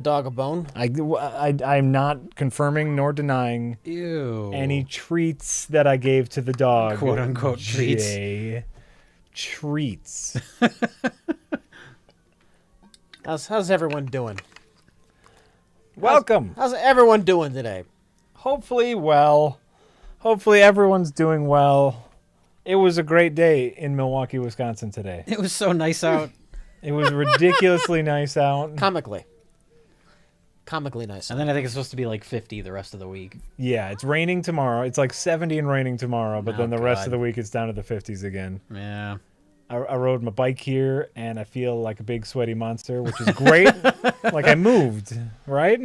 Dog a bone. I'm not confirming nor denying Ew. any treats that I gave to the dog. Quote unquote Jay. Treats. How's everyone doing? Welcome. How's everyone doing today? Hopefully well. Hopefully everyone's doing well. It was a great day in Milwaukee, Wisconsin today. It was so nice out. It was ridiculously nice out. Comically nice. And then I think it's supposed to be like 50 the rest of the week. Yeah, it's raining tomorrow. It's like 70 and raining tomorrow, but then the rest of God. the week it's down to the 50s again. Yeah. I rode my bike here, and I feel like a big sweaty monster, which is great. Like I moved, right?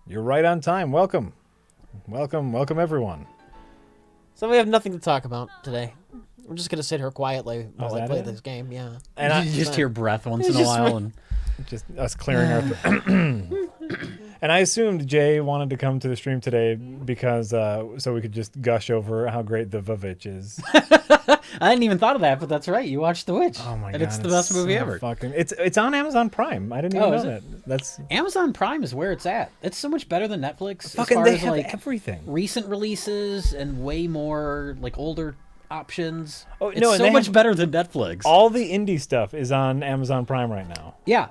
You're right on time. Welcome. Welcome, everyone. So we have nothing to talk about today. I'm just gonna sit here quietly while I that play it? this game. Yeah. And You just hear breath once in a just while. And just us clearing our And I assumed Jay wanted to come to the stream today because so we could just gush over how great the Vavitch is. I hadn't even thought of that, but that's right. You watched The Witch. Oh my god. And it's the best movie so ever. It's on Amazon Prime. I didn't even know is that. it? That's Amazon Prime is where it's at. It's so much better than Netflix fucking as far they as have like everything. recent releases and way more like older options. Oh, It's no, and so they much have- better than Netflix. All the indie stuff is on Amazon Prime right now. Yeah.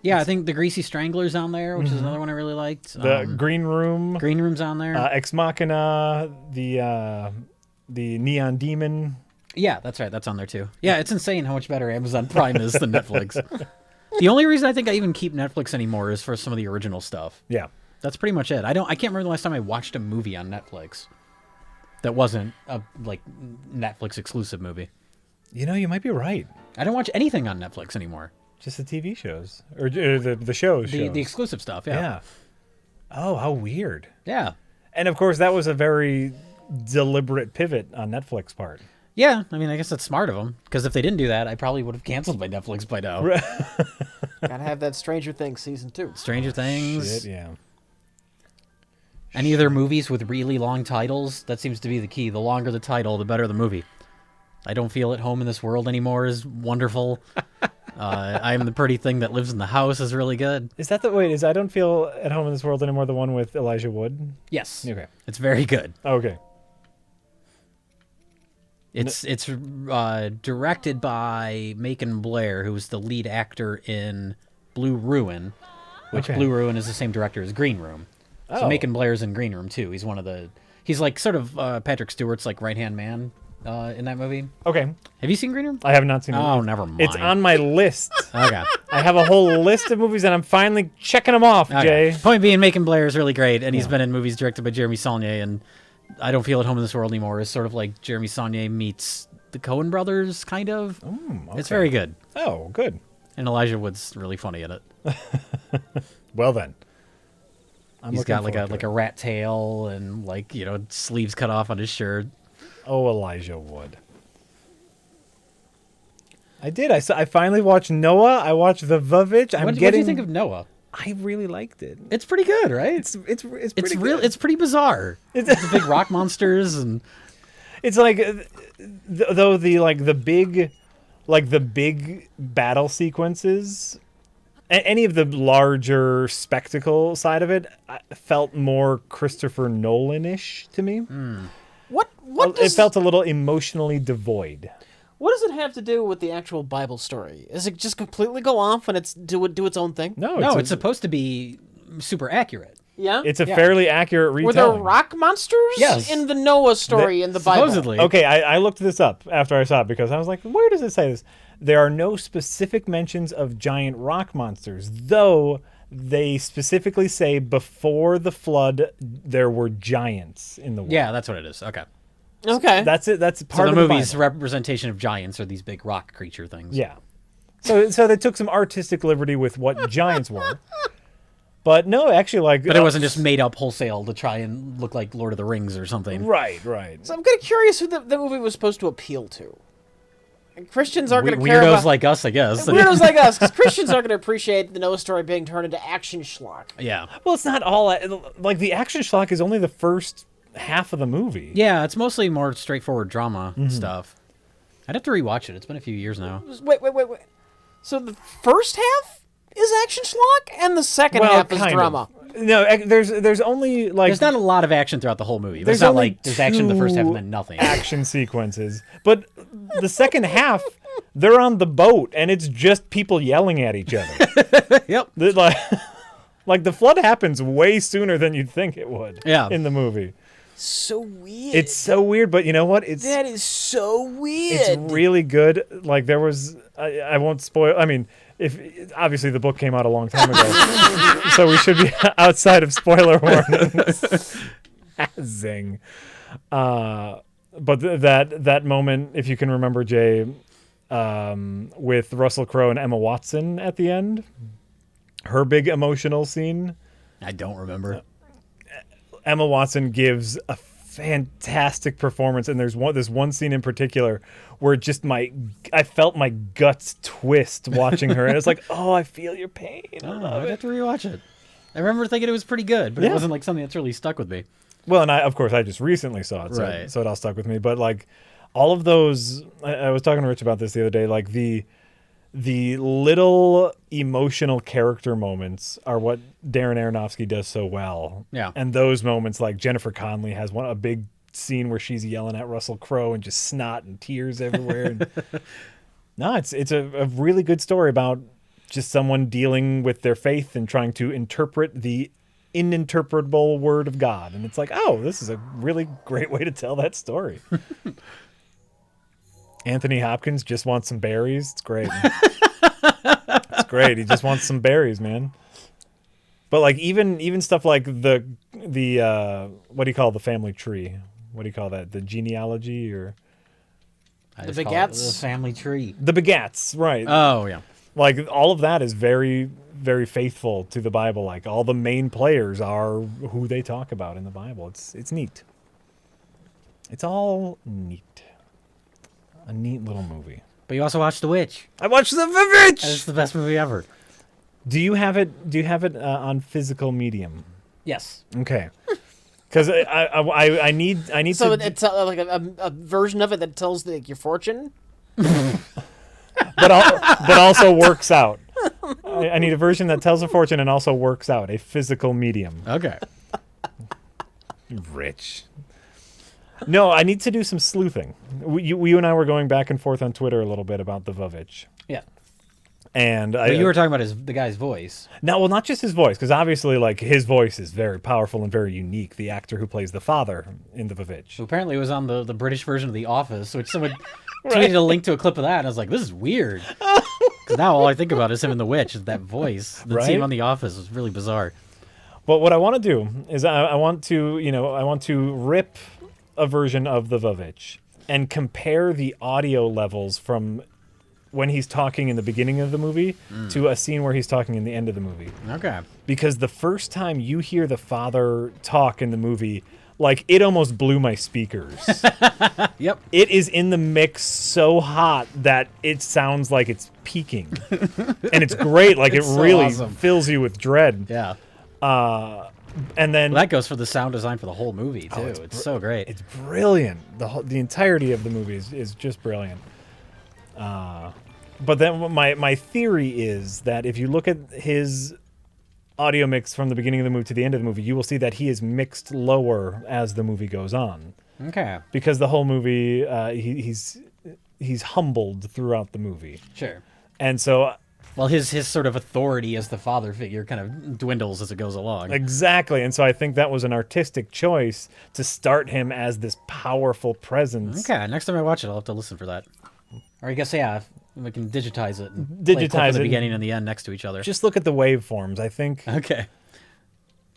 Yeah, I think The Greasy Strangler's on there, which is another one I really liked. The Green Room, Green Room's on there. Ex Machina, the Neon Demon. Yeah, that's right. That's on there too. Yeah, it's insane how much better Amazon Prime is than Netflix. The only reason I think I even keep Netflix anymore is for some of the original stuff. Yeah. That's pretty much it. I can't remember the last time I watched a movie on Netflix that wasn't a like Netflix exclusive movie. You know, you might be right. I don't watch anything on Netflix anymore. Just the TV shows or the shows. The exclusive stuff. Yeah. Yeah. Oh, how weird. Yeah. And of course, that was a very deliberate pivot on Netflix part. Yeah. I mean, I guess that's smart of them because if they didn't do that, I probably would have canceled my Netflix by now. Gotta have that Stranger Things season 2. Stranger Things. Shit, yeah. Any of their movies with really long titles, that seems to be the key. The longer the title, the better the movie. I Don't Feel at Home in This World Anymore is wonderful. I Am the Pretty Thing That Lives in the House is really good. Is that wait, I Don't Feel at Home in This World Anymore the one with Elijah Wood? Yes. Okay. It's very good. Okay. It's directed by Macon Blair, who was the lead actor in Blue Ruin, which Okay. Blue Ruin is the same director as Green Room. So Oh. Macon Blair's in Green Room too. He's like sort of Patrick Stewart's like right-hand man in that movie. Okay. Have you seen Green Room? I have not seen it. Oh, never mind. It's on my list. Okay. I have a whole list of movies and I'm finally checking them off, Okay. Jay. Point being, Macon Blair is really great, and he's been in movies directed by Jeremy Saulnier, and I Don't Feel at Home in This World Anymore is sort of like Jeremy Saulnier meets the Coen brothers, kind of. Okay. It's very good. Oh, good. And Elijah Wood's really funny in it. Well then. He's got like a rat tail and like, sleeves cut off on his shirt. Oh, Elijah Wood. I did. I finally watched Noah. I watched The Vavitch. What do you think of Noah? I really liked it. It's pretty good, right? It's pretty It's good. It's pretty bizarre. It's the big rock monsters and It's like though the big battle sequences, any of the larger spectacle side of it felt more Christopher Nolan-ish to me. What It does felt a little emotionally devoid. what does it have to do with the actual Bible story? Is it just completely go off and do its own thing? no, it's supposed to be super accurate. Yeah. It's a fairly accurate Were there retelling. rock monsters Yes. in the Noah story in the Bible? Supposedly. Okay, I looked this up after I saw it because I was like, where does it say this? There are no specific mentions of giant rock monsters, though they specifically say before the flood there were giants in the world. Yeah, that's what it is. Okay. Okay. That's it. That's So part the of the movie's Bible. representation of giants are these big rock creature things. Yeah. So they took some artistic liberty with what giants were. But no, actually, But it wasn't just made up wholesale to try and look like Lord of the Rings or something. Right. So I'm kind of curious who the movie was supposed to appeal to. And Christians aren't going to care Weirdos about... like us, I guess. Weirdos like us, because Christians aren't going to appreciate the Noah story being turned into action schlock. Yeah. Well, it's not all like the action schlock is only the first half of the movie. Yeah, it's mostly more straightforward drama stuff. I'd have to rewatch it. It's been a few years now. Wait. So the first half is action schlock, and the second half is kind drama. of. No, there's only like There's not a lot of action throughout the whole movie. There's there's not only like there's action in the first half and two then nothing. action sequences, but the second half they're on the boat and it's just people yelling at each other. Yep. Like, like the flood happens way sooner than you'd think it would. Yeah. In the movie, So weird. it's so weird, but you know what? That is so weird. It's really good. Like there was, I won't spoil. I mean, if obviously the book came out a long time ago, so we should be outside of spoiler warnings. Zing. But that moment, if you can remember, Jay, with Russell Crowe and Emma Watson at the end, her big emotional scene. I don't remember. Emma Watson gives a fantastic performance, and there's this one scene in particular where just I felt my guts twist watching her, and it's like, oh, I feel your pain. I'd have to rewatch it. I remember thinking it was pretty good, but it wasn't like something that's really stuck with me. Well, and of course I just recently saw it, so it all stuck with me. But like all of those, I was talking to Rich about this the other day. Like the little emotional character moments are what Darren Aronofsky does so well. Yeah. And those moments, like Jennifer Connelly has a big scene where she's yelling at Russell Crowe and just snot and tears everywhere. And no, it's a really good story about just someone dealing with their faith and trying to interpret the ininterpretable word of God. And it's like, oh, this is a really great way to tell that story. Anthony Hopkins just wants some berries. It's great. It's great. He just wants some berries, man. But like even stuff like the what do you call the family tree? What do you call that? The genealogy or I The just call it Begats? the family tree. the Begats, right? Oh yeah. Like all of that is very, very faithful to the Bible. Like all the main players are who they talk about in the Bible. It's neat. It's all neat. A neat little movie. But you also watched The Witch. I watched The Witch. That's the best movie ever. Do you have it on physical medium? Yes. Okay. Because I need So to, it's like a version of it that tells like your fortune. but also works out. I need a version that tells a fortune and also works out. A physical medium. Okay. Rich. No, I need to do some sleuthing. You and I were going back and forth on Twitter a little bit about the Vovich. Yeah. And But you were talking about the guy's voice. no, well, not just his voice, because obviously, like, his voice is very powerful and very unique. The actor who plays the father in the Vovich. Who apparently was on the British version of The Office, which someone tweeted a link to a clip of that, and I was like, this is weird. Because now all I think about is him in The Witch, is that voice. The Right? scene on The Office was really bizarre. But what I want to do is I want to rip a version of the Vovich and compare the audio levels from when he's talking in the beginning of the movie to a scene where he's talking in the end of the movie. Okay. Because the first time you hear the father talk in the movie, like, it almost blew my speakers. Yep. It is in the mix so hot that it sounds like it's peaking. And it's great. Like, It's it so really awesome. fills you with dread. Yeah. And then Well, that goes for the sound design for the whole movie, too. It's so great. it's brilliant. The entirety of the movie is just brilliant. But then my theory is that if you look at his audio mix from the beginning of the movie to the end of the movie, you will see that he is mixed lower as the movie goes on. Okay. Because the whole movie, he's humbled throughout the movie. Sure. And so Well, his sort of authority as the father figure kind of dwindles as it goes along. exactly. And so I think that was an artistic choice to start him as this powerful presence. Okay, next time I watch it, I'll have to listen for that. Or I guess, yeah, we can digitize it. And play a clip Digitize of the it. beginning and the end next to each other. Just look at the waveforms. I think. Okay.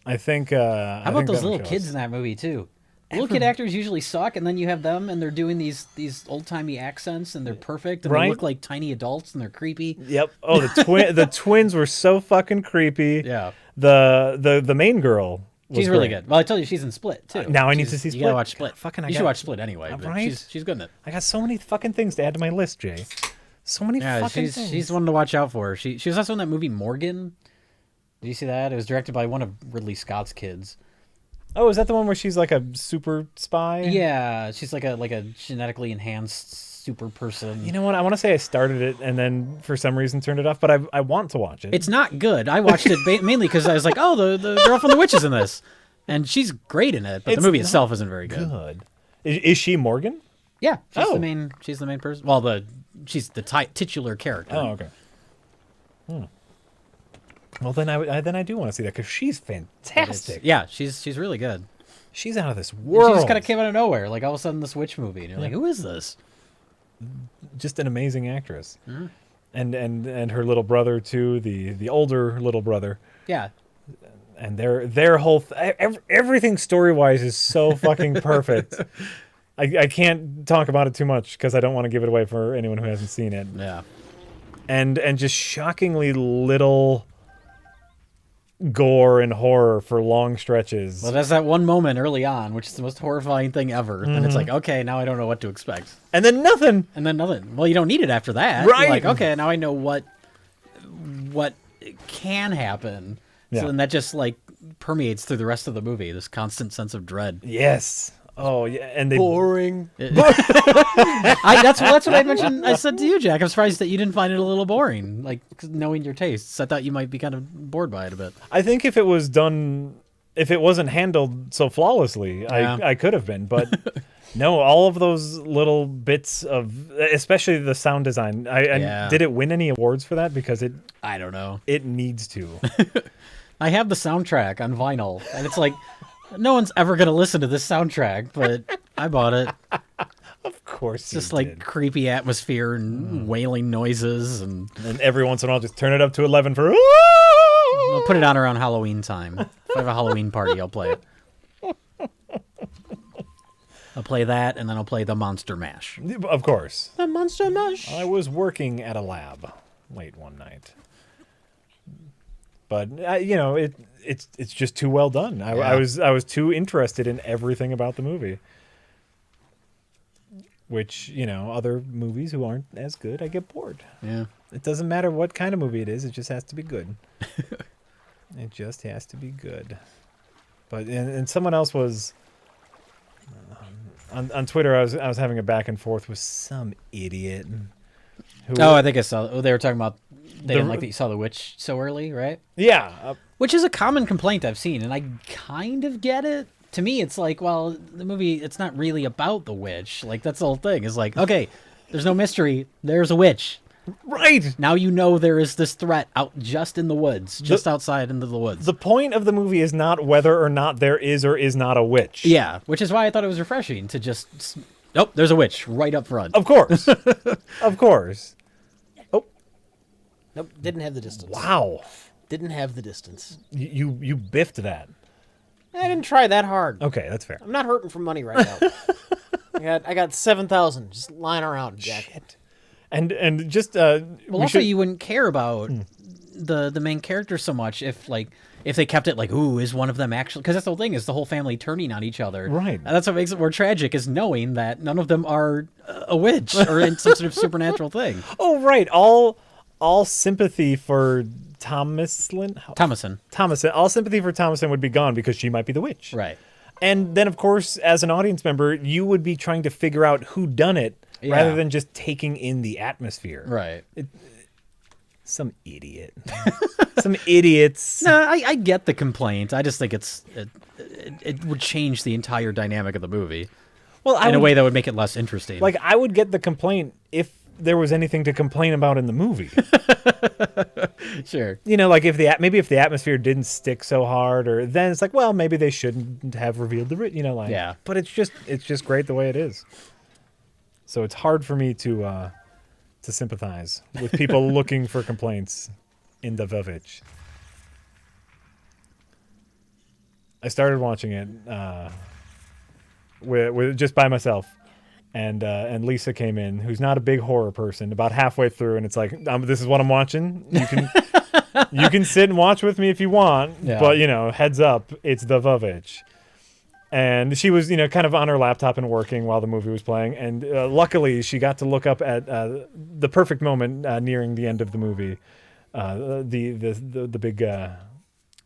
How How about those little kids in that movie, too? Little kid actors usually suck, and then you have them, and they're doing these old-timey accents, and they're perfect, and Right? they look like tiny adults, and they're creepy. Yep. Oh, the twins were so fucking creepy. Yeah. The main girl. Was She's really great. good. Well, I told you, she's in Split, too. Now I need to see You Split. gotta watch Split. Fucking, I you should got- watch Split anyway, but Right? she's good in it. I got so many fucking things to add to my list, Jay. So many Yeah, fucking she's things. one to watch out for. She was also in that movie Morgan. Did you see that? It was directed by one of Ridley Scott's kids. Oh, is that the one where she's like a super spy? Yeah, she's like a genetically enhanced super person. You know what? I want to say I started it and then for some reason turned it off, but I want to watch it. It's not good. I watched it mainly because I was like, oh, the girl from The Witch is in this. And she's great in it, but the movie itself isn't very good. Good. Is she Morgan? Yeah, she's Oh. the main. She's the main person. Well, she's the titular character. Oh, okay. Well, then I do want to see that because she's fantastic. Yeah, she's really good. She's out of this She world. just kind of came out of nowhere, like all of a sudden this Witch movie, and you're like, who is this? Just an amazing actress. And her little brother too, the older little brother. Yeah, And their whole everything story wise is so fucking perfect. I can't talk about it too much because I don't want to give it away for anyone who hasn't seen it. yeah. And just shockingly little gore and horror for long stretches. Well, that's that one moment early on, which is the most horrifying thing ever. And it's like, okay, now I don't know what to expect. And then nothing. And then nothing. Well, you don't need it after that. Right. You're like, okay, now I know what can happen. Yeah. So then that just like permeates through the rest of the movie. This constant sense of dread. Yes. Oh yeah. And they Boring. That's what I mentioned. I said to you, Jack. I'm surprised that you didn't find it a little boring, like 'cause knowing your tastes. I thought you might be kind of bored by it a bit. I think if it was done, if it wasn't handled so flawlessly, Yeah. I could have been. But no, all of those little bits of, especially the sound design. Yeah. Did it win any awards for that? Because I don't know. it needs to. I have the soundtrack on vinyl, and it's like no one's ever gonna listen to this soundtrack, but I bought it. Of course, Just you like did. creepy atmosphere and wailing noises, and And every once in a while, just turn it up to 11 for. I'll put it on around Halloween time. If I have a Halloween party, I'll play it. I'll play that, and then I'll play the Monster Mash. Of course. The Monster Mash. I was working at a lab late one night, but it's just too well done. I was too interested in everything about the movie. Which other movies who aren't as good, I get bored. Yeah. It doesn't matter what kind of movie it is; it just has to be good. It just has to be good. But and someone else was on Twitter. I was having a back and forth with some idiot. Who, Oh, I think I saw. They were talking about they didn't The- like that you saw The Witch so early, right? yeah. Which is a common complaint I've seen, and I kind of get it. To me, it's like, well, the movie, it's not really about the witch. Like, that's the whole thing. It's like, okay, there's no mystery. There's a witch. Right. Now you know there is this threat out just in the woods, just outside into the woods. The point of the movie is not whether or not there is or is not a witch. Yeah, which is why I thought it was refreshing to just, nope, there's a witch right up front. Of course. Of course. Oh, Nope, didn't have the distance. wow. Didn't have the distance. You biffed that. I didn't try that hard. Okay, that's fair. I'm not hurting for money right now. I got 7,000 just lying around, Jack. Shit. And just Well, also, you wouldn't care about the main character so much if they kept it like, ooh, is one of them actually? Because that's the whole thing, is the whole family turning on each other. Right. And that's what makes it more tragic, is knowing that none of them are a witch or in some sort of supernatural thing. Oh, right. All sympathy for Thomason. All sympathy for Thomason would be gone because she might be the witch. Right. And then, of course, as an audience member, you would be trying to figure out who done it Yeah. rather than just taking in the atmosphere. Right. Some idiot. Some idiots. No, I get the complaint. I just think it would change the entire dynamic of the movie Well, in a way that would make it less interesting. Like, I would get the complaint if there was anything to complain about in the movie. sure. Like if the atmosphere didn't stick so hard, or then it's like, well, maybe they shouldn't have revealed the Yeah. But it's just great the way it is. So it's hard for me to sympathize with people looking for complaints in the Village. I started watching it with just by myself. And Lisa came in, who's not a big horror person, about halfway through, and it's like, this is what I'm watching. You can sit and watch with me if you want, Yeah. but heads up, it's the Village. And she was, kind of on her laptop and working while the movie was playing, and luckily she got to look up at the perfect moment nearing the end of the movie, the big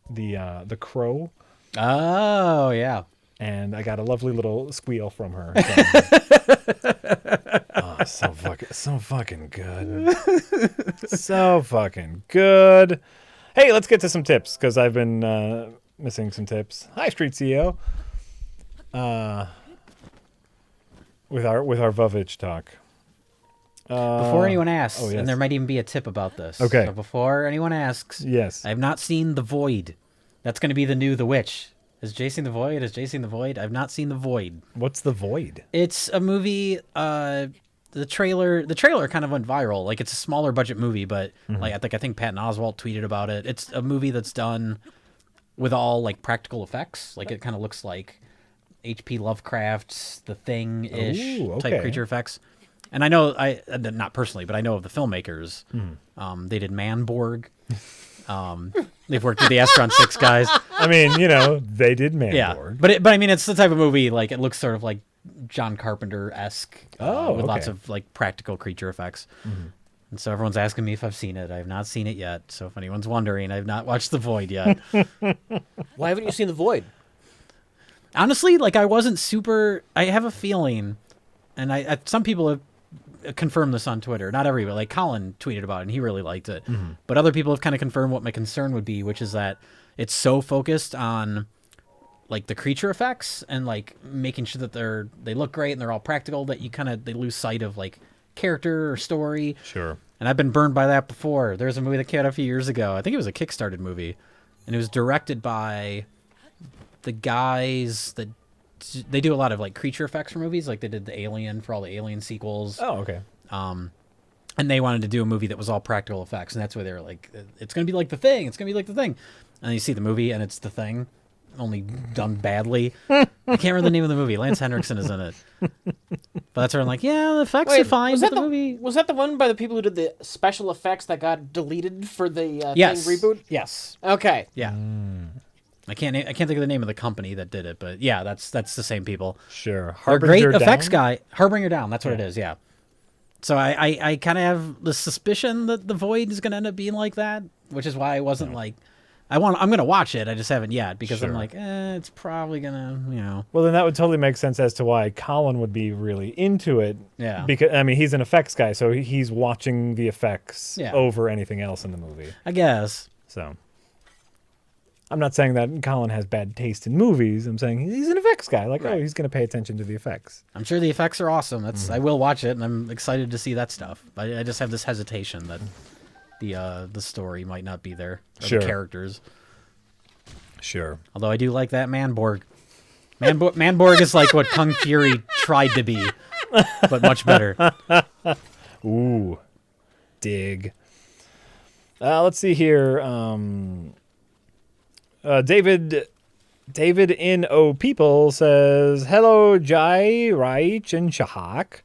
the crow. Oh, yeah. And I got a lovely little squeal from her. So fucking good. So fucking good. Hey, let's get to some tips because I've been missing some tips. Hi, Street CEO. With our Vovich talk. Before anyone asks, yes. and there might even be a tip about this. Okay. So before anyone asks, Yes. I have not seen The Void. That's going to be the new The Witch. Is Jason the Void? Is Jason the Void? I've not seen The Void. What's The Void? It's a movie. The trailer kind of went viral. Like, it's a smaller budget movie, but like I think Patton Oswalt tweeted about it. It's a movie that's done with all like practical effects. Like, it kind of looks like H.P. Lovecraft's The Thing-ish Ooh, type okay. creature effects. And I know, not personally, but I know of the filmmakers. They did Manborg. They've worked with the Astron 6 guys. I mean, they did Manborg. Yeah, but I mean, it's the type of movie, like, it looks sort of like John Carpenter-esque with lots of like practical creature effects. And so everyone's asking me if I've seen it. I have not seen it yet. So if anyone's wondering, I've not watched The Void yet. Why haven't you seen The Void? Honestly, like, I wasn't super. I have a feeling, and I some people have confirmed this on Twitter. Not everybody, like Colin tweeted about it, and he really liked it. But other people have kind of confirmed what my concern would be, which is that it's so focused on like the creature effects and like making sure that they look great and they're all practical, that they lose sight of like character or story. Sure. And I've been burned by that before. There was a movie that came out a few years ago. I think it was a Kickstarted movie, and it was directed by the guys that they do a lot of like creature effects for movies. Like, they did the Alien for all the Alien sequels. Oh, okay. And they wanted to do a movie that was all practical effects, and that's why they were like, it's going to be like The Thing. It's going to be like The Thing. And you see the movie, and it's The Thing, only done badly. I can't remember the name of the movie. Lance Henriksen is in it. But that's where I'm like, yeah, the effects are fine, was but that the movie... Was that the one by the people who did the special effects that got deleted for the Yes. Thing reboot? Yes. Okay. Yeah. I can't think of the name of the company that did it, but yeah, that's the same people. Sure. They're great Harbinger effects Down? guy. Harbinger Down, that's what it is, yeah. So I kind of have the suspicion that The Void is going to end up being like that, which is why I wasn't like, I'm going to watch it, I just haven't yet, because I'm Sure. like, it's probably going to, Well, then that would totally make sense as to why Colin would be really into it. Yeah. Because, I mean, he's an effects guy, so he's watching the effects Yeah. over anything else in the movie. I guess. So, I'm not saying that Colin has bad taste in movies. I'm saying he's an effects guy. Like, Right. he's going to pay attention to the effects. I'm sure the effects are awesome. I will watch it, and I'm excited to see that stuff. I just have this hesitation that the story might not be there, or Sure. the characters. Sure. Although I do like that Manborg. Manborg is like what Kung Fury tried to be, but much better. Ooh. Dig. Let's see here. David in O People says, "Hello, Jai, Raich, and Shahak.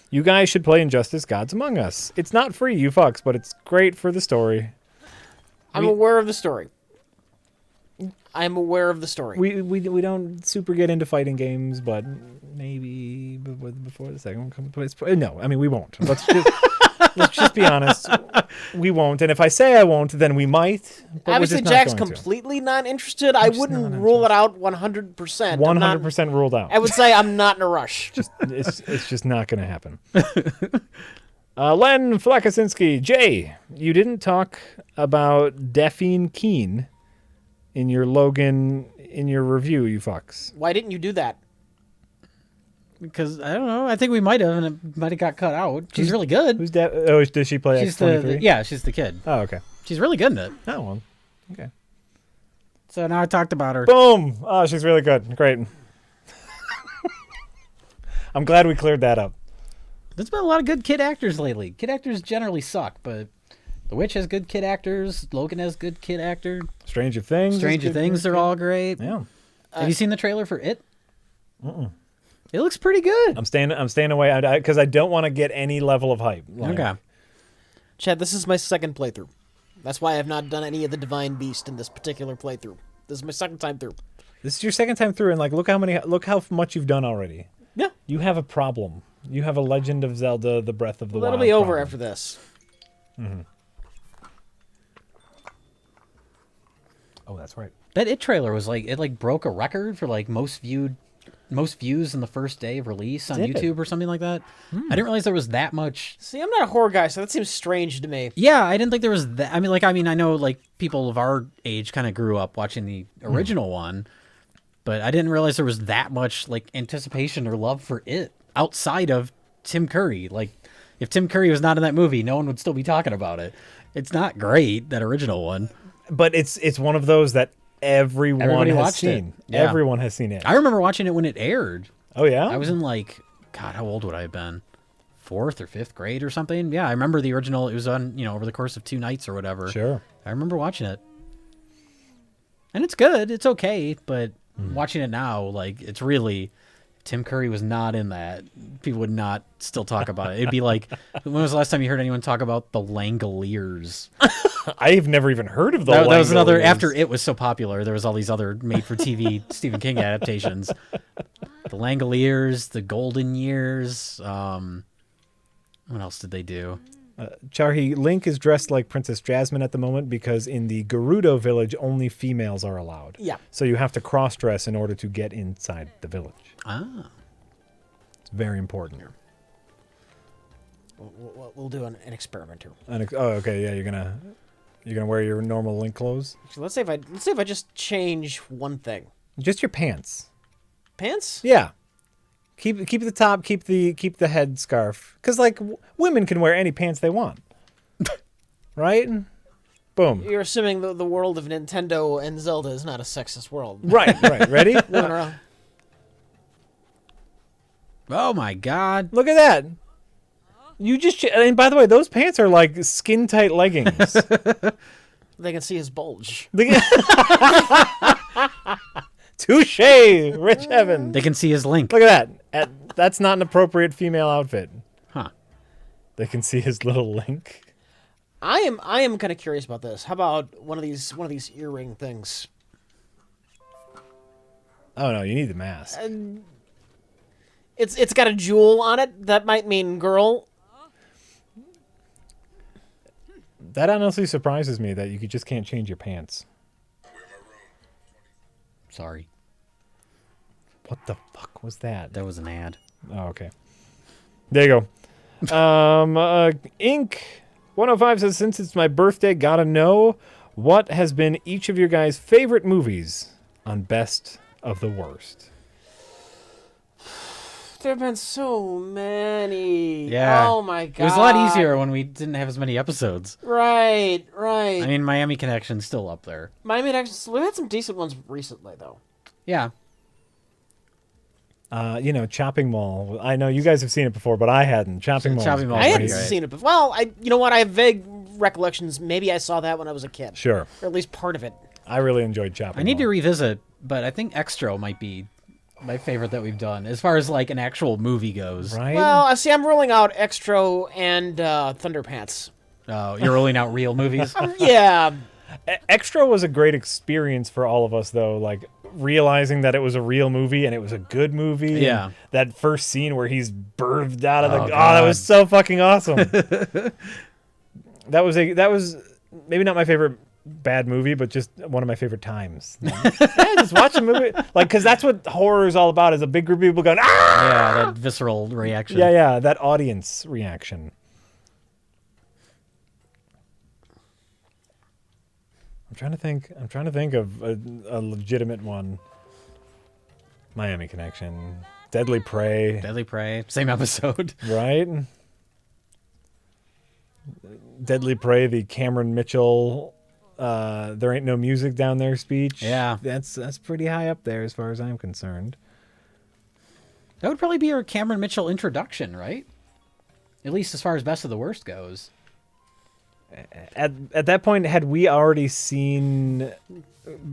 You guys should play Injustice: Gods Among Us. It's not free, you fucks, but it's great for the story." I'm aware of the story. I'm aware of the story. We don't super get into fighting games, but maybe before the second one comes. No, I mean we won't. Let's just be honest. We won't. And if I say I won't, then we might. But Obviously, we're just not Jack's going to. completely not interested. I wouldn't rule it out 100%. 100% ruled out. I would say I'm not in a rush. It's just not going to happen. Len Flakasinski, Jay, you didn't talk about Delphine Keene in your review, you fucks. Why didn't you do that? Because I don't know. I think we might have, and it might have got cut out. She's really good. Who's that? Oh, does she play She's X-23? yeah, she's the kid. Oh, okay. She's really good in it. Oh, well. Okay. So now I talked about her. Boom! Oh, she's really good. Great. I'm glad we cleared that up. There's been a lot of good kid actors lately. Kid actors generally suck, but The Witch has good kid actors. Logan has good kid actor. Stranger Things. is Stranger good. Things, they're all great. Yeah. Have you seen the trailer for It? It looks pretty good. I'm staying away because I don't want to get any level of hype. Like, Okay. Chad, this is my second playthrough. That's why I have not done any of the Divine Beast in this particular playthrough. This is my second time through. This is your second time through, and like, look how much you've done already. Yeah. You have a problem. You have a Legend of Zelda: The Breath of the Well, Wild. that'll be over problem. after this. Oh, that's right. That It trailer was like, it like broke a record for like most viewed most views in the first day of release on Did it? YouTube or something like that. I didn't realize there was that much. See, I'm not a horror guy, so that seems strange to me. Yeah, I didn't think there was that. I mean, I know like people of our age kind of grew up watching the original one, but I didn't realize there was that much like anticipation or love for it outside of Tim Curry. Like, if Tim Curry was not in that movie, no one would still be talking about it. It's not great, that original one. But it's one of those that everyone Everybody has watched it. seen. Yeah. Everyone has seen it. I remember watching it when it aired. Oh yeah. I was in like, God, how old would I have been? 4th or 5th grade or something? Yeah, I remember the original. It was on, over the course of 2 nights or whatever. Sure. I remember watching it. And it's good. It's okay. But watching it now, like, it's really... Tim Curry was not in that. People would not still talk about it. It'd be like, when was the last time you heard anyone talk about the Langoliers? I've never even heard of the That was another, Langoliers. after it was so popular, there was all these other made-for-TV Stephen King adaptations. The Langoliers, the Golden Years. What else did they do? Charhi, Link is dressed like Princess Jasmine at the moment because in the Gerudo village, only females are allowed. Yeah. So you have to cross-dress in order to get inside the village. Ah. It's very important. We'll do an experiment here. Oh, okay. Yeah, you're gonna wear your normal Link clothes. So let's say if I just change one thing. Just your pants. Pants? Yeah. Keep the top. Keep the head scarf. Because like women can wear any pants they want. Right? Boom. You're assuming the world of Nintendo and Zelda is not a sexist world. Right. Ready? Women are- Oh, my God. Look at that. You just and by the way, those pants are like skin tight leggings. They can see his bulge. Touche, Rich Evan. They can see his Link. Look at that. That's not an appropriate female outfit. Huh. They can see his little Link. I am kind of curious about this. How about one of these earring things? Oh no, you need the mask. It's got a jewel on it. That might mean girl. That honestly surprises me that you just can't change your pants. Sorry. What the fuck was that? That was an ad. Oh, okay. There you go. Ink 105 says, since it's my birthday, gotta know what has been each of your guys' favorite movies on Best of the Worst. There have been so many. Yeah. Oh my god. It was a lot easier when we didn't have as many episodes. Right. I mean, Miami Connection's still up there. Miami Connections. We've had some decent ones recently, though. Yeah. Chopping Mall. I know you guys have seen it before, but I hadn't. Chopping Mall. Chopping Mall. I hadn't pretty great. seen it before. Well, you know what? I have vague recollections. Maybe I saw that when I was a kid. Sure. Or at least part of it. I really enjoyed Chopping I need to Mall. revisit, but I think Extra might be my favorite that we've done, as far as like an actual movie goes. Right? Well, I see. I'm ruling out Extra and Thunderpants. You're rolling out real movies? Yeah. Extra was a great experience for all of us, though. Like, realizing that it was a real movie and it was a good movie. and Yeah. that first scene where he's birthed out of the... Oh, that was God. so fucking awesome. that was maybe not my favorite bad movie, but just one of my favorite times. Just watch a movie. Like, because that's what horror is all about, is a big group of people going, ah! Yeah, that visceral reaction. Yeah, that audience reaction. I'm trying to think of a legitimate one. Miami Connection, Deadly Prey, Deadly Prey, same episode. right? Deadly Prey, the Cameron Mitchell, there ain't no music down there speech. Yeah. that's pretty high up there as far as I'm concerned. That would probably be our Cameron Mitchell introduction, right? At least as far as Best of the Worst goes. At that point, had we already seen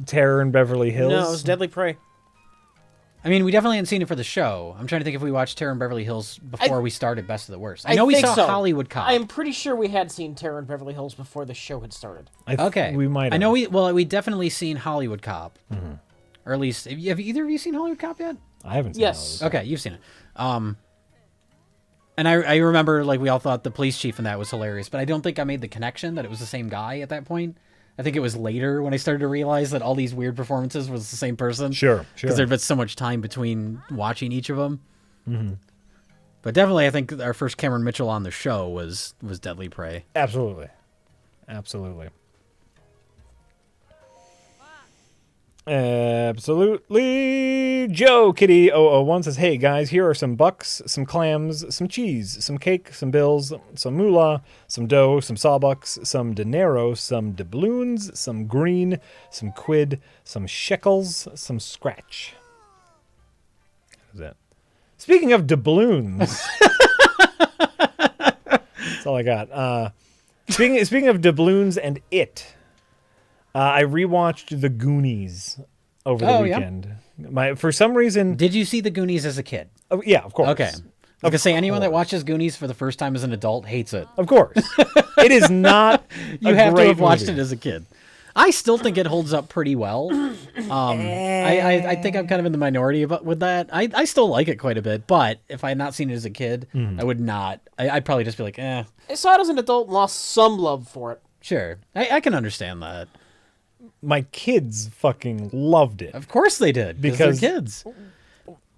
Terror in Beverly Hills? No, it was Deadly Prey. I mean, we definitely hadn't seen it for the show. I'm trying to think if we watched Terror in Beverly Hills before we started Best of the Worst. I know we think saw so. Hollywood Cop. I'm pretty sure we had seen Terror in Beverly Hills before the show had started. Okay. We might have. I know we definitely seen Hollywood Cop. Mm-hmm. Or at least, have either of you seen Hollywood Cop yet? I haven't seen Yes. those. Okay, you've seen it. And I remember, like, we all thought the police chief in that was hilarious, but I don't think I made the connection that it was the same guy at that point. I think it was later when I started to realize that all these weird performances was the same person. Sure. Because there'd been so much time between watching each of them. Mm-hmm. But definitely, I think our first Cameron Mitchell on the show was Deadly Prey. Absolutely. Joe Kitty 001 says, "Hey guys, here are some bucks, some clams, some cheese, some cake, some bills, some moolah, some dough, some sawbucks, some dinero, some doubloons, some green, some quid, some shekels, some scratch." How's that? Speaking of doubloons, that's all I got. Speaking of doubloons and I rewatched The Goonies over the weekend. For some reason, Did you see The Goonies as a kid? oh, yeah, of course. Okay. I was going to say, anyone that watches Goonies for the first time as an adult hates it. Of course. It is not You a have to great have watched movie. it as a kid. I still think it holds up pretty well. I think I'm kind of in the minority with that. I still like it quite a bit, but if I had not seen it as a kid, I would not. I'd probably just be like, eh. I saw it as an adult and lost some love for it. Sure. I can understand that. My kids fucking loved it. Of course they did, because they're kids.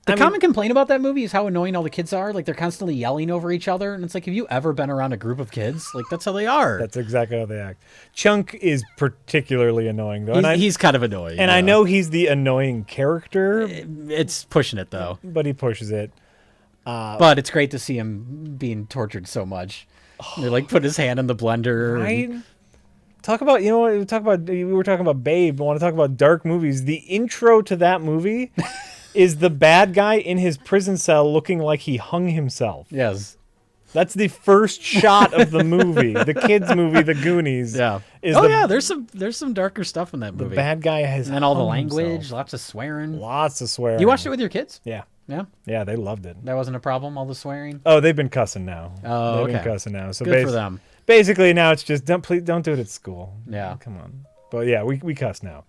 The common complaint about that movie is how annoying all the kids are. Like, they're constantly yelling over each other. And it's like, have you ever been around a group of kids? Like, that's how they are. That's exactly how they act. Chunk is particularly annoying, though. He's kind of annoying. And I know he's the annoying character, It's pushing it, though. but he pushes it. But it's great to see him being tortured so much. They, like, put his hand in the blender. Right? Talk about, we were talking about Babe. I want to talk about dark movies. The intro to that movie is the bad guy in his prison cell looking like he hung himself. Yes. That's the first shot of the movie, the kids' movie, The Goonies. Yeah. There's some darker stuff in that movie. The bad guy has and then all the hung language, himself. lots of swearing. Lots of swearing. You watched it with your kids? Yeah. Yeah. Yeah, they loved it. That wasn't a problem, all the swearing? Oh, they've been cussing now. Oh, They've okay. been cussing now. So Good for them. Basically, now it's just don't do it at school. Yeah. Come on. But yeah, we cuss now.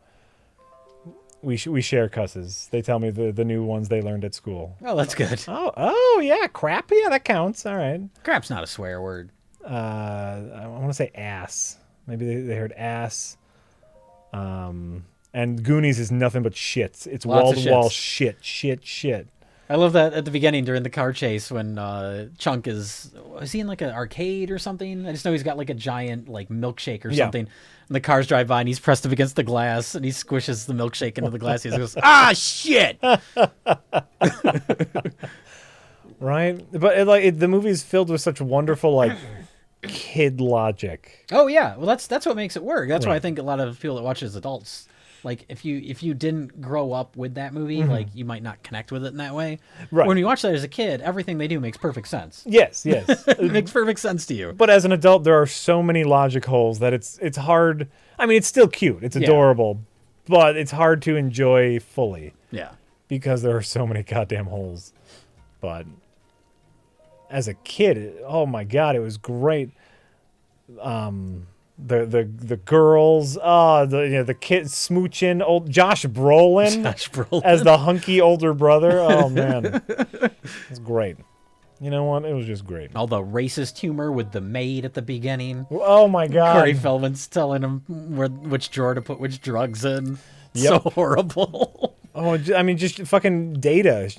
We share cusses. They tell me the new ones they learned at school. Oh, that's good. Oh yeah, crap. Yeah, that counts. All right. Crap's not a swear word. I want to say ass. Maybe they heard ass. And Goonies is nothing but shits. It's wall to wall shit. I love that at the beginning during the car chase when Chunk is he in like an arcade or something? I just know he's got like a giant like milkshake or something. And the cars drive by and he's pressed up against the glass and he squishes the milkshake into the glass. He goes, ah, shit! Right? But the movie is filled with such wonderful like kid logic. Oh yeah, well that's what makes it work. That's why I Right. think a lot of people that watch it as adults, like if you didn't grow up with that movie, like you might not connect with it in that way. Right. When you watch that as a kid, everything they do makes perfect sense. Yes. It makes perfect sense to you. But as an adult, there are so many logic holes that it's hard. I mean, it's still cute. It's adorable, but it's hard to enjoy fully Yeah. because there are so many goddamn holes. But as a kid, oh my god, it was great. The girls, the kids smooching, old Josh Brolin, as the hunky older brother. Oh man, it's great. You know what? It was just great. All the racist humor with the maid at the beginning. Oh my god, Corey Feldman's telling him which drawer to put which drugs in. Yep. So horrible. Oh, I mean, just fucking Data.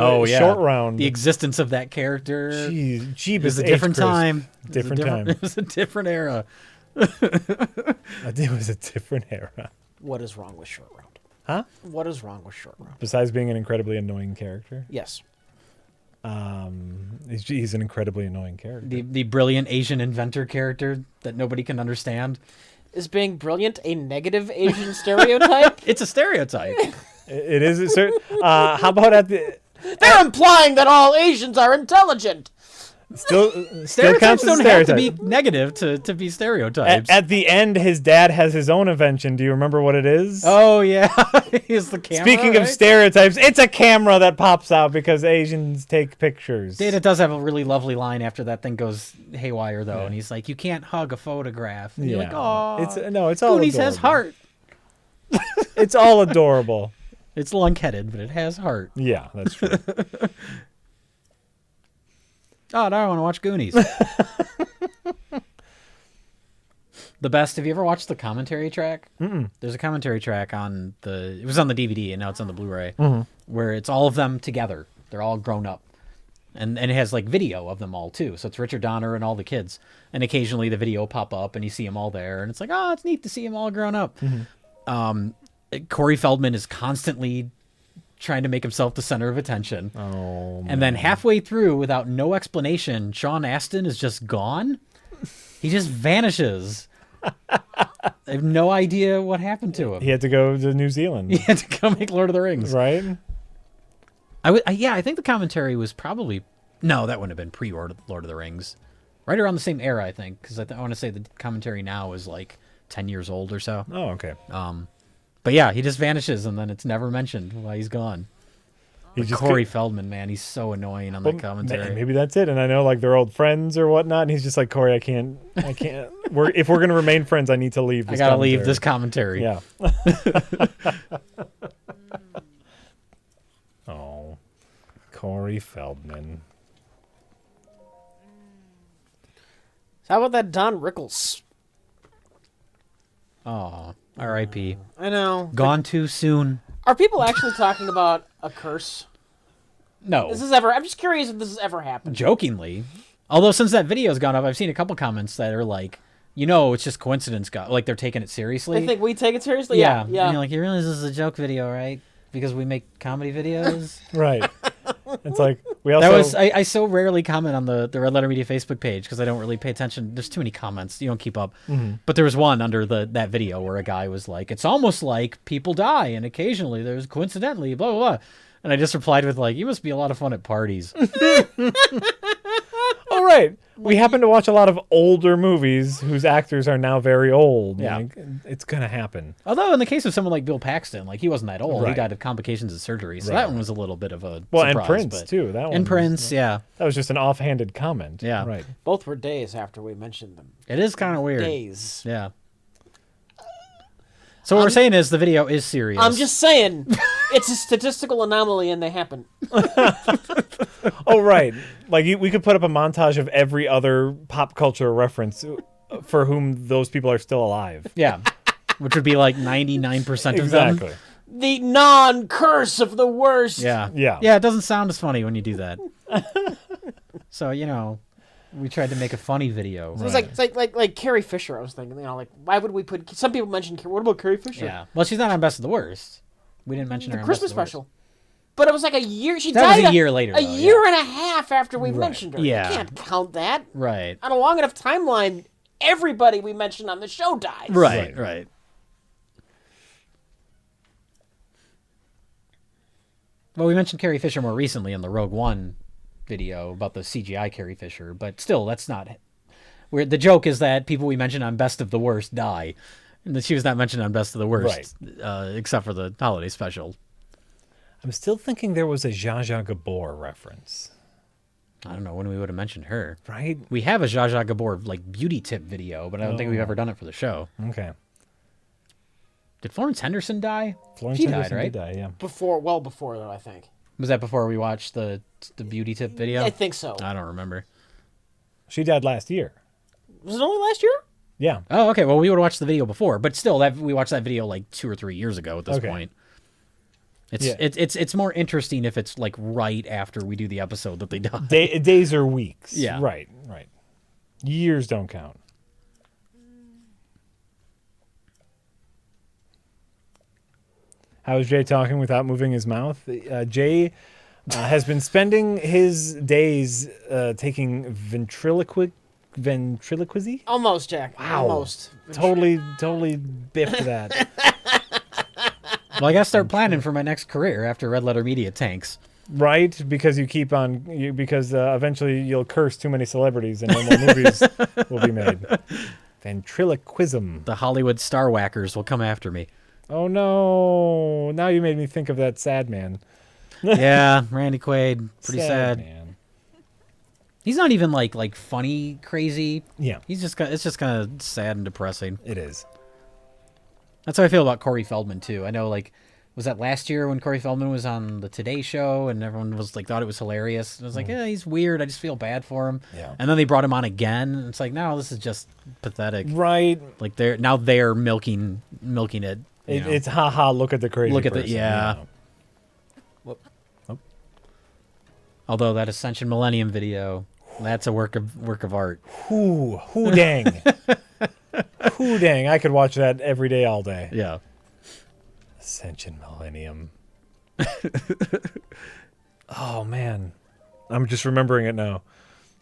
Oh yeah, Short Round. The existence of that character. Jeez, It was a different time. Different time. It was a different era. It was a different era. What is wrong with Short Round? Huh? What is wrong with Short Round? Besides being an incredibly annoying character, Yes. he's an incredibly annoying character. The brilliant Asian inventor character that nobody can understand. Is being brilliant a negative Asian stereotype? It's a stereotype. It is. How about at the They're implying that all Asians are intelligent. still Stereotypes counts as don't a have to stereotype. be negative to be stereotypes. At the end, his dad has his own invention. Do you remember what it is? Oh yeah, he's the camera. Speaking of right? stereotypes, it's a camera that pops out because Asians take pictures. Data does have a really lovely line after that thing goes haywire though, and he's like, "You can't hug a photograph." And you're like, "Oh, it's all Goonies has adorable. heart." It's all adorable. It's lunkheaded, but it has heart. Yeah, that's true. Oh, now I want to watch Goonies. The best. Have you ever watched the commentary track? Mm-mm. There's a commentary track on it was on the DVD and now it's on the Blu-ray, where it's all of them together. They're all grown up. And it has like video of them all too. So it's Richard Donner and all the kids. And occasionally the video pop up and you see them all there. And it's like, oh, it's neat to see them all grown up. Corey Feldman is constantly trying to make himself the center of attention. Oh, and then halfway through, without no explanation, Sean Astin is just gone. He just vanishes. I have no idea what happened to him. He had to go to New Zealand. He had to go make Lord of the Rings. Right? I think the commentary was probably... No, that wouldn't have been pre-Lord of the Rings. Right around the same era, I think. Because I want to say the commentary now is like 10 years old or so. Oh, okay. But yeah, he just vanishes and then it's never mentioned why he's gone. Corey Feldman, man, he's so annoying on that commentary. Maybe that's it. And I know like they're old friends or whatnot. And he's just like, Corey, I can't. If we're going to remain friends, I need to leave. I got to leave this commentary. Yeah. Oh, Corey Feldman. So how about that Don Rickles? Oh, R.I.P. I know. Gone too soon. Are people actually talking about a curse? No. I'm just curious if this has ever happened. Jokingly. Although since that video's gone up, I've seen a couple comments that are like, it's just coincidence. Like they're taking it seriously. They think we take it seriously? Yeah. And you're like, you realize this is a joke video, right? Because we make comedy videos. Right. It's like we also. I so rarely comment on the Red Letter Media Facebook page because I don't really pay attention. There's too many comments. You don't keep up. Mm-hmm. But there was one under that video where a guy was like, it's almost like people die and occasionally there's coincidentally blah, blah, blah. And I just replied with like, you must be a lot of fun at parties. All right. We happen to watch a lot of older movies whose actors are now very old. Yeah. Like, it's going to happen. Although in the case of someone like Bill Paxton, like he wasn't that old. Right. He died of complications of surgery. So that one was a little bit of a surprise. And Prince, too. That one. And Prince, yeah. That was just an offhanded comment. Yeah. Right. Both were days after we mentioned them. It is kind of weird. Days. Yeah. So what we're saying is the video is serious. I'm just saying, it's a statistical anomaly and they happen. Oh, right. Like we could put up a montage of every other pop culture reference for whom those people are still alive. Yeah. Which would be like 99% of them. Exactly. The non-curse of the worst. Yeah. Yeah. Yeah, it doesn't sound as funny when you do that. So, we tried to make a funny video. So it's like Carrie Fisher. I was thinking, like why would we put? Some people mention, what about Carrie Fisher? Yeah. Well, she's not on Best of the Worst. We didn't mention her. The on Christmas Best of the special. But it was like a year. She That died was a year later. A year and a half after we mentioned her. Yeah. You can't count that. Worst. Right. On a long enough timeline, everybody we mentioned on the show dies. Right. Well, we mentioned Carrie Fisher more recently in the Rogue One video about the CGI Carrie Fisher, but still, that's not. The joke is that people we mentioned on Best of the Worst die, and that she was not mentioned on Best of the Worst, except for the holiday special. I'm still thinking there was a Zsa Zsa Gabor reference. I don't know when we would have mentioned her. Right? We have a Zsa Zsa Gabor like beauty tip video, but I don't think we've ever done it for the show. Okay. Did Florence Henderson die? Florence She Henderson died, right? did die, yeah. Well before though, I think. Was that before we watched the beauty tip video? I think so. I don't remember. She died last year. Was it only last year? Yeah. Oh, okay. Well, we would have watched the video before, but still, we watched that video like 2 or 3 years ago at this point. It's more interesting if it's like right after we do the episode that they die. Days or weeks. Yeah. Right. Years don't count. How is Jay talking without moving his mouth? Jay has been spending his days taking ventriloquism. Almost, Jack. Wow. Almost. Totally biffed that. Well, I got to start planning for my next career after Red Letter Media tanks. Right? Because you keep on... because eventually you'll curse too many celebrities and no more movies will be made. Ventriloquism. The Hollywood star whackers will come after me. Oh, no. Now you made me think of that sad man. Yeah, Randy Quaid. Pretty sad. Man. He's not even like funny crazy. Yeah. It's just kind of sad and depressing. It is. That's how I feel about Corey Feldman too. I know like was that last year when Corey Feldman was on the Today Show and everyone was like thought it was hilarious. And I was like, yeah, he's weird. I just feel bad for him. Yeah. And then they brought him on again. And it's like, no, this is just pathetic. Right. Like they're milking it. You know. It's haha. Look at the crazy. Look at person. yeah. Whoop. Oh. Although that Ascension Millennium video, that's a work of art. Whoo dang. Whoo dang. I could watch that every day, all day. Yeah. Ascension Millennium. Oh man, I'm just remembering it now.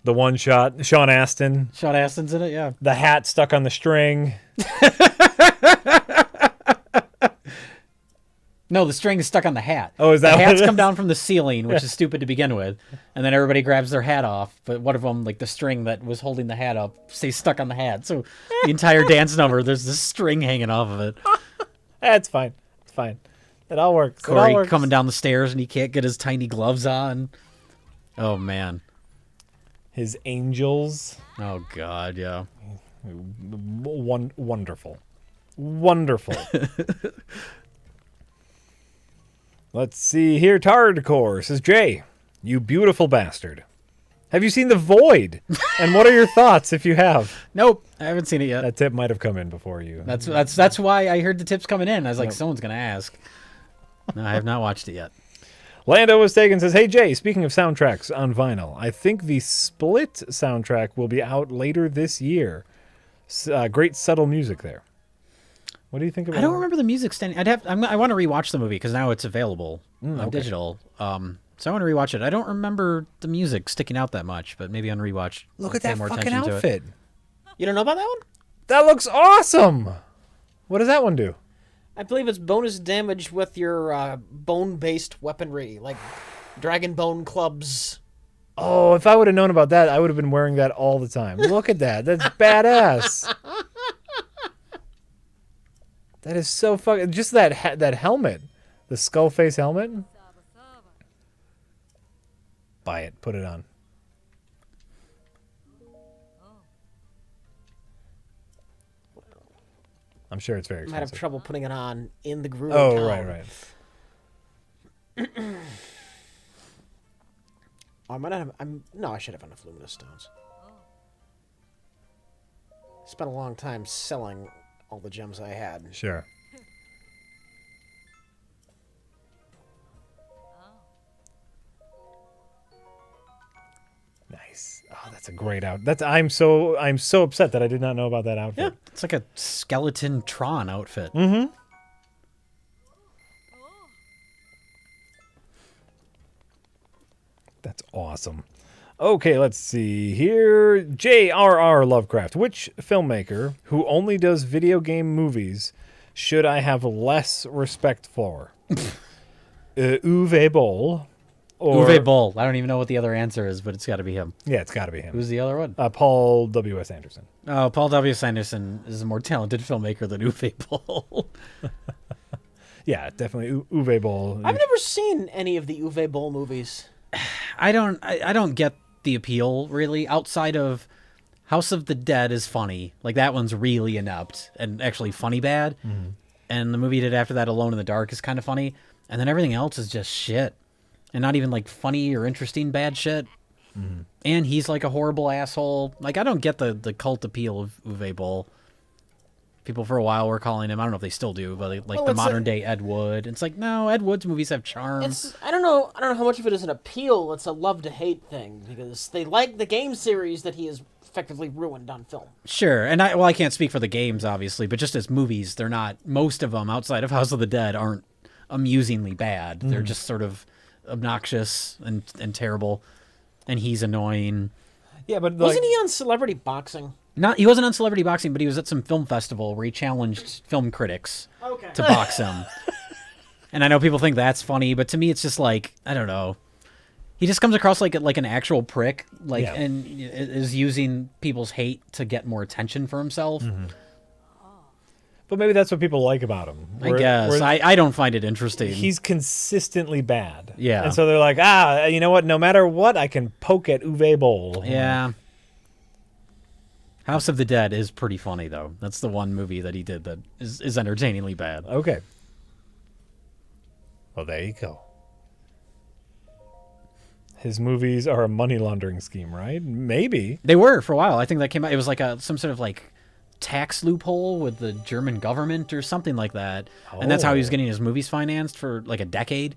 The one shot, Sean Astin. Sean Astin's in it, yeah. The hat stuck on the string. No, the string is stuck on the hat. Oh, is that the what hats it come is? down from the ceiling, which is stupid to begin with, and then everybody grabs their hat off. But one of them, like the string that was holding the hat up, stays stuck on the hat. So the entire dance number, there's this string hanging off of it. That's fine. It's fine. It all works. It all Corey works. coming down the stairs and he can't get his tiny gloves on. Oh man. His angels. Oh god, yeah. Wonderful. Wonderful. Let's see here. Tardcore says, Jay, you beautiful bastard. Have you seen The Void? And what are your thoughts if you have? Nope, I haven't seen it yet. That tip might have come in before you. That's why I heard the tips coming in. I was like, someone's gonna ask. No, I have not watched it yet. Lando was taken says, hey Jay, speaking of soundtracks on vinyl, I think the Split soundtrack will be out later this year. Great subtle music there. What do you think about I don't remember the music standing. I want to rewatch the movie because now it's available on digital. So I want to rewatch it. I don't remember the music sticking out that much, but maybe on rewatch. Look I'll at pay that more fucking attention to it. outfit. You don't know about that one? That looks awesome. What does that one do? I believe it's bonus damage with your bone-based weaponry, like dragon bone clubs. Oh, if I would have known about that, I would have been wearing that all the time. Look at that. That's badass. That is so fucking... Just that helmet. The skull face helmet. Buy it. Put it on. I'm sure it's very Might have expensive. trouble putting it on in the groove. Oh, town. right. I might not have. No, I should have enough luminous stones. Spent a long time selling all the gems I had. Sure. Nice. Oh, that's a great outfit. I'm so upset that I did not know about that outfit. Yeah, it's like a skeleton Tron outfit. Mm-hmm. That's awesome. Okay, let's see here. J.R.R. Lovecraft. Which filmmaker who only does video game movies should I have less respect for? Uwe Boll. Or, Uwe Boll. I don't even know what the other answer is, but it's got to be him. Yeah, it's got to be him. Who's the other one? Paul W.S. Anderson. Oh, Paul W.S. Anderson is a more talented filmmaker than Uwe Boll. Yeah, definitely Uwe Boll. I've never seen any of the Uwe Boll movies. I don't get the appeal really outside of House of the Dead is funny. Like that one's really inept and actually funny bad. Mm-hmm. And the movie he did after that, Alone in the Dark, is kind of funny. And then everything else is just shit. And not even like funny or interesting bad shit. Mm-hmm. And he's like a horrible asshole. Like I don't get the cult appeal of Uwe Boll. People for a while were calling him, I don't know if they still do, but like the modern day Ed Wood. It's like, no, Ed Wood's movies have charm. I don't know how much of it is an appeal. It's a love to hate thing because they like the game series that he has effectively ruined on film. Sure, and I can't speak for the games obviously, but just as movies, they're not. Most of them outside of House of the Dead aren't amusingly bad. They're just sort of obnoxious and terrible, and he's annoying. Yeah, but wasn't he on Celebrity Boxing? He wasn't on Celebrity Boxing, but he was at some film festival where he challenged film critics to box him. And I know people think that's funny, but to me, it's just like, I don't know. He just comes across like an actual prick, and is using people's hate to get more attention for himself. Mm-hmm. But maybe that's what people like about him. I guess. I don't find it interesting. He's consistently bad. Yeah. And so they're like, you know what? No matter what, I can poke at Uwe Boll. Yeah. House of the Dead is pretty funny, though. That's the one movie that he did that is entertainingly bad. Okay. Well, there you go. His movies are a money laundering scheme, right? Maybe. They were for a while. I think that came out. It was like some sort of like tax loophole with the German government or something like that. And that's how he was getting his movies financed for like a decade.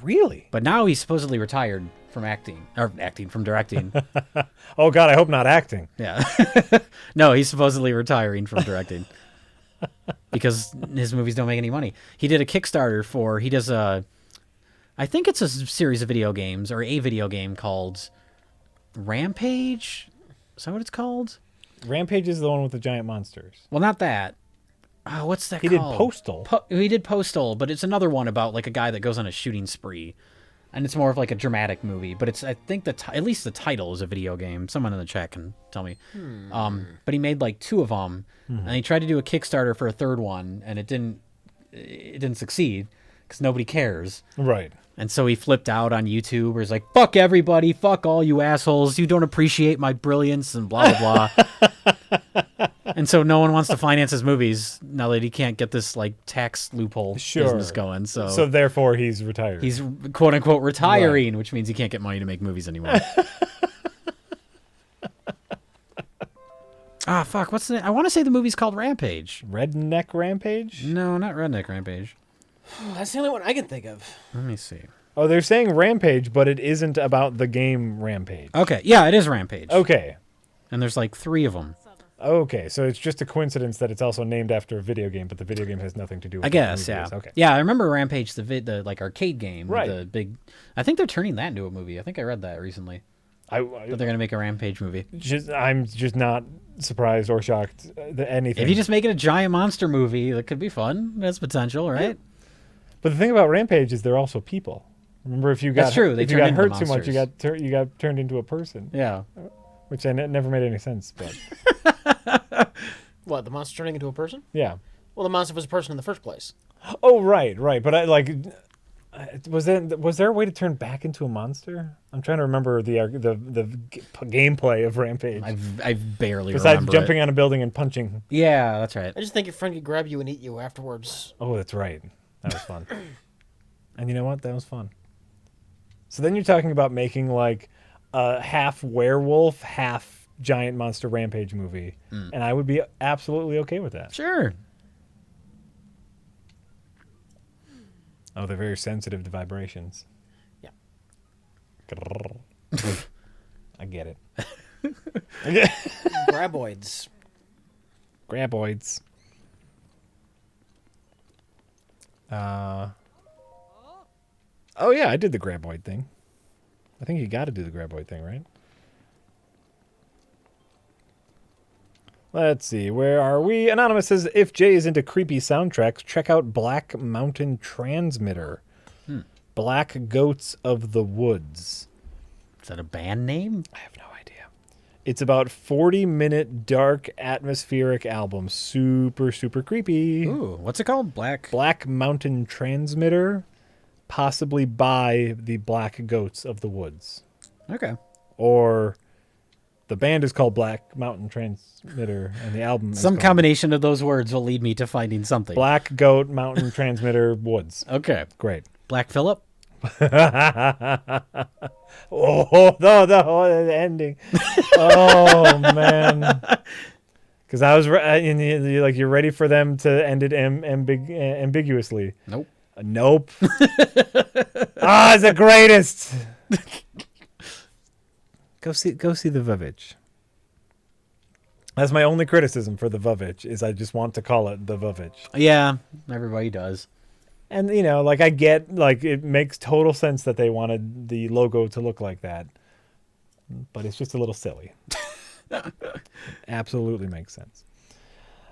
Really? But now he's supposedly retired from from directing. Oh, God, I hope not acting. Yeah. No, he's supposedly retiring from directing because his movies don't make any money. He did a Kickstarter I think it's a series of video games or a video game called Rampage. Is that what it's called? Rampage is the one with the giant monsters. Well, not that. Oh, what's that He called? did Postal. He did Postal, but it's another one about like a guy that goes on a shooting spree. And it's more of like a dramatic movie, but I think at least the title is a video game. Someone in the chat can tell me. But he made like 2 of them, and he tried to do a Kickstarter for a 3rd one, and it didn't succeed because nobody cares. Right. And so he flipped out on YouTube where he's like, fuck everybody, fuck all you assholes, you don't appreciate my brilliance, and blah, blah, blah. And so no one wants to finance his movies now that he can't get this like tax loophole business going. So therefore he's retired. He's quote unquote retiring, which means he can't get money to make movies anymore. Fuck, what's the I want to say the movie's called Rampage. Redneck Rampage? No, not Redneck Rampage. That's the only one I can think of. Let me see. Oh, they're saying Rampage, but it isn't about the game Rampage. Okay, yeah, it is Rampage. Okay. And there's like 3 of them. Okay, so it's just a coincidence that it's also named after a video game, but the video game has nothing to do with I guess, what the yeah. movie is. Okay. Yeah, I remember Rampage, the like arcade game. Right. With the big. I think they're turning that into a movie. I think I read that recently. That they're gonna make a Rampage movie. I'm just not surprised or shocked that anything. If you just make it a giant monster movie, that could be fun. That's potential, right? Yeah. But the thing about Rampage is they're also people. Remember, if you got That's true. They if you turn got into hurt too much, monsters. you got turned into a person. Yeah. Which never made any sense. But What, the monster turning into a person? yeah. Well, the monster was a person in the first place. Oh, right. But was there a way to turn back into a monster? I'm trying to remember the gameplay of Rampage. I've barely Besides remember jumping it. on a building and punching. Yeah, that's right. I just think your friend could grab you and eat you afterwards. Oh, that's right. That was fun. And you know what? That was fun. So then you're talking about making like a half werewolf, half giant monster Rampage movie. And I would be absolutely okay with that. Sure. Oh, they're very sensitive to vibrations. Yeah. I get it. Graboids. Graboids. Oh yeah, I did the graboid thing. I think you got to do the graboid thing, right? Let's see, where are we? Anonymous says, if Jay is into creepy soundtracks, check out Black Mountain Transmitter. Black Goats of the Woods. Is that a band name? I have no idea. It's about 40-minute dark atmospheric album. Super, super creepy. Ooh, what's it called? Black Mountain Transmitter, possibly by the Black Goats of the Woods. Okay. Or the band is called Black Mountain Transmitter, and the album is Some called combination of those words will lead me to finding something. Black Goat Mountain Transmitter Woods. Okay. Great. Black Phillip? Oh, the ending. Oh, man. Because I was you're ready for them to end it ambiguously. Nope. Nope. It's the greatest. Go see the Vavitch. That's my only criticism for the Vavitch, is I just want to call it the Vavitch. Yeah, everybody does. And, I get, it makes total sense that they wanted the logo to look like that. But it's just a little silly. Absolutely makes sense.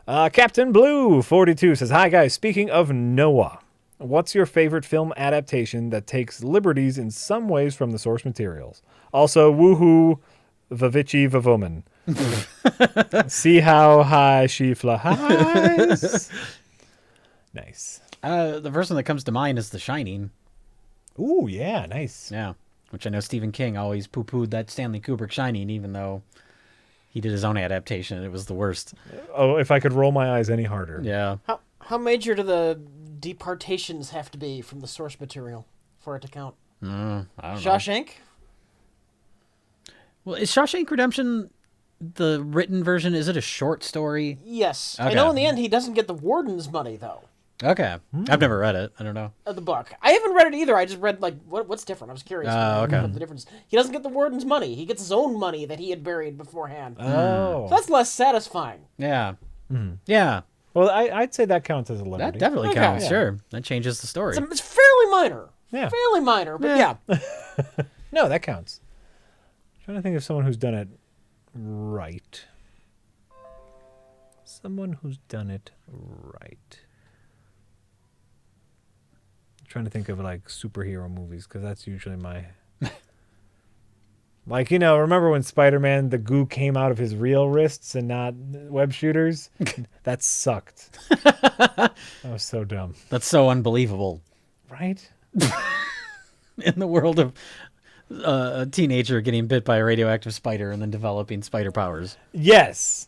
Captain Blue 42 says, hi, guys. Speaking of Noah, what's your favorite film adaptation that takes liberties in some ways from the source materials? Also, woohoo, Vavitchy Vavoman. See how high she flies. Nice. The first one that comes to mind is The Shining. Ooh, yeah, nice. Yeah, which I know Stephen King always poo-pooed that Stanley Kubrick Shining, even though he did his own adaptation and it was the worst. Oh, if I could roll my eyes any harder. Yeah. How major do the departations have to be from the source material for it to count? I don't know. Shawshank? Well, is Shawshank Redemption the written version? Is it a short story? Yes. Okay. I know in the end he doesn't get the warden's money, though. Okay. I've never read it. I don't know. Of the book. I haven't read it either. I just read, like, what's different? I was curious. Okay. What the difference. He doesn't get the warden's money. He gets his own money that he had buried beforehand. Oh. So that's less satisfying. Yeah. Yeah. Well, I'd say that counts as a liberty. That definitely Okay. counts. Yeah. Sure. That changes the story. It's fairly minor. Yeah. Fairly minor, but yeah. No, that counts. I'm trying to think of someone who's done it right. Someone who's done it right. I'm trying to think of like superhero movies because that's usually my. Like, remember when Spider-Man, the goo came out of his real wrists and not web shooters? That sucked. That was so dumb. That's so unbelievable. Right? In the world of a teenager getting bit by a radioactive spider and then developing spider powers. Yes.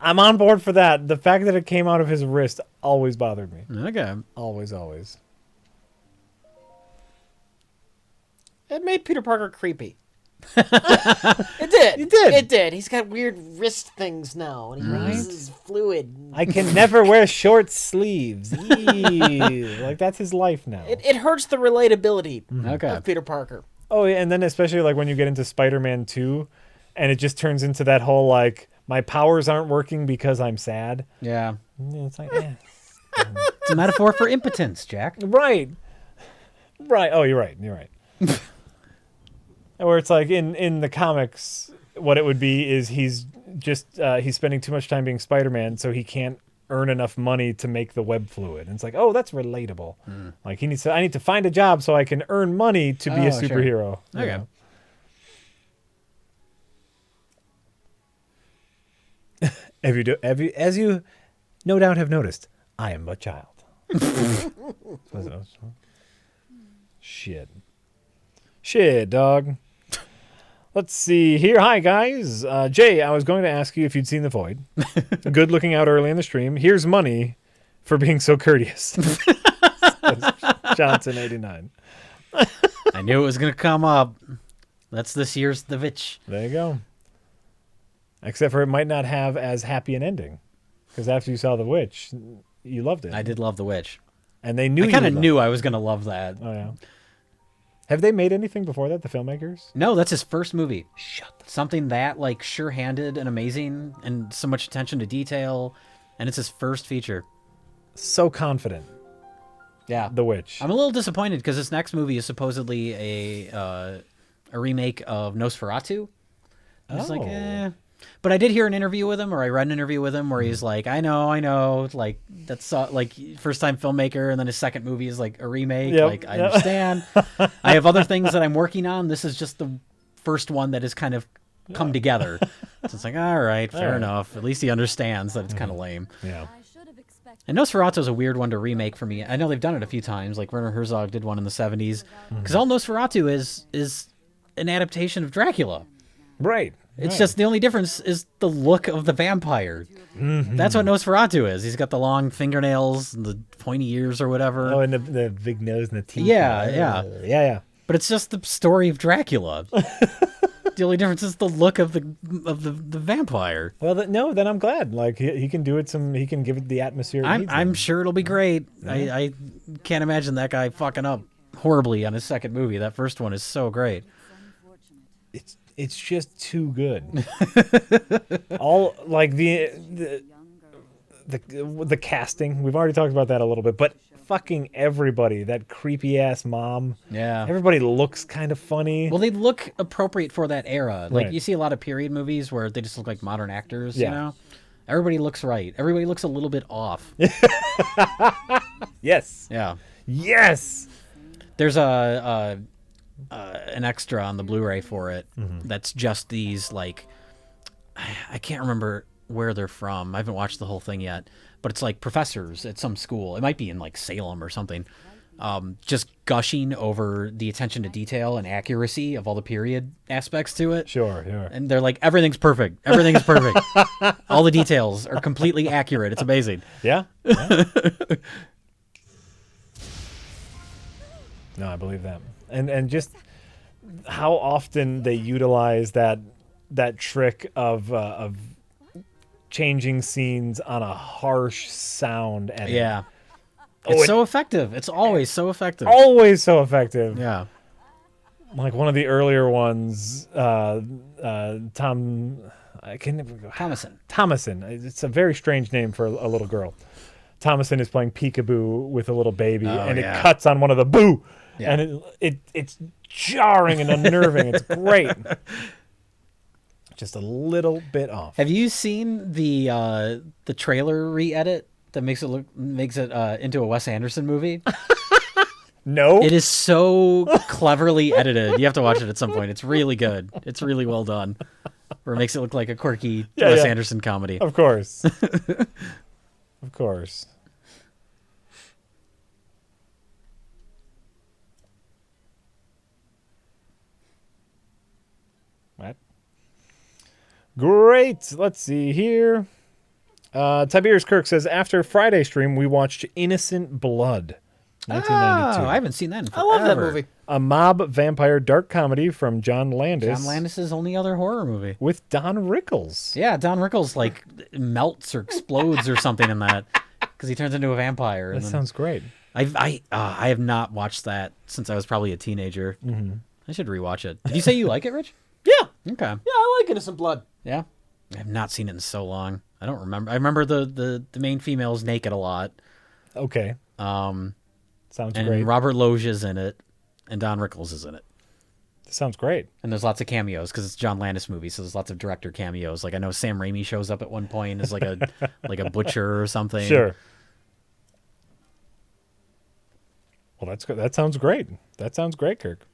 I'm on board for that. The fact that it came out of his wrist always bothered me. Okay. Always, always. It made Peter Parker creepy. It did. It did. It did. He's got weird wrist things now, and he releases fluid. I can never wear short sleeves. Eee. Like, that's his life now. It hurts the relatability Okay. of Peter Parker. Oh, yeah, and then especially like when you get into Spider-Man 2, and it just turns into that whole like, my powers aren't working because I'm sad. Yeah. It's like, It's a metaphor for impotence, Jack. Right. Right. Oh, you're right. You're right. Where it's like in the comics, what it would be is he's spending too much time being Spider-Man, so he can't earn enough money to make the web fluid. And it's like, oh, that's relatable. Like I need to find a job so I can earn money to be a Sure. superhero. you Okay. know? As you no doubt have noticed, I am a child. Shit, dog. Let's see here. Hi, guys. Jay, I was going to ask you if you'd seen The Void. Good looking out early in the stream. Here's money for being so courteous. Johnson, 89. I knew it was going to come up. That's this year's The Witch. There you go. Except for it might not have as happy an ending. Because after you saw The Witch, you loved it. I did love The Witch. And they knew I you kind of would love knew it. I was going to love that. Oh, yeah. Have they made anything before that, the filmmakers? No, that's his first movie. Something that, like, sure-handed and amazing and so much attention to detail. And it's his first feature. So confident. Yeah. The Witch. I'm a little disappointed because this next movie is supposedly a remake of Nosferatu. I was like, Oh. eh. But I did hear an interview with him, or I read an interview with him where he's like, I know, like, that's like first-time filmmaker, and then his second movie is like a remake. Yep, Like, I yep. understand. I have other things that I'm working on. This is just the first one that has kind of come together. So it's like, all right, fair enough. At least he understands that it's kind of lame. Yeah. And Nosferatu is a weird one to remake for me. I know they've done it a few times. Like Werner Herzog did one in the 70s. Because all Nosferatu is an adaptation of Dracula. Right. It's right. just the only difference is the look of the vampire. That's what Nosferatu is. He's got the long fingernails and the pointy ears or whatever. Oh, and the big nose and the teeth. Yeah, yeah. Yeah. But it's just the story of Dracula. The only difference is the look of the vampire. Well, then I'm glad. Like he can do it. He can give it the atmosphere. I'm sure it'll be great. I can't imagine that guy fucking up horribly on his second movie. That first one is so great. It's just too good. All like the casting. We've already talked about that a little bit, but fucking everybody. That creepy ass mom. Yeah. Everybody looks kind of funny. Well, they look appropriate for that era. Like Right. you see a lot of period movies where they just look like modern actors. Yeah. You know, everybody looks right. Everybody looks a little bit off. Yes. Yeah. Yes. There's an extra on the Blu-ray for it that's just these, like, I can't remember where they're from. I haven't watched the whole thing yet, but it's like professors at some school. It might be in like Salem or something. Just gushing over the attention to detail and accuracy of all the period aspects to it. Sure. And they're like, everything's perfect. Everything is perfect. All the details are completely accurate. It's amazing. Yeah. believe that. And just how often they utilize that trick of changing scenes on a harsh sound edit. Yeah. It's so effective. It's always so effective. Always so effective. Yeah. Like one of the earlier ones, Thomason. It's a very strange name for a little girl. Thomason is playing peekaboo with a little baby, and it cuts on one of the boo, and it's jarring and unnerving. It's great. Just a little bit off. Have you seen the trailer re-edit that makes it into a Wes Anderson movie? No. It is so cleverly edited. You have to watch it at some point. It's really good. It's really well done. Where it makes it look like a quirky Wes Anderson comedy. Of course. Of course. What? Great. Let's see here. Tiberius Kirk says, after Friday stream, we watched Innocent Blood. 1992. Oh, I haven't seen that in forever. I love that movie. A mob vampire dark comedy from John Landis. John Landis' only other horror movie. With Don Rickles. Yeah, Don Rickles like melts or explodes or something in that because he turns into a vampire. That sounds great. I have not watched that since I was probably a teenager. Mm-hmm. I should rewatch it. Did you say you like it, Rich? Yeah. Okay. Yeah, I like Innocent Blood. Yeah. I have not seen it in so long. I don't remember. I remember the main female is naked a lot. Okay. Sounds and great. Robert Loggia's in it, and Don Rickles is in it. Sounds great. And there's lots of cameos because it's a John Landis movie, so there's lots of director cameos. Like I know Sam Raimi shows up at one point as like a like a butcher or something. Sure. Well, that's good. That sounds great. That sounds great, Kirk.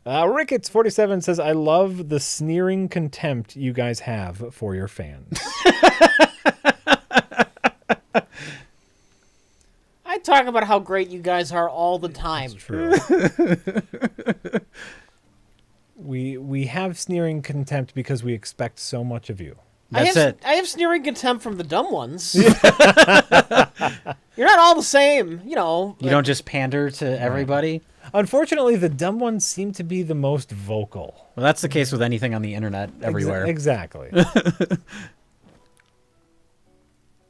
Ricketts47 says, I love the sneering contempt you guys have for your fans. I talk about how great you guys are all the time. It's true. we have sneering contempt because we expect so much of you. That's it. I have sneering contempt from the dumb ones. You're not all the same, you know. You don't just pander to everybody. Unfortunately, the dumb ones seem to be the most vocal. Well, that's the case with anything on the internet everywhere. Exactly.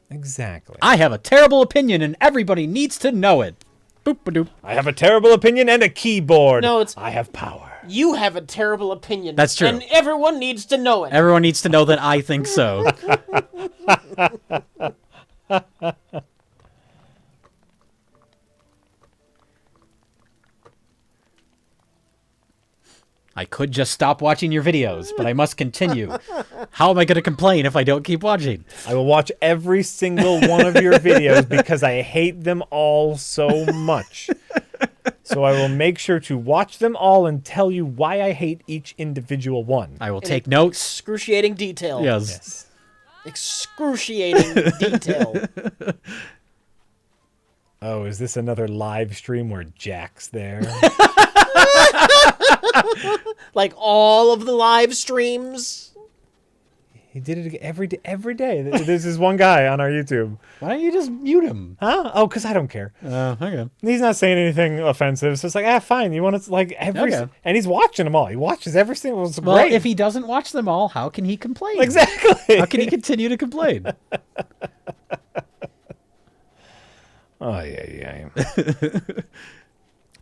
Exactly. I have a terrible opinion and everybody needs to know it. Boop-a-doop. I have a terrible opinion and a keyboard. No, it's I have power. You have a terrible opinion. That's true. And everyone needs to know it. Everyone needs to know that I think so. I could just stop watching your videos, but I must continue. How am I going to complain if I don't keep watching? I will watch every single one of your videos because I hate them all so much. So I will make sure to watch them all and tell you why I hate each individual one. I will take notes. Excruciating detail. Yes. Excruciating detail. Oh, is this another live stream where Jack's there? Like all of the live streams. He did it every day. This is one guy on our YouTube. Why don't you just mute him? Huh? Oh, because I don't care. Okay. He's not saying anything offensive. So it's like, fine. You want to like every... Okay. And he's watching them all. He watches every single... It's Well, great. if he doesn't watch them all, how can he complain? Exactly. How can he continue to complain? Oh, yeah.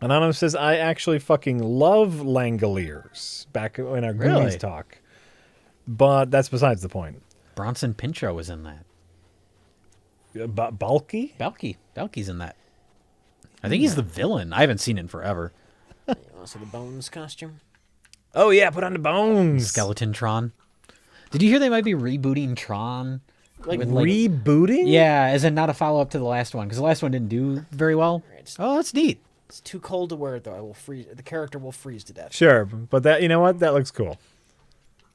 Anonymous says, I actually fucking love Langoliers back in our Goonies Really? talk. But that's besides the point. Bronson Pinchot was in that. Bulky? Balky's in that. I think he's the villain. I haven't seen it in forever. You want to see the Bones costume? Oh, yeah, put on the bones. Skeleton Tron. Did you hear they might be rebooting Tron? Like, With, Rebooting? Yeah, as in not a follow-up to the last one, because the last one didn't do very well. Oh, that's neat. it's too cold to wear, though. I will freeze. The character will freeze to death. Sure, but that, you know what? That looks cool.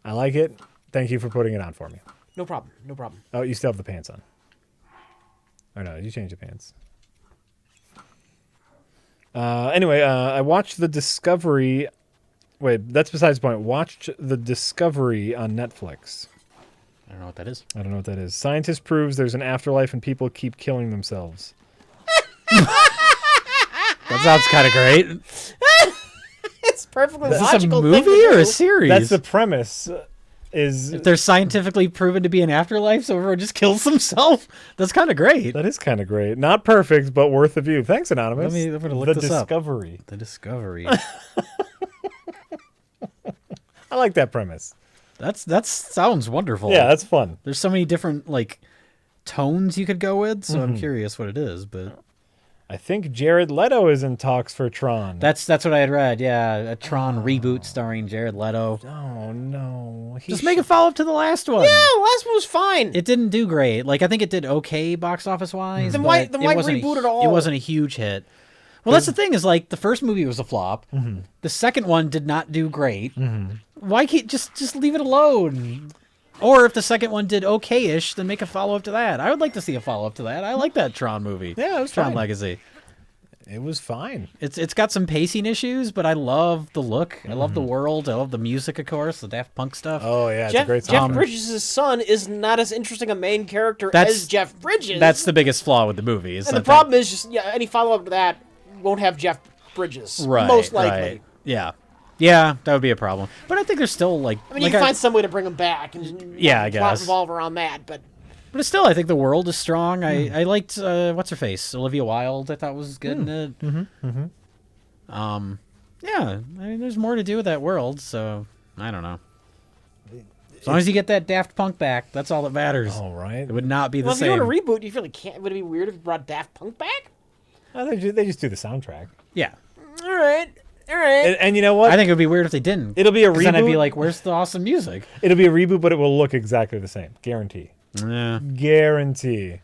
I like it. Thank you for putting it on for me. No problem. No problem. Oh, you still have the pants on. Or no, you changed the pants. Anyway, I watched the Discovery. Wait, that's besides the point. Watched the Discovery on Netflix. I don't know what that is. I don't know what that is. Scientist proves there's an afterlife and people keep killing themselves. That sounds kind of great. perfectly Is this a logical thing movie to or do. a series? That's the premise. Is If they're scientifically proven to be an afterlife, so everyone just kills himself. That's kind of great. that is kind of great. Not perfect, but worth a view. Thanks, Anonymous. I'm gonna look the this up. Discovery. The Discovery. I like that premise. That sounds wonderful. Yeah, that's fun. There's so many different like tones you could go with, so I'm curious what it is, but I think Jared Leto is in talks for Tron. that's what I had read. Yeah, a Tron reboot starring Jared Leto. Oh no! Just make a follow up to the last one. Yeah, the last one was fine. It didn't do great. Like I think it did okay box office wise. Then why wasn't reboot it all? It wasn't a huge hit. Well, that's the thing is like the first movie was a flop. The second one did not do great. Why can't just leave it alone? Or if the second one did okay-ish, then make a follow-up to that. I would like to see a follow-up to that. I like that Tron movie. Yeah, it was Tron fine. Legacy. It was fine. It's got some pacing issues, but I love the look. I love the world. I love the music, of course, the Daft Punk stuff. Oh yeah, it's Jeff, a great Jeff song. Bridges' son is not as interesting a main character That's- as Jeff Bridges. That's the biggest flaw with the movie. Is and the that problem is just any follow-up to that won't have Jeff Bridges. right, most likely. right. Yeah. Yeah, that would be a problem. But I think there's still like I mean, like you can find some way to bring him back, and Yeah, I plot guess. revolve around that. But But still, I think the world is strong. I liked what's her face, Olivia Wilde. I thought was good in it. Yeah, I mean, there's more to do with that world. So I don't know. As long as you get that Daft Punk back, that's all that matters. All right. It would not be the well, if same. you doing a reboot, you really can't. Would it be weird if you brought Daft Punk back? They just do the soundtrack. Yeah, All right, all right. And you know what? I think it would be weird if they didn't. It'll be a 'Cause then I'd be reboot. like, "Where's the awesome music?" It'll be a reboot, but it will look exactly the same. Guarantee. Yeah. Guarantee.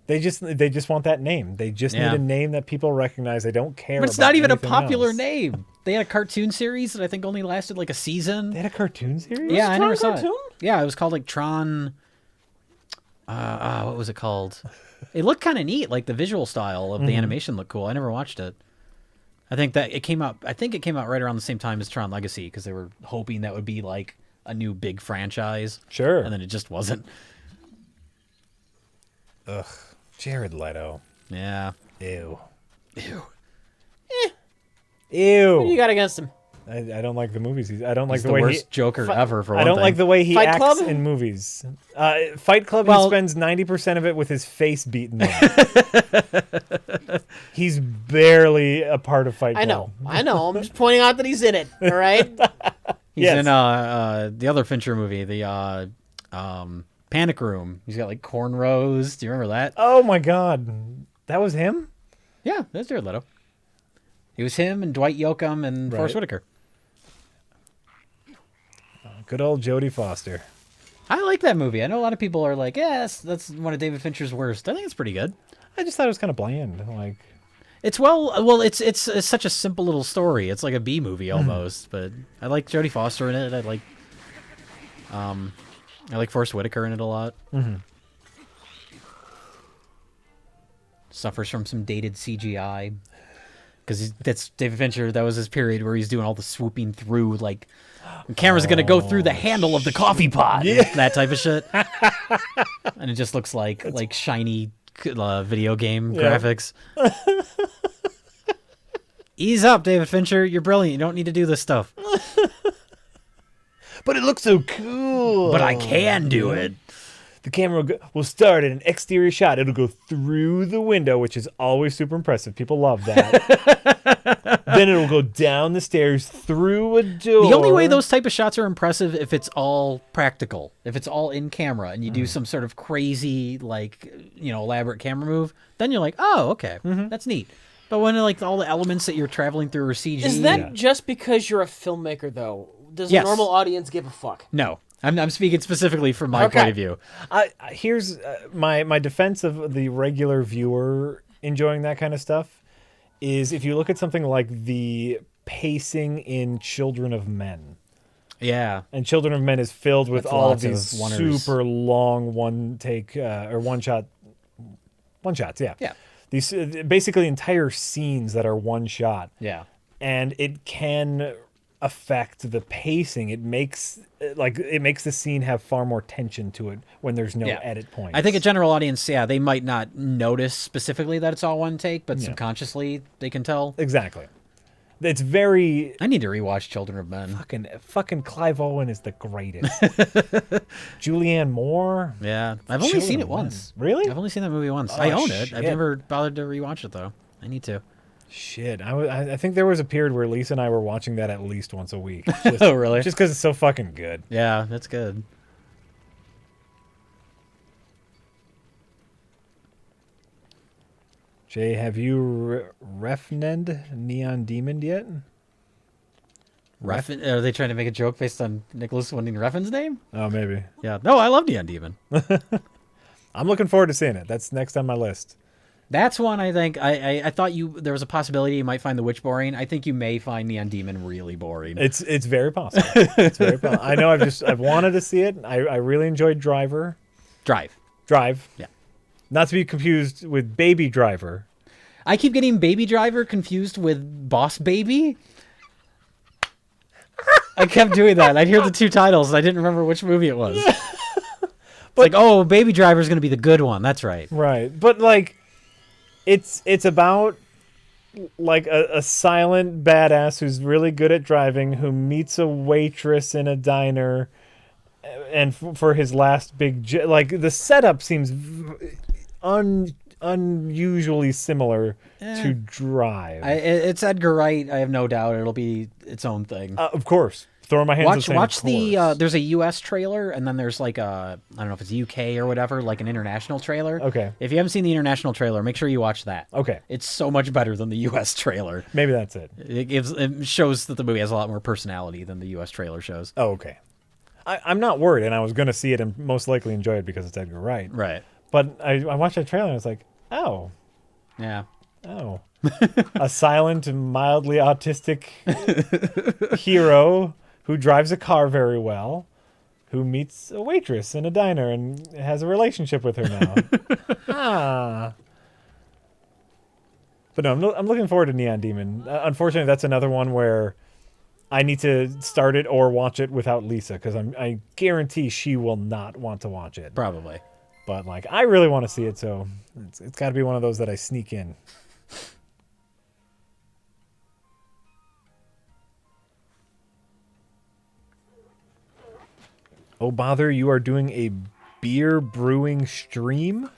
They just want that name. They just Yeah. need a name that people recognize. They don't care. But it's about not even a anything popular else. name. They had a cartoon series that I think only lasted like a season. They had a cartoon series. Yeah, I Tron never saw cartoon? it. Yeah, it was called like Tron. What was it called? It looked kind of neat. Like the visual style of the animation looked cool. I never watched it. I think it came out right around the same time as Tron Legacy because they were hoping that would be like a new big franchise. Sure. And then it just wasn't. Ugh. Jared Leto. Yeah. Ew. Ew. Ew. What do you got against him? I don't like the movies. I don't like He's the the way worst Joker ever. For I one don't thing. like the way he Fight acts Club? in movies. Fight Club, Well- he spends 90% of it with his face beaten in. He's barely a part of Fight Club. I know. I'm just pointing out that he's in it. All right. He's Yes. in the other Fincher movie, the Panic Room. He's got like cornrows. Do you remember that? Oh my God. That was him? Yeah, that's Jared Leto. It was him and Dwight Yoakam and Forrest Right. Whitaker. Good old Jodie Foster. I like that movie. I know a lot of people are like, yes, that's one of David Fincher's worst. I think it's pretty good. I just thought it was kind of bland. Like, It's it's such a simple little story. It's like a B movie almost. But I like Jodie Foster in it. I like Forrest Whitaker in it a lot. Suffers from some dated CGI because that's David Fincher. That was his period where he's doing all the swooping through, like the camera's gonna go through the handle of the coffee pot, that type of shit, and it just looks like shiny video game graphics. Ease up, David Fincher. You're brilliant. You don't need to do this stuff. but it looks so cool. But I can do it. The camera will start at an exterior shot. It'll go through the window, which is always super impressive. People love that. Then it'll go down the stairs through a door. The only way those type of shots are impressive if it's all practical, if it's all in camera, and you do some sort of crazy, elaborate camera move. Then you're like, oh, okay, that's neat. But when like all the elements that you're traveling through are CG, Is that just because you're a filmmaker, though? Does Yes. a normal audience give a fuck? no? I'm speaking specifically from my Okay. point of view. Here's my defense of the regular viewer enjoying that kind of stuff is if you look at something like the pacing in Children of Men. Yeah, And Children of Men is filled with That's all of lots of these one-ers. super long one shots. Yeah. Yeah. These basically entire scenes that are one shot. yeah. And it can affect the pacing. It makes the scene have far more tension to it when there's no Yeah. edit points. I think a general audience, they might not notice specifically that it's all one take, but subconsciously they can tell. Exactly. It's very I need to rewatch Children of Men. fucking Clive Owen is the greatest. Julianne Moore. Yeah, I've only seen Children it of once. Men. Really? I've only seen that movie once. Oh, I own it. shit. I've never bothered to rewatch it though. I need to. Shit, I think there was a period where Lisa and I were watching that at least once a week. Just, Oh, really? Just because it's so fucking good. Yeah, that's good. Jay, have you refned Neon Demon yet? Refn? Are they trying to make a joke based on Nicholas winning Refn's name? Oh, maybe. Yeah. No, I love Neon Demon. I'm looking forward to seeing it. That's next on my list. That's one I think. I thought there was a possibility you might find The Witch boring. I think you may find Neon Demon really boring. It's very possible. It's very possible. I know I've wanted to see it. I really enjoyed Drive. Yeah. Not to be confused with Baby Driver. I keep getting Baby Driver confused with Boss Baby. I kept doing that. I'd hear the two titles and I didn't remember which movie it was. Like, oh, Baby Driver's going to be the good one. That's right. Right. But like it's about like a silent badass who's really good at driving, who meets a waitress in a diner, and for his last big like the setup seems unusually similar to Drive. It's Edgar Wright. I have no doubt it'll be its own thing. Of course, throwing my hands. Watch the. There's a U.S. trailer, and then there's like a I don't know if it's UK or whatever, like an international trailer. Okay. If you haven't seen the international trailer, make sure you watch that. Okay. It's so much better than the U.S. trailer. Maybe that's it. It shows that the movie has a lot more personality than the U.S. trailer shows. Oh, okay. I'm not worried, and I was going to see it and most likely enjoy it because it's Edgar Wright. Right. But I watched that trailer and I was like, oh. Yeah. Oh. A silent and mildly autistic hero who drives a car very well, who meets a waitress in a diner and has a relationship with her now. But no, I'm looking forward to Neon Demon. Unfortunately, that's another one where I need to start it or watch it without Lisa, because I guarantee she will not want to watch it. Probably. But like, I really want to see it, so it's got to be one of those that I sneak in. Oh, bother, you are doing a beer brewing stream?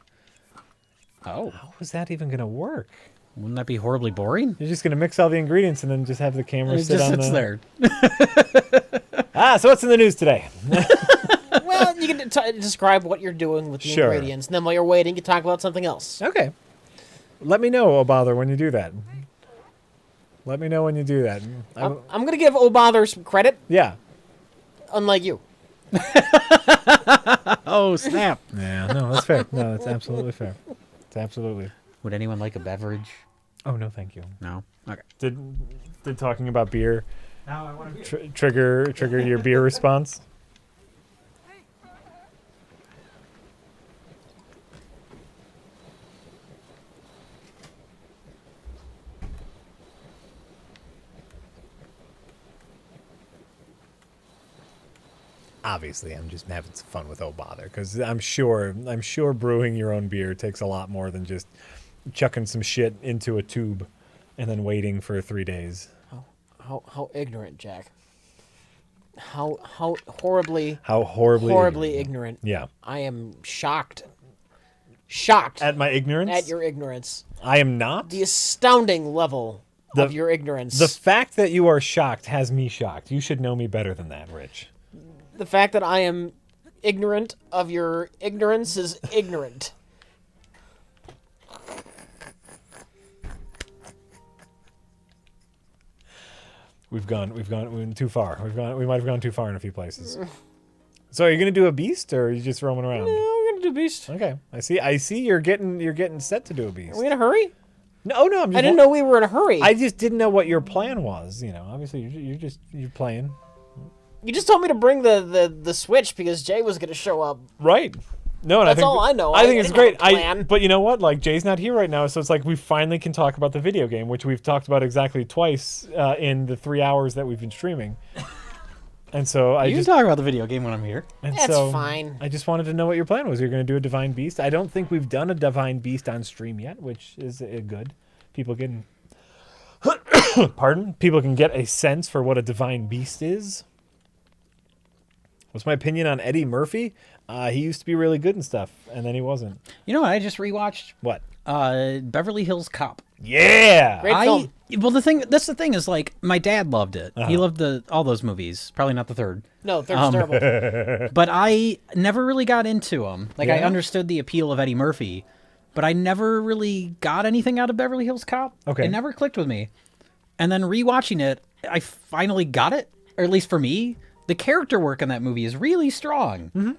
Oh. How is that even going to work? Wouldn't that be horribly boring? You're just going to mix all the ingredients and then just have the camera It sit just on sits the... there. So what's in the news today? Well, you can describe what you're doing with the Sure. ingredients, and then while you're waiting, you talk about something else. Okay. Let me know, oh, bother, when you do that. Let me know when you do that. I'm going to give O'Bother some credit, Yeah. unlike you. Oh, snap. Yeah, no, that's fair. No, that's absolutely fair. It's absolutely. Would anyone like a beverage? Oh, no, thank you. No? Okay. Did talking about beer Now I want to trigger your beer response? Obviously, I'm just having some fun with Oh Bother, because I'm sure brewing your own beer takes a lot more than just chucking some shit into a tube and then waiting for 3 days. How ignorant, Jack. How horribly ignorant. Yeah. I am shocked At my ignorance? at your ignorance. I am not. The astounding level of your ignorance. The fact that you are shocked has me shocked. You should know me better than that, Rich. The fact that I am ignorant of your ignorance is ignorant. We've gone too far. We might have gone too far in a few places. So are you gonna do a beast, or are you just roaming around? No, we're gonna do beast. Okay, I see. You're getting set to do a beast. Are we in a hurry? No, I'm just. I didn't know we were in a hurry. I just didn't know what your plan was. You know, obviously you're playing. You just told me to bring the Switch because Jay was gonna show up. Right. No, and That's I think all I know. I think it's didn't have great. a plan. But you know what? Like, Jay's not here right now, so it's like we finally can talk about the video game, which we've talked about exactly twice in the 3 hours that we've been streaming. And so You can talk about the video game when I'm here. and That's so fine. I just wanted to know what your plan was. You're going to do a Divine Beast. I don't think we've done a Divine Beast on stream yet, which is good. People getting pardon, people can get a sense for what a divine beast is. What's my opinion on Eddie Murphy? He used to be really good and stuff, and then he wasn't. You know what I just rewatched? What? Beverly Hills Cop. Yeah! Great film. Well, that's the thing is, like, my dad loved it. He loved all those movies. Probably not the third. No, third's terrible. But I never really got into them. Like, I Yeah? understood the appeal of Eddie Murphy, but I never really got anything out of Beverly Hills Cop. Okay. It never clicked with me. And then rewatching it, I finally got it, or at least for me. The character work in that movie is really strong. Mm-hmm.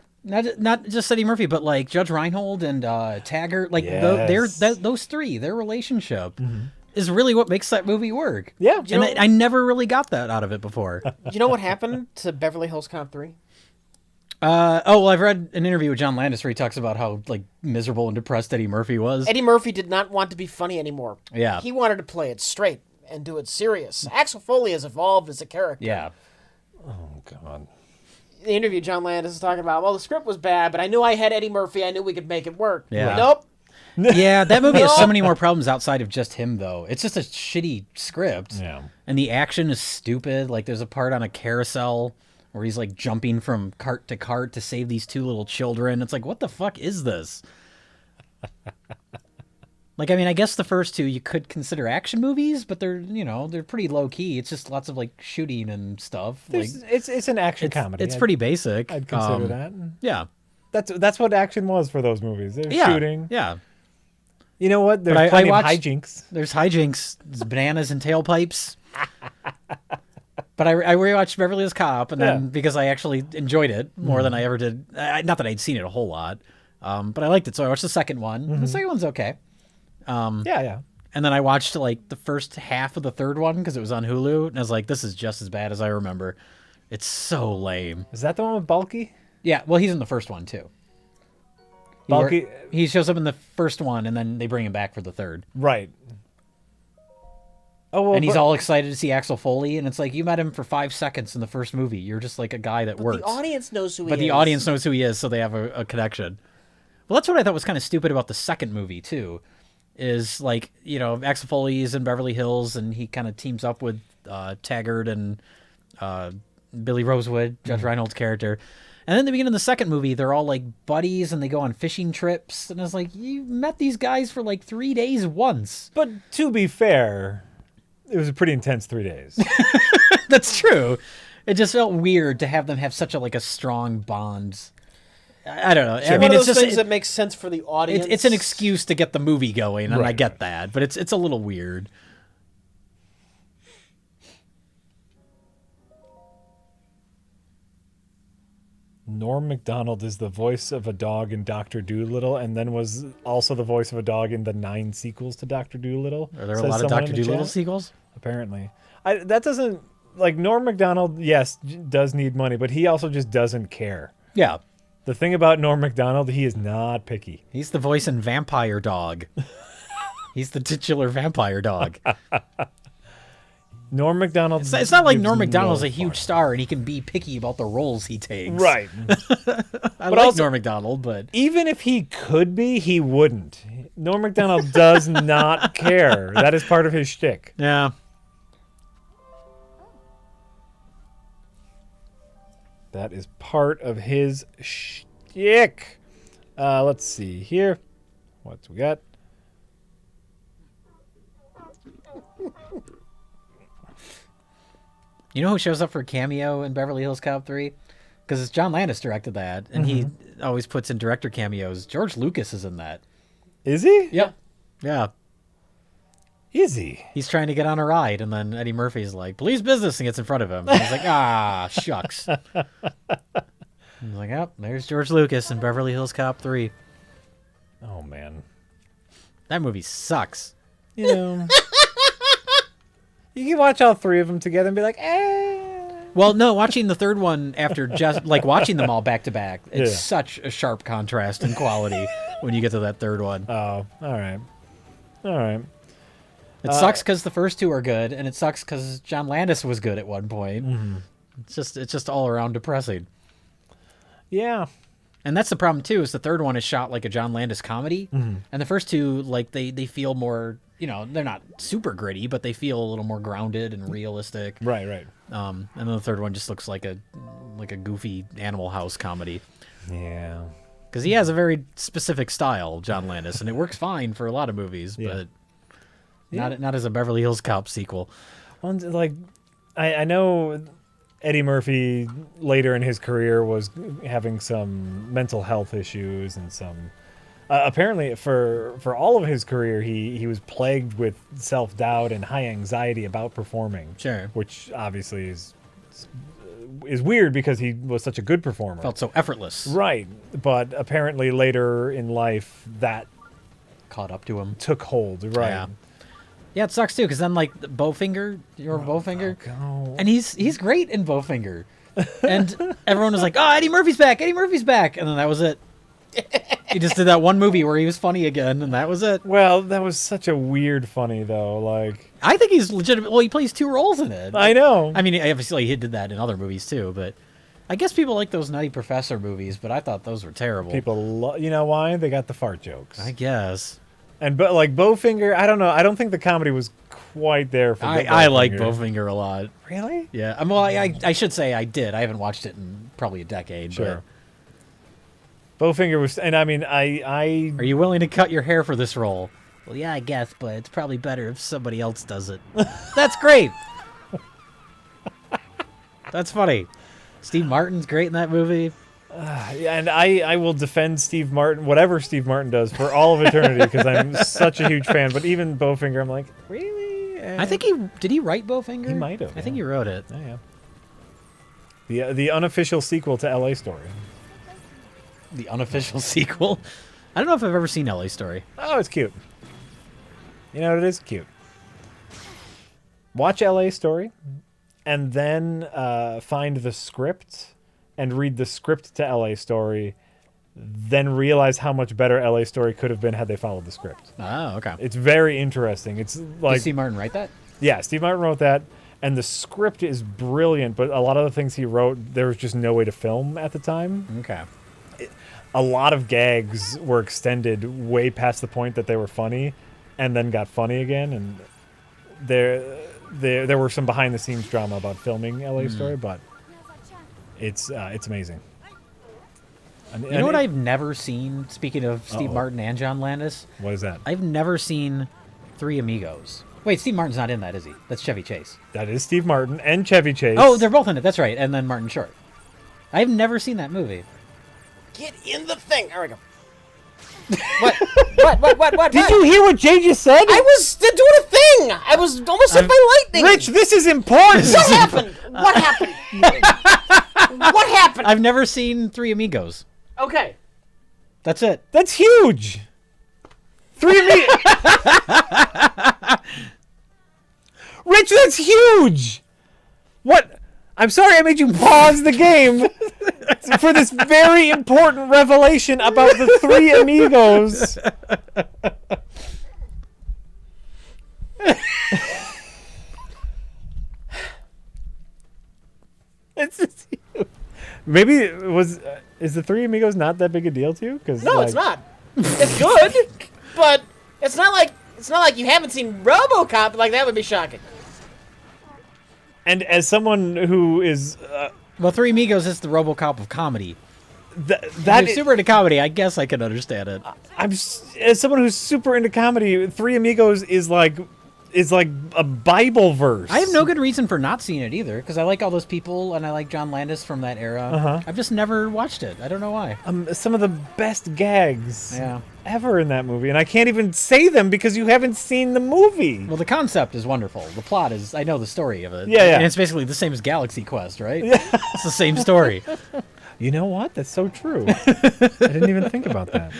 Not just Eddie Murphy, but like Judge Reinhold and Taggart. Like Yes. those three, their relationship is really what makes that movie work. Yeah. And I never really got that out of it before. Do you know what happened to Beverly Hills Cop 3? Well, I've read an interview with John Landis where he talks about how like miserable and depressed Eddie Murphy was. Eddie Murphy did not want to be funny anymore. Yeah. He wanted to play it straight and do it serious. Axel Foley has evolved as a character. Yeah. Oh, God. The interview John Landis is talking about, well, the script was bad, but I knew I had Eddie Murphy. I knew we could make it work. Yeah. Nope. Yeah, that movie has so many more problems outside of just him, though. It's just a shitty script. Yeah. And the action is stupid. Like, there's a part on a carousel where he's, like, jumping from cart to cart to save these two little children. It's like, what the fuck is this? Like, I mean, I guess the first two you could consider action movies, but they're pretty low-key. It's just lots of, like, shooting and stuff. Like, It's an action comedy. it's pretty basic. I'd consider that. Yeah. That's what action was for those movies. They're Yeah. shooting. Yeah. You know what? There's But I plenty watched- of hijinks. There's hijinks, there's bananas and tailpipes. But I rewatched Beverly Hills Cop, and then Yeah. because I actually enjoyed it more than I ever did, not that I'd seen it a whole lot, but I liked it, so I watched the second one. The second one's okay. Yeah. And then I watched like the first half of the third one because it was on Hulu, and I was like, this is just as bad as I remember. It's so lame. Is that the one with Bulky? Yeah, well, he's in the first one too. Bulky. He shows up in the first one, and then they bring him back for the third. Right. Oh, well, And he's but- all excited to see Axel Foley, and it's like, you met him for 5 seconds in the first movie. You're just like a guy that works. The audience knows who he is. But the audience knows who he is, so they have a connection. Well, that's what I thought was kind of stupid about the second movie, too. Is like, Axel Foley's in Beverly Hills, and he kind of teams up with Taggart and Billy Rosewood, Judge Reinhold's character. And then at the beginning of the second movie, they're all like buddies and they go on fishing trips. And I was like, you met these guys for like 3 days once. But to be fair, it was a pretty intense 3 days. That's true. It just felt weird to have them have such a strong bond. I don't know. Sure. I mean, One of it's those just things that makes sense for the audience. it's an excuse to get the movie going, and I Right. get that, but it's a little weird. Norm Macdonald is the voice of a dog in Dr. Dolittle, and then was also the voice of a dog in the 9 sequels to Dr. Dolittle. Are there a Says lot of someone Dr. in the Dolittle chat. sequels? Apparently. That doesn't... Like, Norm Macdonald, yes, does need money, but he also just doesn't care. Yeah. The thing about Norm Macdonald, he is not picky. He's the voice in Vampire Dog. He's the titular vampire dog. Norm Macdonald... It's not like gives Norm Macdonald's no a huge fuck. star and he can be picky about the roles he takes. Right. I like also- Norm Macdonald, but... Even if he could be, he wouldn't. Norm Macdonald does not care. That is part of his shtick. Yeah. That is part of his shtick. Let's see here. What we got? You know who shows up for a cameo in Beverly Hills Cop 3? Because John Landis directed that, and he always puts in director cameos. George Lucas is in that. Is he? Yep. Yeah. Is he? He's trying to get on a ride, and then Eddie Murphy's like, police business, and gets in front of him. And he's like, ah, shucks. He's like, oh, there's George Lucas in Beverly Hills Cop 3. Oh, man. That movie sucks. You know. You can watch all 3 of them together and be like, eh. Well, no, watching the third one after just, like, watching them all back to back, it's Yeah. such a sharp contrast in quality when you get to that third one. Oh, all right. All right. It sucks because the first 2 are good, and it sucks because John Landis was good at one point. It's just all around depressing. Yeah. And that's the problem too, is the third one is shot like a John Landis comedy, and the first 2, like they feel more you know, they're not super gritty, but they feel a little more grounded and realistic. Right. And then the third one just looks like a goofy Animal House comedy. Yeah. Because he has a very specific style, John Landis, and it works fine for a lot of movies, but not as a Beverly Hills Cop sequel. Well, like, I know Eddie Murphy later in his career was having some mental health issues and some. Apparently, for all of his career, he was plagued with self-doubt and high anxiety about performing. Sure. Which obviously is weird because he was such a good performer. Felt so effortless. Right. But apparently later in life, that Caught up to him. took hold. Right. Yeah, it sucks too, because then like Bowfinger, you remember Bowfinger? Oh. And he's great in Bowfinger. And everyone was like, oh, Eddie Murphy's back, and then that was it. He just did that one movie where he was funny again, and that was it. Well, that was such a weird funny, though. Like, I think he's legitimate. Well, he plays 2 roles in it. I know. I mean, obviously he did that in other movies too, but I guess people like those Nutty Professor movies, but I thought those were terrible. People, you know why? They got the fart jokes. I guess. But like Bowfinger, I don't know. I don't think the comedy was quite there for I like Bowfinger a lot. Really? Yeah. Well, I should say I did. I haven't watched it in probably a decade. Sure. Bowfinger was, and I mean, I. Are you willing to cut your hair for this role? Well, yeah, I guess, but it's probably better if somebody else does it. That's great. That's funny. Steve Martin's great in that movie. And I will defend Steve Martin, whatever Steve Martin does, for all of eternity because I'm such a huge fan. But even Bowfinger, I'm like, really? I think did he write Bowfinger? He might have. I think he wrote it. Oh, yeah. The unofficial sequel to L.A. Story. The unofficial sequel. I don't know if I've ever seen L.A. Story. Oh, it's cute. You know, it is cute. Watch L.A. Story, and then find the script and read the script to L.A. Story, then realize how much better L.A. Story could have been had they followed the script. Oh, okay. It's very interesting. It's like Did Steve Martin write that? Yeah, Steve Martin wrote that, and the script is brilliant, but a lot of the things he wrote, there was just no way to film at the time. Okay. A lot of gags were extended way past the point that they were funny, and then got funny again, and there were some behind-the-scenes drama about filming L.A. Story, but it's amazing. You know what I've never seen, speaking of Steve Martin and John Landis? What is that? I've never seen Three Amigos. Wait, Steve Martin's not in that, is he? That's Chevy Chase. That is Steve Martin and Chevy Chase. Oh, they're both in it. That's right. And then Martin Short. I've never seen that movie. Get in the thing. There we go. What? Did you hear what Jay just said? I was doing a thing. I was almost hit by lightning. Rich, this is important. What happened? What happened? What happened? I've never seen Three Amigos. Okay. That's it. That's huge. Three Amigos. Rich, that's huge. What? I'm sorry I made you pause the game for this very important revelation about the Three Amigos. It's just huge. Maybe is the Three Amigos not that big a deal to you? No, it's not. It's good, but it's not like you haven't seen RoboCop. Like that would be shocking. And as someone who is Well, Three Amigos is the RoboCop of comedy. that If you're super into comedy, I guess I can understand it. as someone who's super into comedy, Three Amigos is like a Bible verse. I have no good reason for not seeing it either, because I like all those people and I like John Landis from that era. I've just never watched it. I don't know why. Some of the best gags Yeah. ever in that movie, and I can't even say them because you haven't seen the movie. Well, the concept is wonderful. The plot is, I know the story of it. Yeah. And it's basically the same as Galaxy Quest, right? Yeah. It's the same story. You know what? That's so true. I didn't even think about that.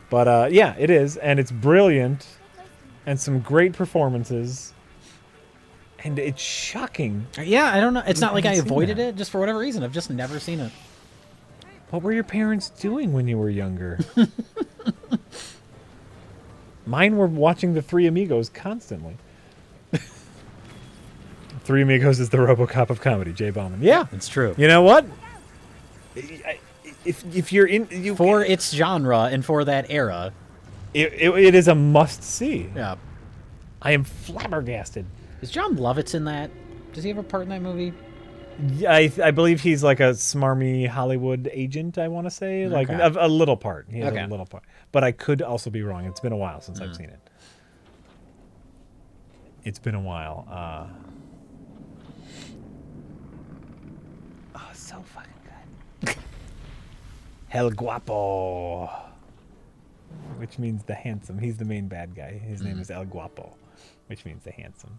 But yeah, it is, and it's brilliant, and some great performances, and it's shocking. Yeah, I don't know. It's not like I haven't seen avoided that. it just for whatever reason. I've just never seen it. What were your parents doing when you were younger? Mine were watching the Three Amigos constantly. Three Amigos is the RoboCop of comedy, Jay Bauman. Yeah, It's true. you know what? If you're in For its genre and for that era, It is a must-see. Yeah. I am flabbergasted. Is John Lovitz in that? Does he have a part in that movie? Yeah, I believe he's like a smarmy Hollywood agent, I want to say. Like Okay. a little part. He has Okay. a little part. But I could also be wrong. It's been a while since I've seen it. It's been a while. Oh, so fucking good. El Guapo. Which means the handsome. He's the main bad guy. His name is El Guapo, which means the handsome.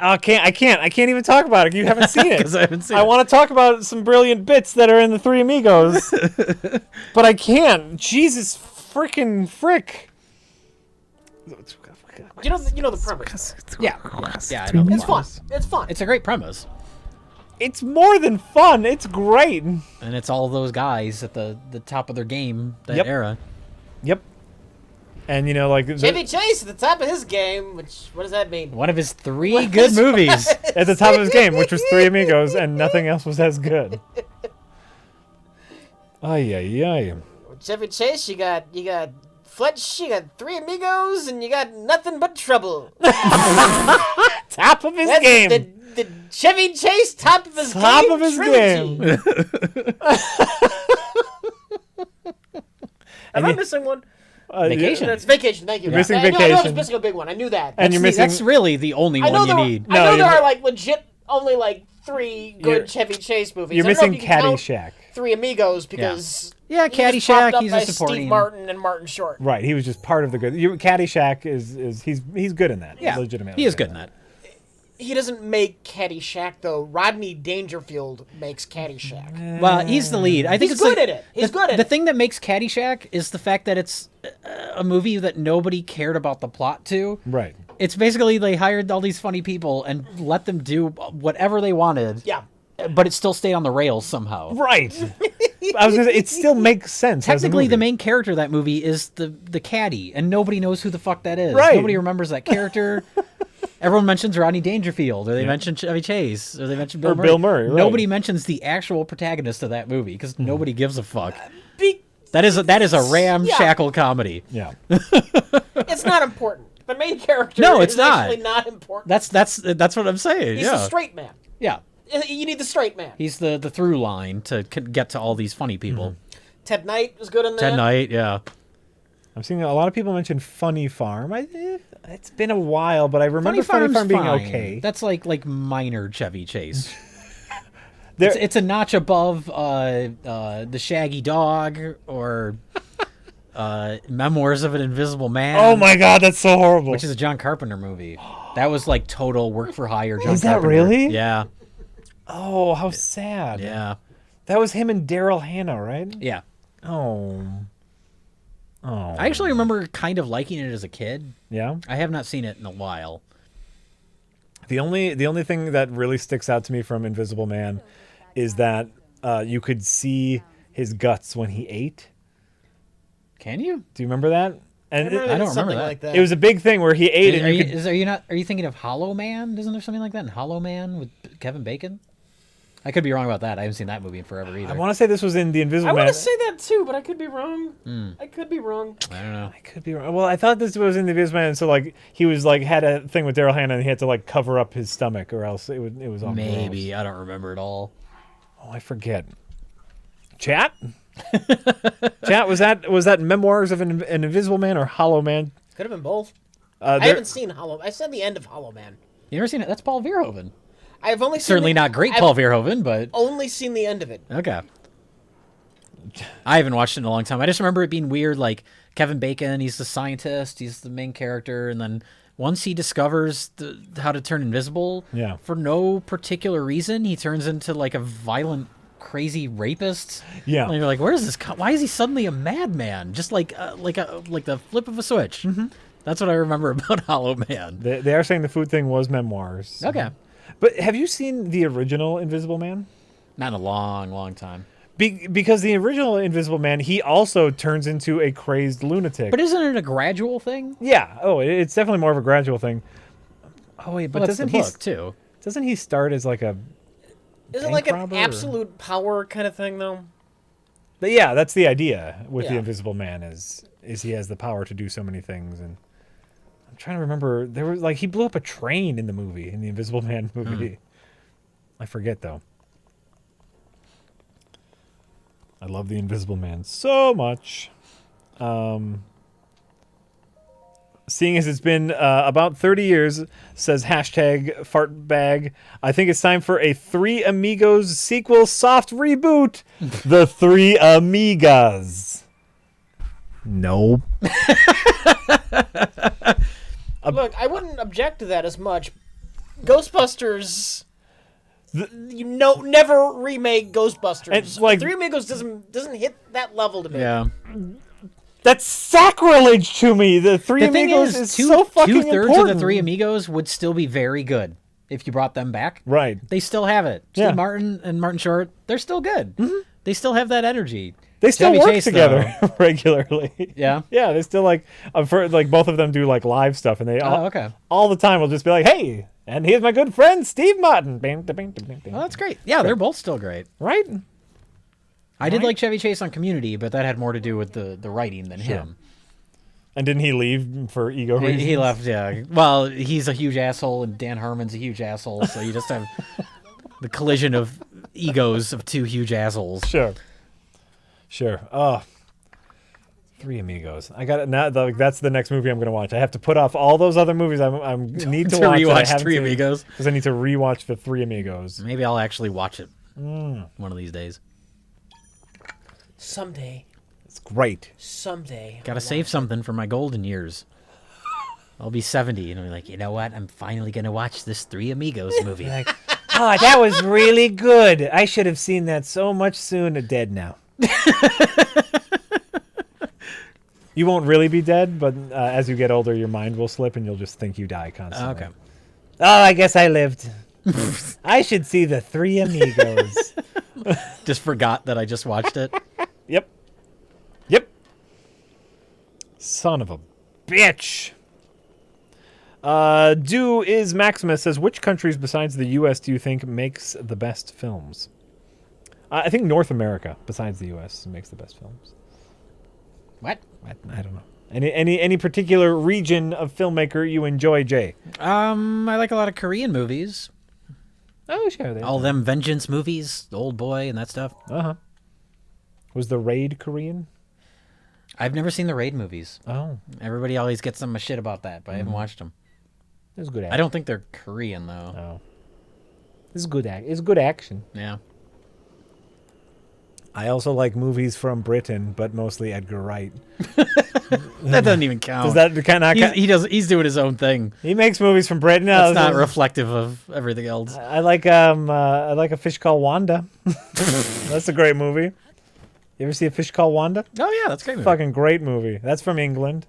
I can't even talk about it. You haven't seen it. 'Cause I haven't seen I it. want to talk about some brilliant bits that are in the Three Amigos, but I can't. Jesus freaking frick. You know the premise. Yeah. Yeah, I know. It's fun. It's fun. It's a great premise. It's more than fun. It's great. And it's all those guys at the top of their game, that Yep. era. Yep. And like Chevy Chase at the top of his game, which, what does that mean? One of his 3 good movies. at the top of his game, which was Three Amigos, and nothing else was as good. Ay ay ay. Chevy Chase, you got Fletch, you got Three Amigos, and you got nothing but trouble. Top of his That's game. The Chevy Chase top of his Top game of his trilogy. game. Am I missing one? Vacation. That's Vacation. Thank you. You're missing I know I was Vacation. missing a big one. I knew that. And you're missing. That's really the only I know one you there. need. I know No, there you're- are like legit only like 3 You're- good Chevy Chase movies. You're I don't know missing if you can count Caddyshack. Three Amigos because Yeah, he was Caddyshack, propped up he's a by supporting- Steve Martin and Martin Short. Right, he was just part of the good. Caddyshack is he's good in that. Yeah, legitimately. he is good in that. He doesn't make Caddyshack though. Rodney Dangerfield makes Caddyshack. Well, he's the lead. I think He's it's good at it. He's good at the it. thing that makes Caddyshack is the fact that it's a movie that nobody cared about the plot to. Right. It's basically they hired all these funny people and let them do whatever they wanted. Yeah. But it still stayed on the rails somehow. Right. I was gonna say, it still makes sense. Technically, as a the movie. main character of that movie is the caddy, and nobody knows who the fuck that is. Right. Nobody remembers that character. Everyone mentions Rodney Dangerfield, or they mention Chevy Chase, or they mention Bill Or Murray. Bill Murray, right. Nobody mentions the actual protagonist of that movie because nobody gives a fuck. Be- That is a ramshackle comedy. Yeah. it's not important. The main character No, it's is not. actually not important. That's what I'm saying. He's yeah, the straight man. yeah. You need the straight man. He's the through line to get to all these funny people. Ted Knight was good in that. Ted Knight, yeah. I'm seeing a lot of people mention Funny Farm. It's been a while, but I remember Funny Farm's Farm being fine. okay. That's like minor Chevy Chase. There- It's a notch above the Shaggy Dog or Memoirs of an Invisible Man. Oh my God, that's so horrible. Which is a John Carpenter movie. That was like total work for hire. John Is that Carpenter. really? Yeah, Oh, how sad. yeah, That was him and Daryl Hannah, right? yeah. Oh. Oh. I actually remember kind of liking it as a kid. Yeah. I have not seen it in a while. The only thing that really sticks out to me from Invisible Man is that you could see his guts when he ate. Can you? Do you remember that? And I don't remember something that. like that. it was a big thing where he ate, and you could. Are you thinking of Hollow Man? Isn't there something like that in Hollow Man with Kevin Bacon? I could be wrong about that. I haven't seen that movie in forever either. I want to say this was in the Invisible I Man. want to say that too, but I could be wrong. I could be wrong. I don't know. I could be wrong. Well, I thought this was in the Invisible Man, so like he was like had a thing with Daryl Hannah, and he had to like cover up his stomach, or else it was all Maybe gross. I don't remember it all. Oh, I forget. Chat. Chat, was that Memoirs of an Invisible Man or Hollow Man? Could have been both. I haven't seen Hollow. I said the end of Hollow Man. You never seen it? That's Paul Verhoeven. I've only seen Certainly the- not great I've Paul Verhoeven, but only seen the end of it. okay. I haven't watched it in a long time. I just remember it being weird. Like Kevin Bacon, he's the scientist, he's the main character, and then once he discovers how to turn invisible, Yeah. for no particular reason, he turns into like a violent, crazy rapist. Yeah. and you're like, where is this? Why is he suddenly a madman? Just like the flip of a switch. Mm-hmm. That's what I remember about Hollow Man. They are saying the food thing was Memoirs. Okay, But have you seen the original Invisible Man? not in a long, long time. Because the original Invisible Man, he also turns into a crazed lunatic. But isn't it a gradual thing? yeah. Oh, it's definitely more of a gradual thing. Oh wait, but Well, that's doesn't the he? book too? Doesn't he start as like a? Is it Bank like an robber or- absolute power kind of thing though? But yeah, that's the idea with the Yeah. Invisible Man is is he has the power to do so many things. And I'm trying to remember. There was he blew up a train in the movie, in the Invisible Man movie. I forget though. I love the Invisible Man so much. Seeing as it's been about 30 years, says #fartbag, I think it's time for a Three Amigos sequel soft reboot. The Three Amigas. Nope. Look, I wouldn't object to that as much. Ghostbusters... never remake Ghostbusters. It's like Three Amigos doesn't hit that level to me. Yeah. that's sacrilege to me. The Three The thing Amigos is so fucking two-thirds important. of the Three Amigos would still be very good if you brought them back. Right. They still have it. Yeah. Steve Martin and Martin Short, they're still good. They still have that energy. They still Chevy work Chase, together regularly. Yeah. Yeah, they still both of them do live stuff, and they okay. all the time will just be like, "Hey, and here's my good friend Steve Martin." Well, that's great. Yeah, they're both still great. Right? I did like Chevy Chase on Community, but that had more to do with the writing than him. And didn't he leave for ego reasons? He left, yeah. Well, he's a huge asshole, and Dan Harmon's a huge asshole, so you just have the collision of egos of two huge assholes. Sure. Oh, Three Amigos. I got it now. That's the next movie I'm going to watch. I have to put off all those other movies I need to watch. Rewatch Three Amigos. Because I need to rewatch the Three Amigos. Maybe I'll actually watch it one of these days. Someday. It's great. Someday. Gotta save something for my golden years. I'll be 70, and I'll be like, you know what? I'm finally gonna watch this Three Amigos movie. Oh, that was really good. I should have seen that so much sooner. Dead now. You won't really be dead, but as you get older, your mind will slip, and you'll just think you die constantly. Okay. Oh, I guess I lived. I should see the Three Amigos. Just forgot that I just watched it. Yep. Son of a bitch. Do is Maximus says, which countries besides the U.S. do you think makes the best films? I think North America, besides the U.S., makes the best films. What? I don't know. Any particular region of filmmaker you enjoy, Jay? I like a lot of Korean movies. Oh, sure. All them vengeance movies, Old Boy and that stuff. Uh-huh. Was The Raid Korean? I've never seen the Raid movies. Oh. Everybody always gets some shit about that, but I haven't watched them. It was good action. I don't think they're Korean, though. Oh. It's good action. Yeah. I also like movies from Britain, but mostly Edgar Wright. That doesn't even count. Does that kind of? He's doing his own thing. He makes movies from Britain. No, That's not reflective of everything else. I like A Fish Called Wanda. That's a great movie. You ever see A Fish Called Wanda? Oh yeah, that's a great movie. Fucking great movie. That's from England.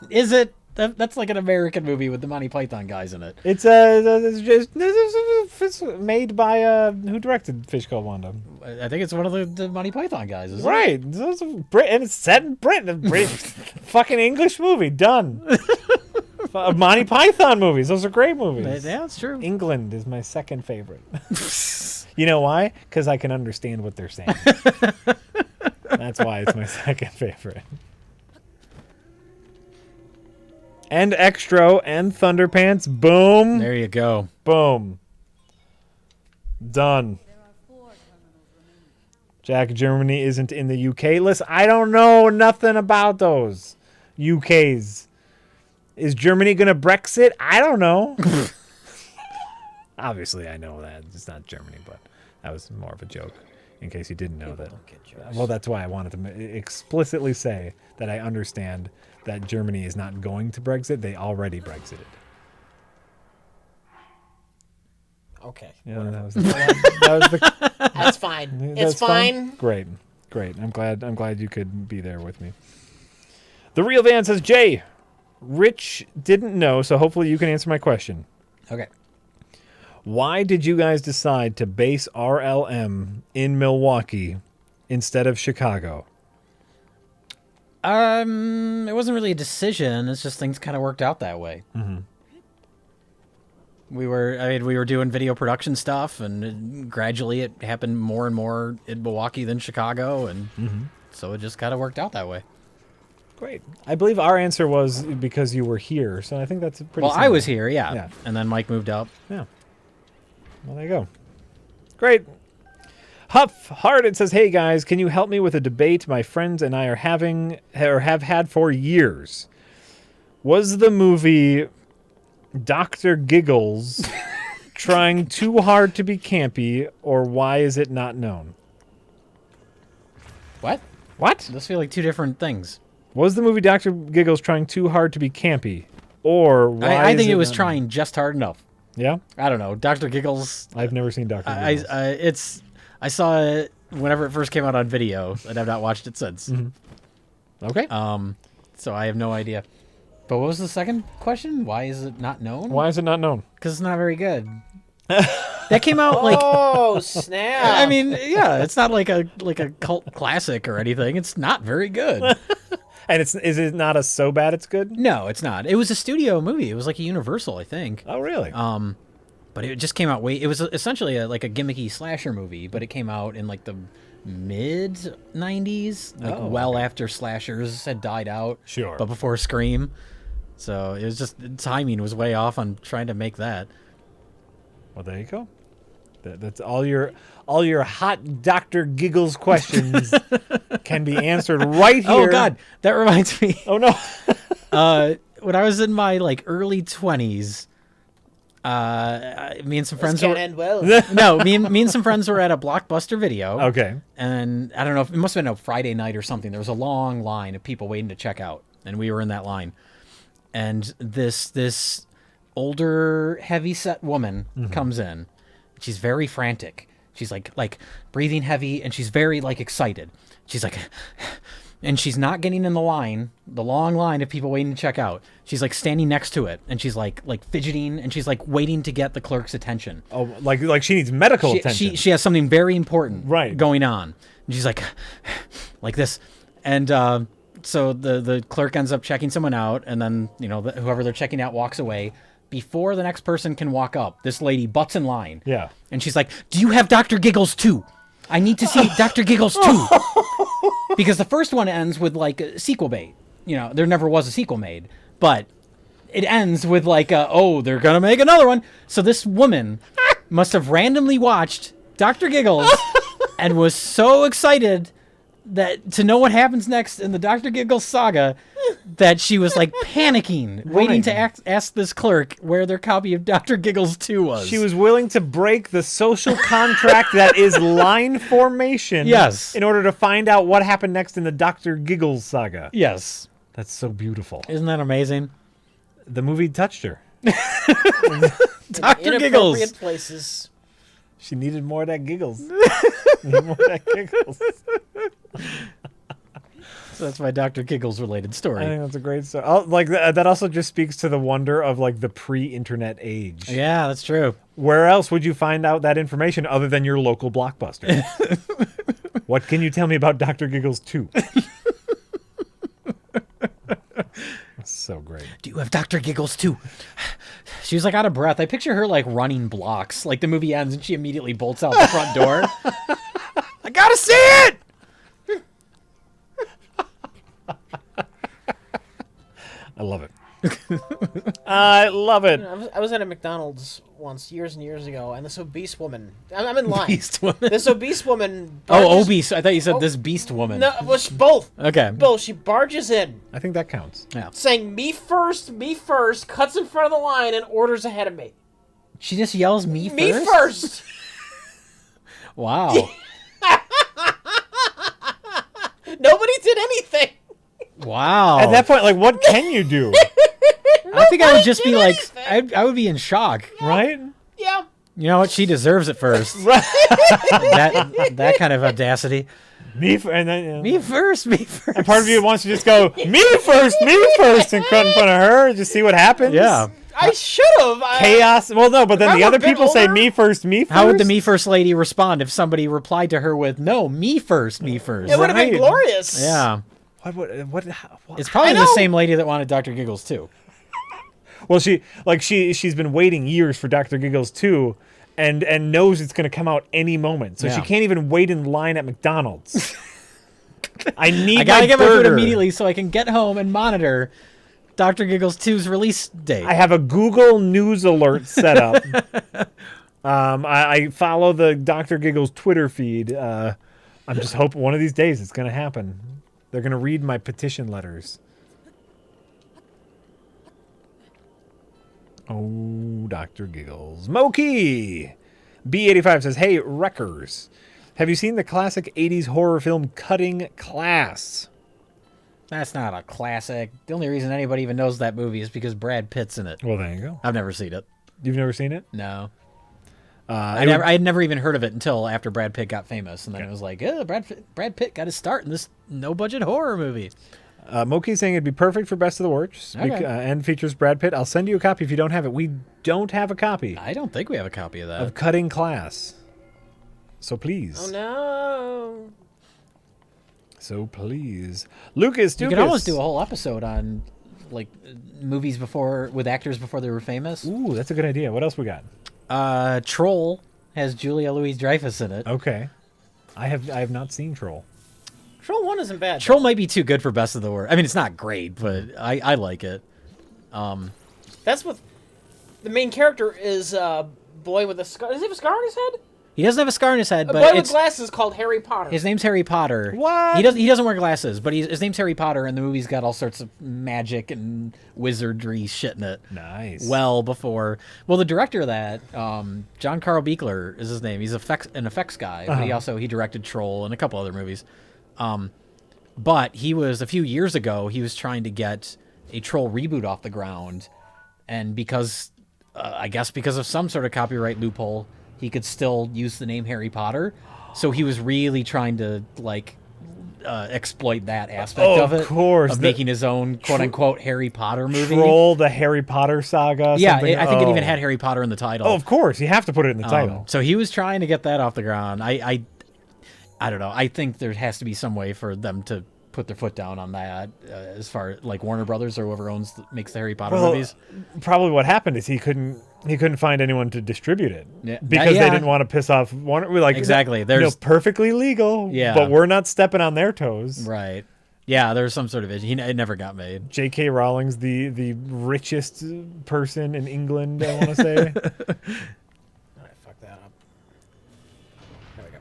Is it? That's like an American movie with the Monty Python guys in it. It's made by who directed Fish Called Wanda? I think it's one of the Monty Python guys, isn't Right. it? And it's set in Britain. Fucking English movie. Done. Monty Python movies. Those are great movies. Yeah, it's true. England is my second favorite. You know why? Because I can understand what they're saying. That's why it's my second favorite. And Extro and Thunderpants. Boom. There you go. Boom. Done. Jack, Germany isn't in the UK. Listen, I don't know nothing about those UKs. Is Germany going to Brexit? I don't know. Obviously, I know that. It's not Germany, but that was more of a joke in case you didn't know that. Well, that's why I wanted to explicitly say that I understand that Germany is not going to Brexit. They already Brexited. Okay. Yeah, that was the That's fine. It's That's fine. Great. I'm glad you could be there with me. The Real Van says, Jay, Rich didn't know, so hopefully you can answer my question. Okay. Why did you guys decide to base RLM in Milwaukee instead of Chicago? It wasn't really a decision. It's just things kind of worked out that way. Mm-hmm. We were doing video production stuff, and gradually it happened more and more in Milwaukee than Chicago, and so it just kind of worked out that way. Great. I believe our answer was because you were here, so I think that's a pretty. Well, I simple. was here, yeah. Yeah. And then Mike moved up. Yeah. Well, there you go. Great. Huff Hard, it says, "Hey guys, can you help me with a debate my friends and I are having or have had for years? Was the movie Dr. Giggles trying too hard to be campy, or why is it not known?" What? What? Those feel like two different things. Was the movie Dr. Giggles trying too hard to be campy, or why? I think is it was not trying just hard enough. known? Yeah, I don't know. Dr. Giggles. I've never seen Dr. Giggles. I saw it whenever it first came out on video, and I've not watched it since. Okay. So I have no idea. But what was the second question? Why is it not known? Why is it not known? Because it's not very good. That came out like. Oh snap! I mean, yeah, it's not like a cult classic or anything. It's not very good. And is it not a so bad it's good? No, it's not. It was a studio movie. It was like a Universal, I think. Oh, really? But it just came out it was essentially like a gimmicky slasher movie, but it came out in like the mid 90s, like after slashers had died out. Sure. But before Scream. So it was just, timing was way off on trying to make that. Well, there you go. That's all your hot Dr. Giggles questions can be answered right here. Oh God, that reminds me. Oh no. When I was in my like early 20s, me and some friends Can't were end well. no, me and some friends were at a Blockbuster Video. Okay. And I don't know, it must have been a Friday night or something. There was a long line of people waiting to check out, and we were in that line. And this older, heavy-set woman comes in. She's very frantic. She's like breathing heavy, and she's very like excited. She's like, and she's not getting in the long line of people waiting to check out. She's like standing next to it, and she's like fidgeting, and she's like waiting to get the clerk's attention. Oh, like she needs medical attention. She has something very important Right. going on. And she's like this, and so the clerk ends up checking someone out, and then whoever they're checking out walks away. Before the next person can walk up, this lady butts in line. Yeah. And she's like, "Do you have Dr. Giggles 2? I need to see Dr. Giggles 2." Because the first one ends with like a sequel bait. There never was a sequel made, but it ends with like, they're going to make another one. So this woman must have randomly watched Dr. Giggles and was so excited that to know what happens next in the Dr. Giggles saga that she was like panicking, waiting to ask this clerk where their copy of Dr. Giggles 2 was. She was willing to break the social contract that is line formation. Yes. In order to find out what happened next in the Dr. Giggles saga. Yes. That's so beautiful. Isn't that amazing? The movie touched her. Dr. Giggles. Inappropriate places. She needed more of that giggles. Needed more of that giggles. So that's my Dr. Giggles related I story. think that's a great story. Like that also just speaks to the wonder of like the pre-internet age. Yeah, that's true. Where else would you find out that information other than your local Blockbuster? What can you tell me about Dr. Giggles 2? That's so great. Do you have Dr. Giggles 2? She was like out of breath. I picture her like running blocks. Like the movie ends and she immediately bolts out the front door. I gotta see it! I love it. I love it. I was at a McDonald's once, years and years ago, and this obese woman. I'm in line. Beast woman. This obese woman. Oh, obese. I thought you said this beast woman. No, well, both. Okay. Both. She barges in, I think that counts. Yeah. saying "me first," cuts in front of the line, and orders ahead of me. She just yells me first? Me first. Wow. Nobody did anything. Wow. At that point, like, what can you do? I think I would just be did like, anything. I would be in shock. Right? Yeah. You know what? She deserves it first. Right. that kind of audacity. And then, Me first. And part of you wants to just go, me first, and cut in front of her, and just see what happens. Yeah. I should have. Chaos. Well, no, but then If the I other were a bit people say older- me first. How would the me first lady respond if somebody replied to her with, "No, me first, me first"? It would have been Right. glorious. Yeah. What? It's probably I the know. same lady that wanted Dr. Giggles too. Well, she's been waiting years for Dr. Giggles 2 and knows it's going to come out any moment. So she Yeah. can't even wait in line at McDonald's. I need I gotta my get my food burger. immediately so I can get home and monitor Dr. Giggles 2's release date. I have a Google News alert set up. I follow the Dr. Giggles Twitter feed. I'm just hoping one of these days it's going to happen. They're going to read my petition letters. Oh, Dr. Giggles. Moki! B85 says, hey, Wreckers. Have you seen the classic 80s horror film Cutting Class? That's not a classic. The only reason anybody even knows that movie is because Brad Pitt's in it. Well, there you go. I've never seen it. You've never seen it? No. I had never even heard of it until after Brad Pitt got famous, and then it was like, Brad Pitt got his start in this no-budget horror movie. Moki's saying it'd be perfect for Best of the Worst Okay. and features Brad Pitt. I'll send you a copy if you don't have it. We don't have a copy I don't think we have a copy of that. of Cutting Class. So please. Oh no. So please. Lucas, You could almost do a whole episode on like movies with actors before they were famous. Ooh, that's a good idea. What else we got? Troll has Julia Louis-Dreyfus in it. Okay. I have not seen Troll. Troll 1 isn't bad. Troll might be too good for Best of the Worst. I mean, it's not great, but I like it. That's what the main character is. Boy with a scar. Does he have a scar on his head? He doesn't have a scar on his head, A but boy with it's glasses called Harry Potter. his name's Harry Potter. What? He doesn't wear glasses, but his name's Harry Potter, and the movie's got all sorts of magic and wizardry shit in it. Nice. Well before, the director of that, John Carl Buechler is his name. He's an effects guy, but he directed Troll and a couple other movies. But he was a few years ago. He was trying to get a Troll reboot off the ground, and because I guess because of some sort of copyright loophole, he could still use the name Harry Potter. So he was really trying to exploit that aspect of it. Of course. Of making his own quote-unquote Harry Potter movie. Troll, the Harry Potter saga. Yeah, something? I think it even had Harry Potter in the title. Oh, of course. You have to put it in the title. So he was trying to get that off the ground. I don't know. I think there has to be some way for them to put their foot down on that, as far as like Warner Brothers or whoever makes the Harry Potter movies. Probably what happened is he couldn't find anyone to distribute it Yeah. because Yeah. they didn't want to piss off Warner. We're like, Exactly. There's perfectly legal, Yeah. but we're not stepping on their toes. right. Yeah, there's some sort of issue. It never got made. J.K. Rowling's the richest person in England, I want to say. All right, fuck that up. There we go.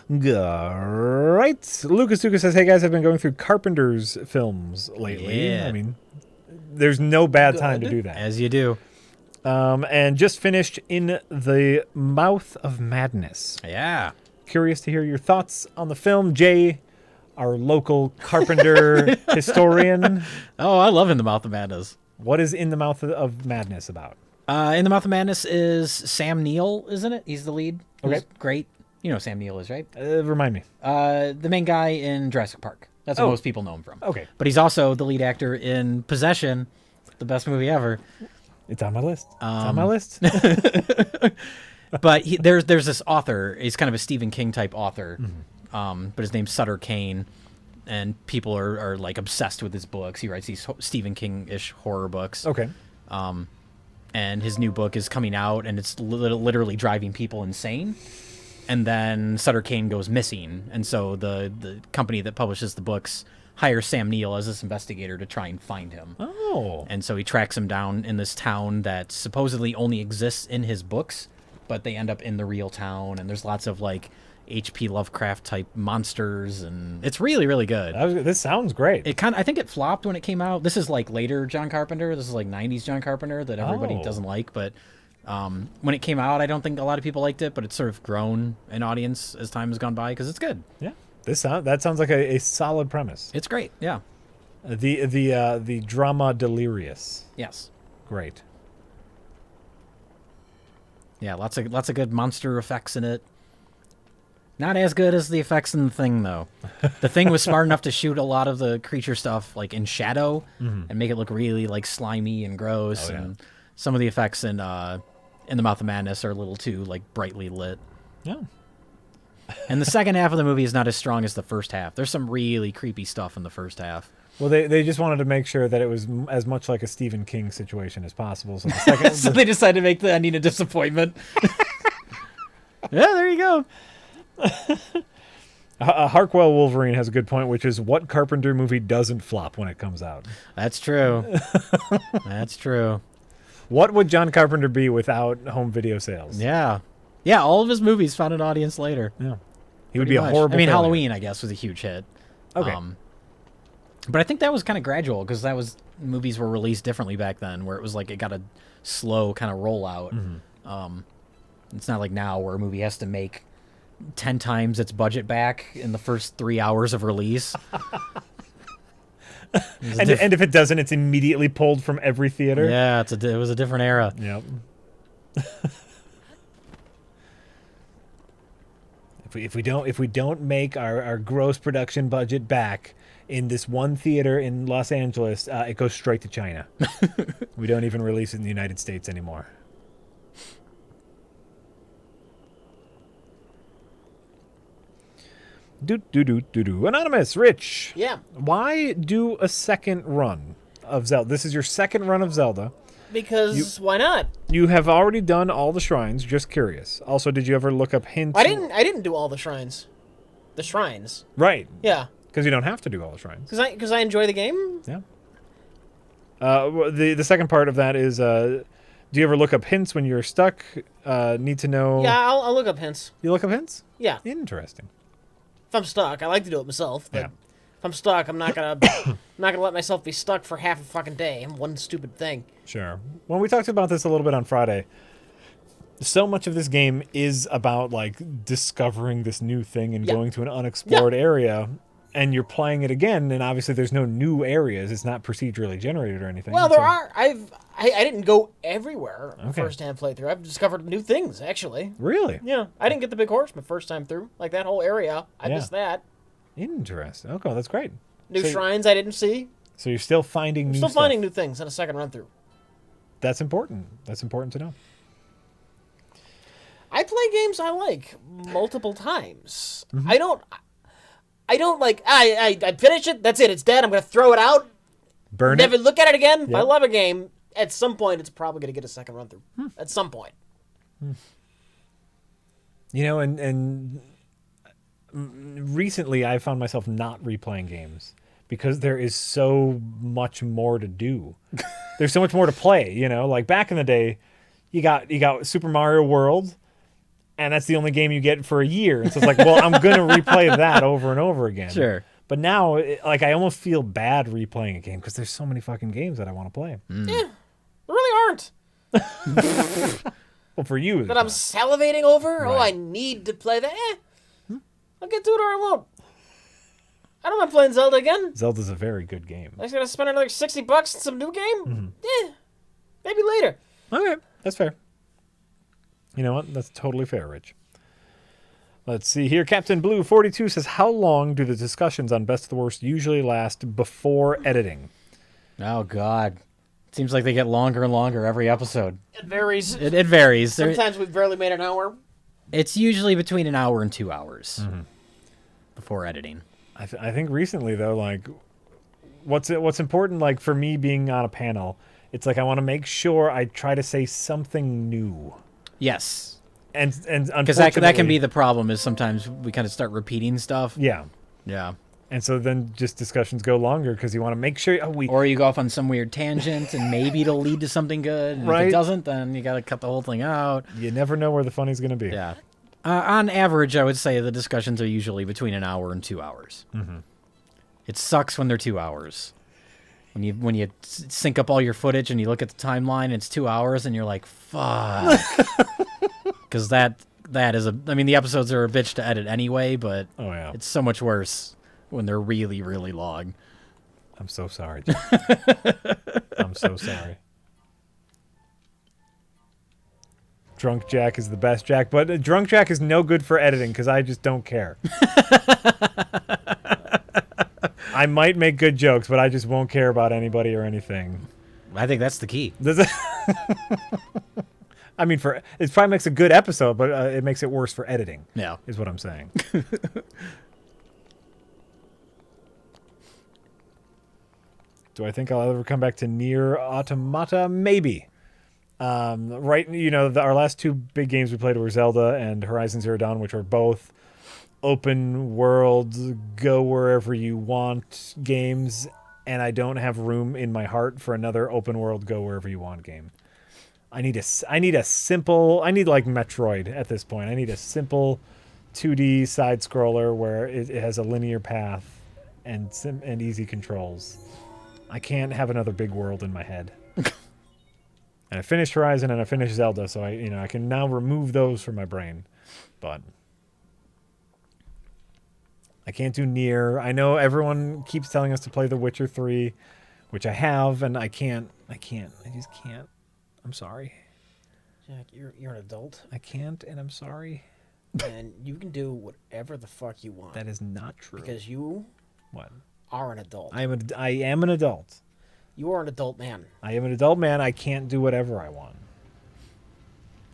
Right. Lucas says, hey guys, I've been going through Carpenter's films lately. Yeah. I mean, there's no bad time to do that. As you do. And just finished In the Mouth of Madness. Yeah. Curious to hear your thoughts on the film. Jay, our local Carpenter historian. Oh, I love In the Mouth of Madness. What is In the Mouth of Madness about? In the Mouth of Madness is Sam Neill, isn't it? He's the lead. Okay. Who's great. You know who Sam Neill is, right? Remind me. The main guy in Jurassic Park. That's what most people know him from. Okay. But he's also the lead actor in Possession, the best movie ever. It's on my list. It's on my list. But there's this author. He's kind of a Stephen King type author. But his name's Sutter Kane. And people are like obsessed with his books. He writes these Stephen King-ish horror books. Okay. And his new book is coming out, and it's literally driving people insane. And then Sutter Kane goes missing, and so the company that publishes the books hires Sam Neill as this investigator to try and find him. Oh. And so he tracks him down in this town that supposedly only exists in his books, but they end up in the real town, and there's lots of like H.P. Lovecraft type monsters, and it's really, really good. This sounds great. I think it flopped when it came out. This is like later John Carpenter. This is like 90s John Carpenter that everybody doesn't like, but when it came out, I don't think a lot of people liked it, but it's sort of grown in audience as time has gone by because it's good. Yeah. That sounds like a solid premise. It's great. Yeah. The drama delirious. Yes. Great. Yeah. Lots of good monster effects in it. Not as good as the effects in The Thing, though. The Thing was smart enough to shoot a lot of the creature stuff like in shadow and make it look really like slimy and gross. And some of the effects in the Mouth of Madness are a little too like brightly lit. Yeah. And the second half of the movie is not as strong as the first half. There's some really creepy stuff in the first half. Well, they just wanted to make sure that it was as much like a Stephen King situation as possible. So the second, So they decided to make the ending a disappointment. Yeah, there you go. Harkwell Wolverine has a good point, which is what Carpenter movie doesn't flop when it comes out? That's true. That's true. What would John Carpenter be without home video sales? Yeah. Yeah, all of his movies found an audience later. Yeah. He would be a Pretty much. horrible I mean, failure. Halloween, I guess, was a huge hit. Okay. But I think that was kind of gradual because movies were released differently back then, where it was like it got a slow kind of rollout. It's not like now where a movie has to make 10 times its budget back in the first 3 hours of release. And if it doesn't, it's immediately pulled from every theater. Yeah, it was a different era. Yep. If we don't make our gross production budget back in this one theater in Los Angeles, it goes straight to China. We don't even release it in the United States anymore. Anonymous, Rich. Yeah, Why do a second run of Zelda? This is your second run of Zelda. because why not? You have already done all the shrines. Just curious. Also, did you ever look up hints? I didn't do all the shrines. The shrines. Right. Yeah, Because you don't have to do all the shrines. because I enjoy the game. Yeah. The second part of that is, do you ever look up hints when you're stuck? Need to know. Yeah, I'll look up hints. You look up hints? Yeah, Interesting. if I'm stuck, I like to do it myself. But Yeah. if I'm stuck, I'm not gonna let myself be stuck for half a fucking day in one stupid thing. Sure. When we talked about this a little bit on Friday, so much of this game is about like discovering this new thing and Yeah. going to an unexplored area, and you're playing it again, and obviously there's no new areas. It's not procedurally generated or anything. Well, there so- are. I didn't go everywhere Okay. first time playthrough. I've discovered new things actually. Really Yeah, I didn't get the big horse my first time through. Like that whole area, I Yeah. missed that. interesting. Okay, that's great. New So- shrines I didn't see. So you're still finding new Still stuff. finding new things in a second run through. That's important. That's important to know. I play games I like multiple times. Mm-hmm. I don't like. I finish it. That's it. It's dead. I'm gonna throw it out. Burn Never it. look at it again. If I Yep. love a game, at some point it's probably gonna get a second run through. At some point. You know, and recently I found myself not replaying games because there is so much more to do. There's so much more to play, you know? Like back in the day, you got Super Mario World, and that's the only game you get for a year. And so it's like, well, I'm going to replay that over and over again. Sure. But now, like, I almost feel bad replaying a game because there's so many fucking games that I want to play. Yeah, there really aren't. Well, for you, That I'm salivating over. Oh, Right. I need to play that. I'll get to it or I won't. I don't mind playing Zelda again. Zelda's a very good game. I'm just gonna spend another $60 on some new game. Yeah, maybe later. Okay, that's fair. You know what? That's totally fair, Rich. Let's see here. Captain Blue 42 says, how long do the discussions on Best of the Worst usually last before editing? Oh, God. Seems like they get longer and longer every episode. It varies. It varies. Sometimes we've barely made an hour. It's usually between an hour and 2 hours before editing. I think recently, though, like, what's important, like, for me being on a panel, it's like I want to make sure I try to say something new. Yes. And Because that can be the problem is sometimes we kind of start repeating stuff. Yeah. Yeah. And so then just discussions go longer because you want to make sure Or you go off on some weird tangent and maybe it'll lead to something good. And if Right. it doesn't, then you got to cut the whole thing out. you never know where the funny's going to be. Yeah. On average, I would say the discussions are usually between an hour and 2 hours. Mm-hmm. It sucks when they're 2 hours. When you sync up all your footage and you look at the timeline, it's 2 hours and you're like, fuck. Because that is the episodes are a bitch to edit anyway, but Oh, yeah. it's so much worse when they're really, really long. I'm so sorry, Jack. I'm so sorry. Drunk Jack is the best Jack, but Drunk Jack is no good for editing because I just don't care. I might make good jokes, but I just won't care about anybody or anything. I think that's the key. I mean, it probably makes a good episode, but it makes it worse for editing. Yeah. Is what I'm saying. Do I think I'll ever come back to Nier Automata? Maybe. Right, our last two big games we played were Zelda and Horizon Zero Dawn, which are both open world, go wherever you want games, and I don't have room in my heart for another open world, go wherever you want game. I need like Metroid at this point. I need a simple 2D side scroller where it has a linear path and easy controls. I can't have another big world in my head. And I finished Horizon and I finished Zelda, so I can now remove those from my brain. But I can't do Nier. I know everyone keeps telling us to play The Witcher 3, which I have, and I can't. I just can't. I'm sorry. Jack, you're an adult, I can't, and I'm sorry. and you can do whatever the fuck you want. That is not true. Because you What? are an adult. I am an adult. You are an adult man. I am an adult man. I can't do whatever I want.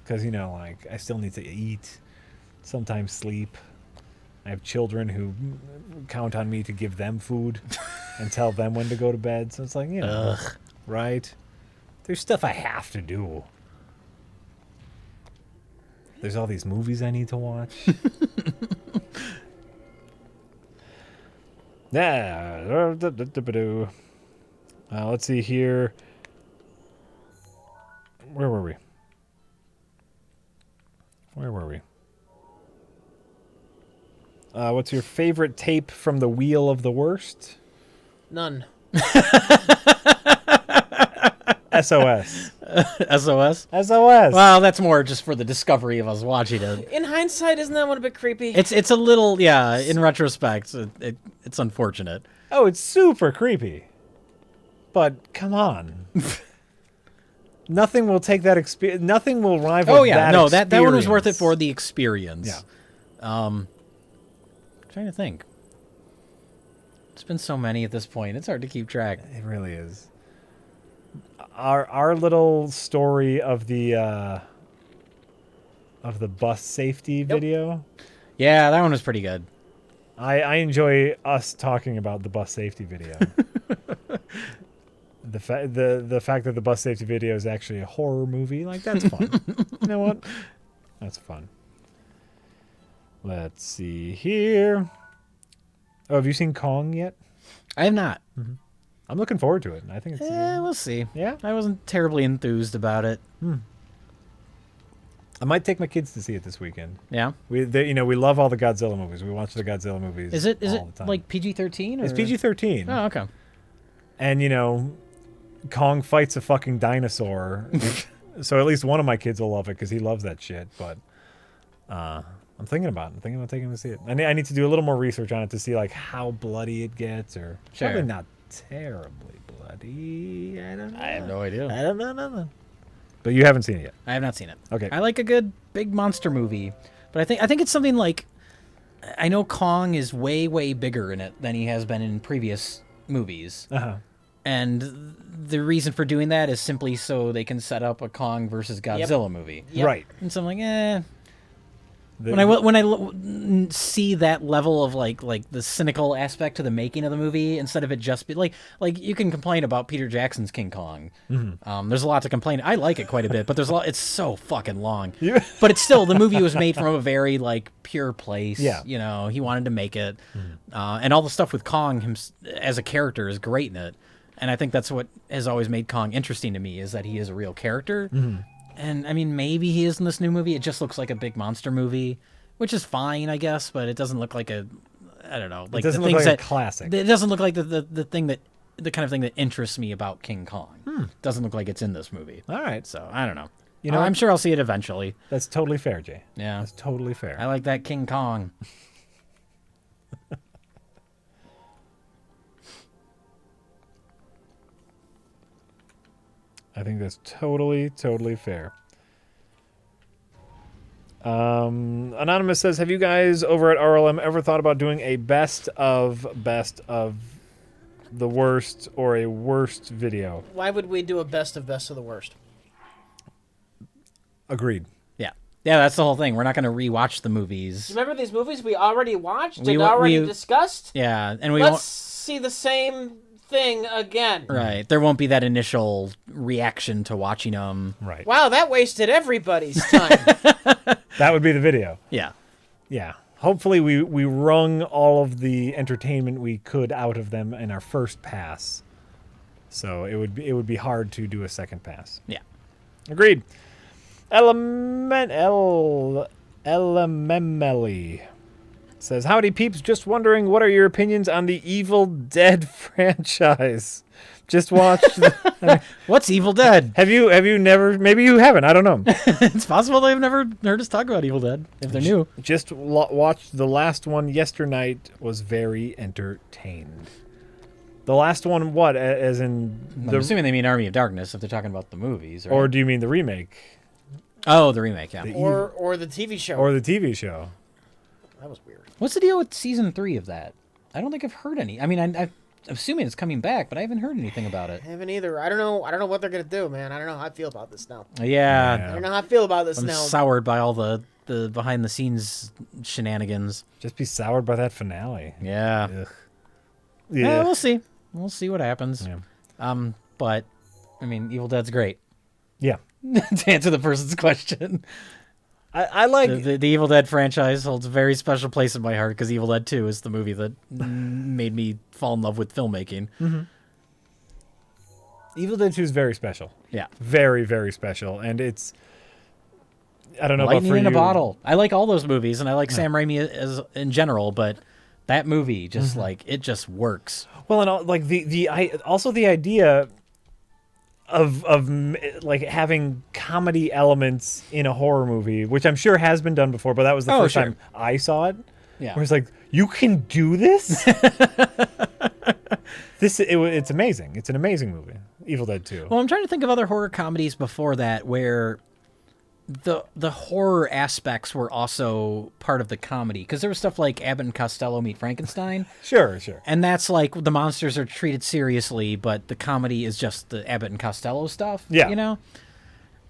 Because, I still need to eat, sometimes sleep. I have children who count on me to give them food and tell them when to go to bed. So it's like, right? There's stuff I have to do. There's all these movies I need to watch. Let's see here. Where were we? What's your favorite tape from the Wheel of the Worst? None. SOS. SOS? SOS. Well, that's more just for the discovery of us watching it. In hindsight, isn't that one a bit creepy? It's a little, yeah, in retrospect, it's unfortunate. Oh, it's super creepy. But come on. Nothing will take that experience. Nothing will rival. Oh yeah, that no, that one was worth it experience. for the experience. Yeah. Trying to think. There's been so many at this point. It's hard to keep track. It really is. Our little story of the bus safety video. Yeah, that one was pretty good. I enjoy us talking about the bus safety video. The fact that the bus safety video is actually a horror movie, like, that's fun. You know what? That's fun. Let's see here. Oh, have you seen Kong yet? I have not. I'm looking forward to it. I think it's We'll see. Yeah? I wasn't terribly enthused about it. I might take my kids to see it this weekend. Yeah. We love all the Godzilla movies. We watch the Godzilla movies. Is it all the time. like PG-13? It's PG-13. Oh, okay. And Kong fights a fucking dinosaur. So at least one of my kids will love it because he loves that shit. But I'm thinking about taking him to see it. I need to do a little more research on it to see like how bloody it gets, or Sure. probably not terribly bloody. I don't know. I have no idea. I don't know. But you haven't seen it yet. I have not seen it. Okay. I like a good big monster movie, but I think it's something like, I know Kong is way, way bigger in it than he has been in previous movies. Uh-huh. And the reason for doing that is simply so they can set up a Kong versus Godzilla movie. Yep. Right. And so I'm like, when I see that level of like the cynical aspect to the making of the movie, instead of it just be like you can complain about Peter Jackson's King Kong. There's a lot to complain. I like it quite a bit, but there's a lot. It's so fucking long. Yeah. But it's still, the movie was made from a very like pure place. Yeah. He wanted to make it, and all the stuff with Kong as a character is great in it. And I think that's what has always made Kong interesting to me, is that he is a real character. And I mean, maybe he is in this new movie. It just looks like a big monster movie, which is fine, I guess. But it doesn't look like I don't know. Like, it doesn't the look things like that a classic. It doesn't look like the kind of thing that interests me about King Kong. Doesn't look like it's in this movie. All right. So I don't know. You know, I'm sure I'll see it eventually. That's totally fair, Jay. Yeah, That's totally fair. I like that King Kong. I think that's totally fair. Anonymous says, have you guys over at RLM ever thought about doing a best of the worst or a worst video? Why would we do a best of the worst? Agreed. Yeah, that's the whole thing. We're not going to rewatch the movies. Remember these movies we already watched We- and already we- discussed? Yeah, and we Let's won't. see the same thing again. Right. There won't be that initial reaction to watching them. Right. Wow, that wasted everybody's time. That would be the video. Yeah. Yeah. Hopefully we wrung all of the entertainment we could out of them in our first pass. So it would be hard to do a second pass. Yeah. Agreed. Elememeli says, "Howdy peeps, just wondering what are your opinions on the Evil Dead franchise? Just watched What's Evil Dead? Have you never, maybe you haven't, I don't know. It's possible they've never heard us talk about Evil Dead, if they're new. Just watched the last one yesternight, was very entertained." The last one, what? As in I'm assuming they mean Army of Darkness if they're talking about the movies, right? or do you mean the remake? Oh, the remake, yeah. or the TV show. Or the TV show? That was weird. What's the deal with season 3 of that? I don't think I've heard any. I mean, I'm assuming it's coming back, but I haven't heard anything about it. I haven't either. I don't know what they're gonna do, man. I don't know how I feel about this now. Yeah. I don't know how I feel about this I'm now. soured by all the behind the scenes shenanigans. Just be soured by that finale. Yeah. Ugh. Yeah, we'll see. We'll see what happens. Yeah. But I mean, Evil Dead's great. Yeah. To answer the person's question, I like the Evil Dead franchise holds a very special place in my heart because Evil Dead 2 is the movie that made me fall in love with filmmaking. Evil Dead 2 is very special. Yeah. Very, very special. And it's, I don't know Lightning about for in you. a bottle. I like all those movies, and I like Sam Raimi as in general, but that movie just like it just works. Well, and like also the idea of like having comedy elements in a horror movie, which I'm sure has been done before, but that was the first time I saw it. Yeah. Where it's like, you can do this? It's amazing. It's an amazing movie. Evil Dead 2. Well, I'm trying to think of other horror comedies before that where the horror aspects were also part of the comedy, because there was stuff like Abbott and Costello Meet Frankenstein. Sure. And that's like the monsters are treated seriously, but the comedy is just the Abbott and Costello stuff. Yeah. You know?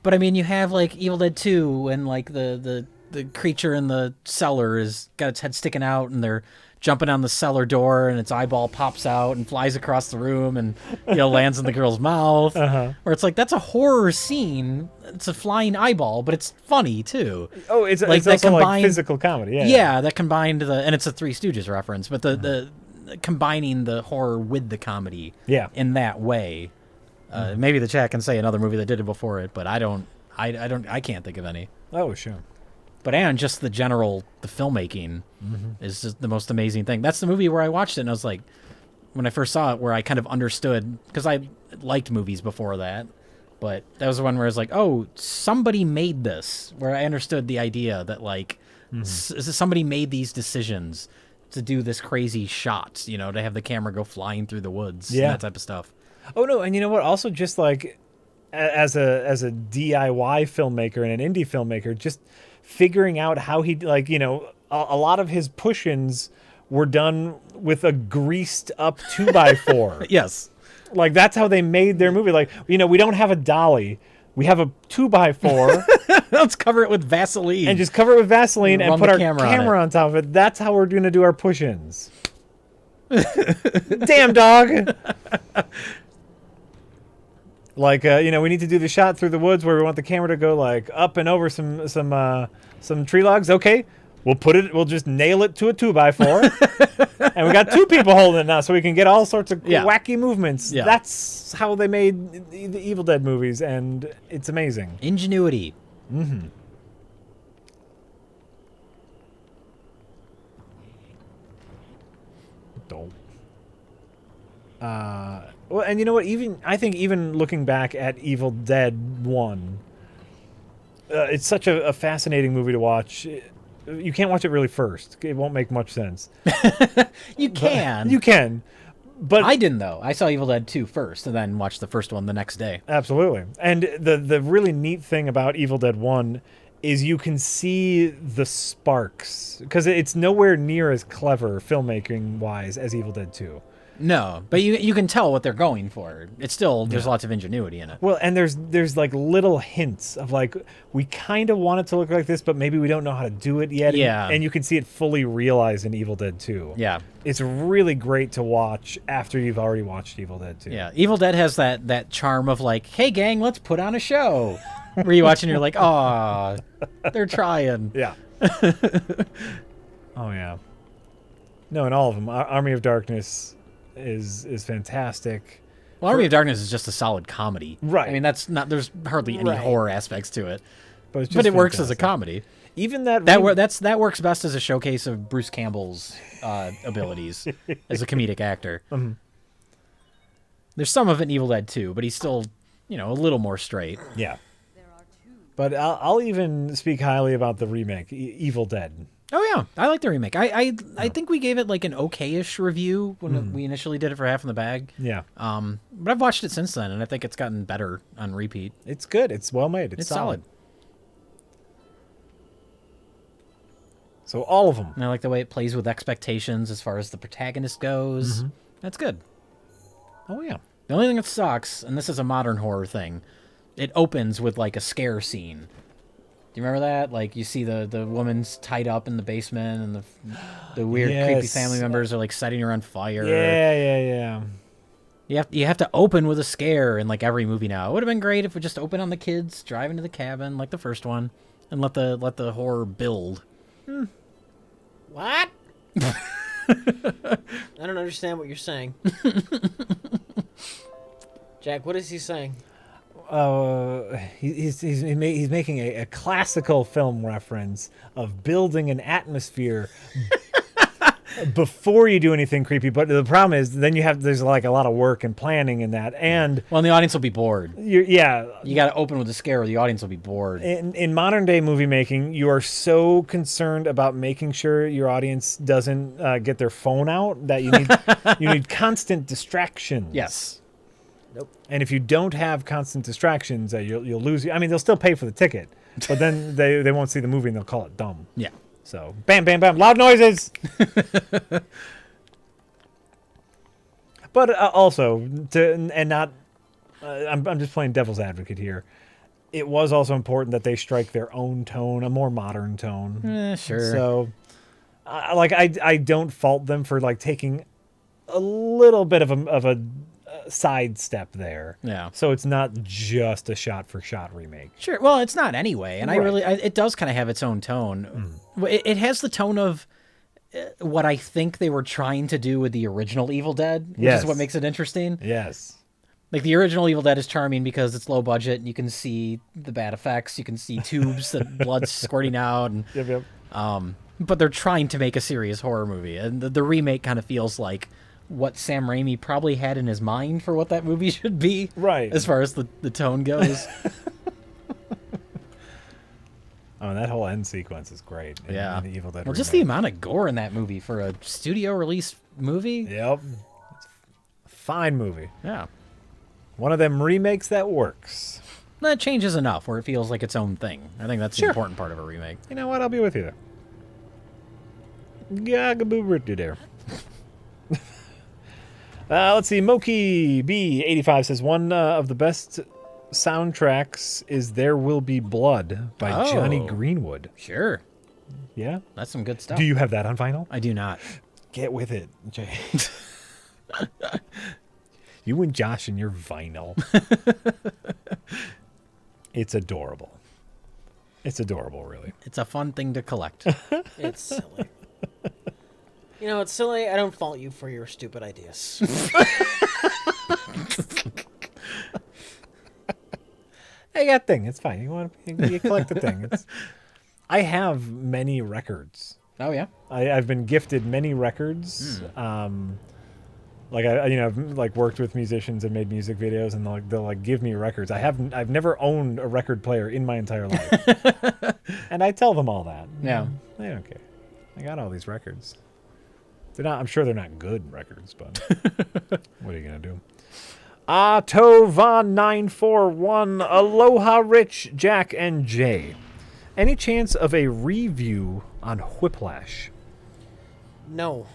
But I mean, you have like Evil Dead 2 and like the creature in the cellar is got its head sticking out and they're jumping on the cellar door and its eyeball pops out and flies across the room and lands in the girl's mouth. Where it's like, that's a horror scene. It's a flying eyeball, but it's funny too. Oh, it's like it's also like physical comedy. Yeah, that combined and it's a Three Stooges reference, but the combining the horror with the comedy in that way. Maybe the chat can say another movie that did it before it, but I can't think of any. Oh, sure. But just the filmmaking is just the most amazing thing. That's the movie where I watched it and I was like, when I first saw it, where I kind of understood, because I liked movies before that, but that was the one where I was like, oh, somebody made this, where I understood the idea that like somebody made these decisions to do this crazy shot, to have the camera go flying through the woods and that type of stuff. Oh, no, and you know what? Also, just like as a DIY filmmaker and an indie filmmaker, just figuring out how he, like, a lot of his push-ins were done with a greased up 2x4. Yes. Like, that's how they made their movie. Like, we don't have a dolly. We have a 2x4. Let's cover it with Vaseline. And just cover it with Vaseline and put our camera on top of it. That's how we're going to do our push-ins. Damn, dog. Like, we need to do the shot through the woods where we want the camera to go like up and over some tree logs. Okay, we'll just nail it to a 2x4, and we got two people holding it now, so we can get all sorts of wacky movements. Yeah. That's how they made the Evil Dead movies, and it's amazing. Ingenuity. Dope. Well, and you know what? I think even looking back at Evil Dead 1, it's such a fascinating movie to watch. You can't watch it really first. It won't make much sense. You can. You can. But I didn't, though. I saw Evil Dead 2 first and then watched the first one the next day. Absolutely. And the really neat thing about Evil Dead 1 is you can see the sparks, because it's nowhere near as clever filmmaking-wise as Evil Dead 2. No, but you can tell what they're going for. It's still there's lots of ingenuity in it. Well, and there's like little hints of like we kind of want it to look like this, but maybe we don't know how to do it yet. Yeah. And you can see it fully realized in Evil Dead 2. Yeah. It's really great to watch after you've already watched Evil Dead 2. Yeah, Evil Dead has that charm of like, hey gang, let's put on a show. Where you watch and you're like, oh, they're trying. Yeah. Oh yeah. No, and all of them. Army of Darkness is fantastic. Well, Army of Darkness is just a solid comedy. Right. I mean, that's not. There's hardly any Right. horror aspects to it, But, it's but just it works as a fantastic. comedy. Even that That works best as a showcase of Bruce Campbell's abilities as a comedic actor. There's some of it in Evil Dead 2, but he's still, a little more straight. Yeah. But I'll even speak highly about the remake, Evil Dead. Oh yeah, I like the remake. I think we gave it like an okay-ish review when we initially did it for Half in the Bag. Yeah. But I've watched it since then, and I think it's gotten better on repeat. It's good. It's well made. It's solid. So all of them. And I like the way it plays with expectations as far as the protagonist goes. That's good. Oh yeah. The only thing that sucks, and this is a modern horror thing, it opens with like a scare scene. Do you remember that? Like you see the woman's tied up in the basement, and the weird creepy Yes. family members are like setting her on fire. Yeah. You have to open with a scare in like every movie now. It would have been great if we just opened on the kids driving to the cabin like the first one, and let the horror build. What? I don't understand what you're saying. Jack, what is he saying? He's making a classical film reference of building an atmosphere before you do anything creepy. But the problem is, then there's like a lot of work and planning in that, and Well, and the audience will be bored. you got to open with a scare, or the audience will be bored. in modern day movie making, you are so concerned about making sure your audience doesn't get their phone out that you need constant distractions. Yes. And if you don't have constant distractions, you'll lose. I mean, they'll still pay for the ticket, but then they won't see the movie and they'll call it dumb. Yeah. So bam, bam, bam, loud noises. But also I'm just playing devil's advocate here. It was also important that they strike their own tone, a more modern tone. Sure. So, I don't fault them for like taking a little bit of a sidestep there. Yeah. So it's not just a shot-for-shot remake. Sure. Well, it's not anyway, and Right. it does kind of have its own tone. It has the tone of what I think they were trying to do with the original Evil Dead, which Yes. is what makes it interesting. Yes. Like the original Evil Dead is charming because it's low budget, and you can see the bad effects. You can see tubes that blood's squirting out, and Yep. but they're trying to make a serious horror movie, and the remake kind of feels like what Sam Raimi probably had in his mind for what that movie should be, Right. as far as the tone goes. Oh, that whole end sequence is great. in the Evil Dead Well, just the remake. amount of gore in that movie for a studio release movie. Yep. It's a fine movie. Yeah. One of them remakes that works. That changes enough where it feels like its own thing. I think that's the Sure. important part of a remake. You know what? I'll be with you there. Gagaboo there. Let's see. Moki B85 says one of the best soundtracks is "There Will Be Blood" by Johnny Oh. Greenwood. Sure. Yeah. That's some good stuff. Do you have that on vinyl? I do not. Get with it, Jay. You and Josh and your vinyl. It's adorable. It's adorable, really. It's a fun thing to collect. It's silly. You know, it's silly. I don't fault you for your stupid ideas. Hey, got thing. It's fine. You collect the thing. I have many records. Oh, yeah? I've been gifted many records. I've like worked with musicians and made music videos, and they'll like give me records. I've never owned a record player in my entire life, and I tell them all that. Yeah. They don't care. I got all these records. They're not. I'm sure they're not good records, but what are you gonna do? Tovan941, Aloha Rich, Jack, and Jay. Any chance of a review on Whiplash? No.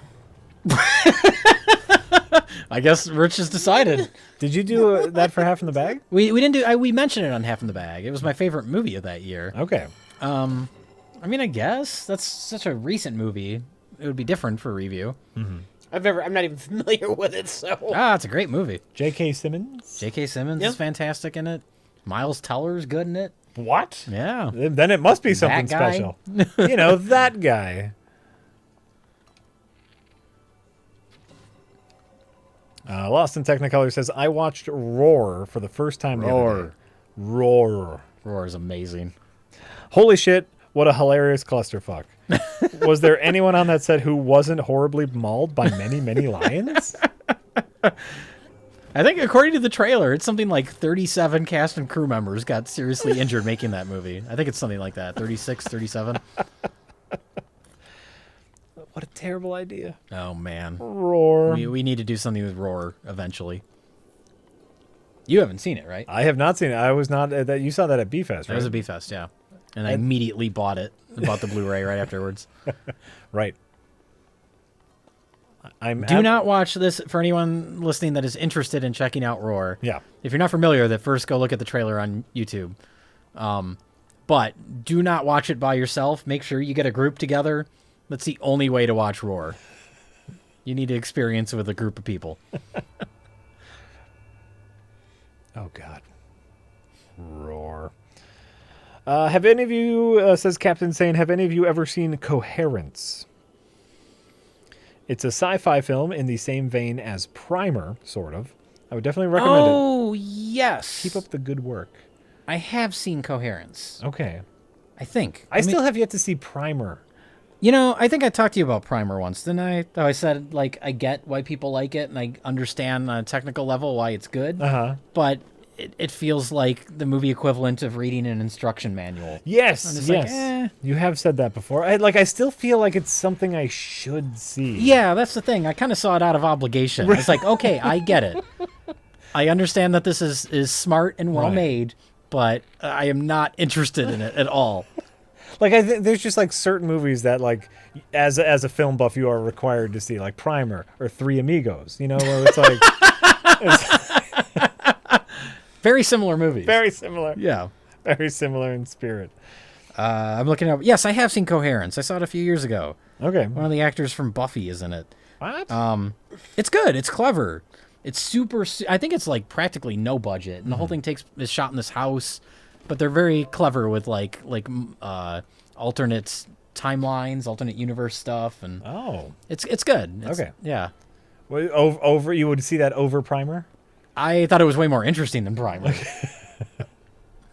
I guess Rich has decided. Did you do that for Half in the Bag? We didn't do. We mentioned it on Half in the Bag. It was my favorite movie of that year. Okay. I mean, I guess that's such a recent movie. It would be different for review. I'm not even familiar with it, so. It's a great movie. J.K. Simmons? J.K. Simmons is fantastic in it. Miles Teller's good in it. What? Yeah. Then it must be something That guy? special. That guy. Lost in Technicolor says, I watched Roar for the first time the other day. Roar. Roar is amazing. Holy shit, what a hilarious clusterfuck. Was there anyone on that set who wasn't horribly mauled by many, many lions? I think according to the trailer, it's something like 37 cast and crew members got seriously injured making that movie. I think it's something like that. 36, 37. What a terrible idea. Oh, man. Roar. We need to do something with Roar eventually. You haven't seen it, right? I have not seen it. I was not. That you saw that at B-Fest, right? That was a B-Fest, yeah. And I immediately bought it. Bought the Blu-ray right afterwards. Right. Do not watch this for anyone listening that is interested in checking out Roar. Yeah. If you're not familiar with it, first go look at the trailer on YouTube. But do not watch it by yourself. Make sure you get a group together. That's the only way to watch Roar. You need to experience it with a group of people. Oh, God. Roar. Have any of you, says Captain Sane, have any of you ever seen Coherence? It's a sci-fi film in the same vein as Primer, sort of. I would definitely recommend it. Oh, yes. Keep up the good work. I have seen Coherence. Okay. I think. I still have yet to see Primer. I think I talked to you about Primer once, didn't I? Though I said, I get why people like it, and I understand on a technical level why it's good. Uh-huh. But it feels like the movie equivalent of reading an instruction manual. Yes, yes. You have said that before. I still feel like it's something I should see. Yeah, that's the thing. I kind of saw it out of obligation. It's like, okay, I get it. I understand that this is smart and well-made, but I am not interested in it at all. There's just certain movies that as a film buff you are required to see, like Primer or Three Amigos. Where it's like very similar movies. Very similar. Yeah, very similar in spirit. I'm looking up. Yes, I have seen Coherence. I saw it a few years ago. Okay. One of the actors from Buffy is in it. What? It's good. It's clever. It's super. I think it's practically no budget, and the whole thing is shot in this house. But they're very clever with alternate timelines, alternate universe stuff, and it's good. Okay, yeah. Well, over you would see that over Primer. I thought it was way more interesting than Primer.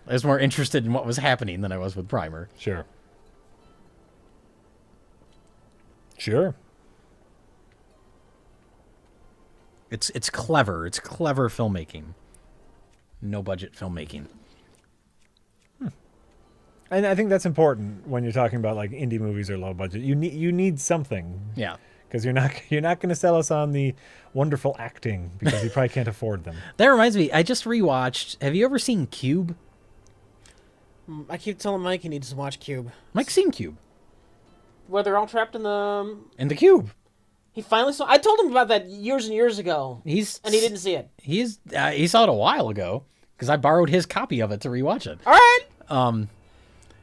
I was more interested in what was happening than I was with Primer. Sure. Sure. It's clever. It's clever filmmaking. No budget filmmaking. And I think that's important when you're talking about indie movies or low budget. You need something. Yeah. Because you're not going to sell us on the wonderful acting because you probably can't afford them. That reminds me, I just rewatched. Have you ever seen Cube? I keep telling Mike he needs to watch Cube. Mike's seen Cube. Where they're all trapped in the cube. He finally saw. I told him about that years and years ago. And he didn't see it. He saw it a while ago because I borrowed his copy of it to rewatch it. All right.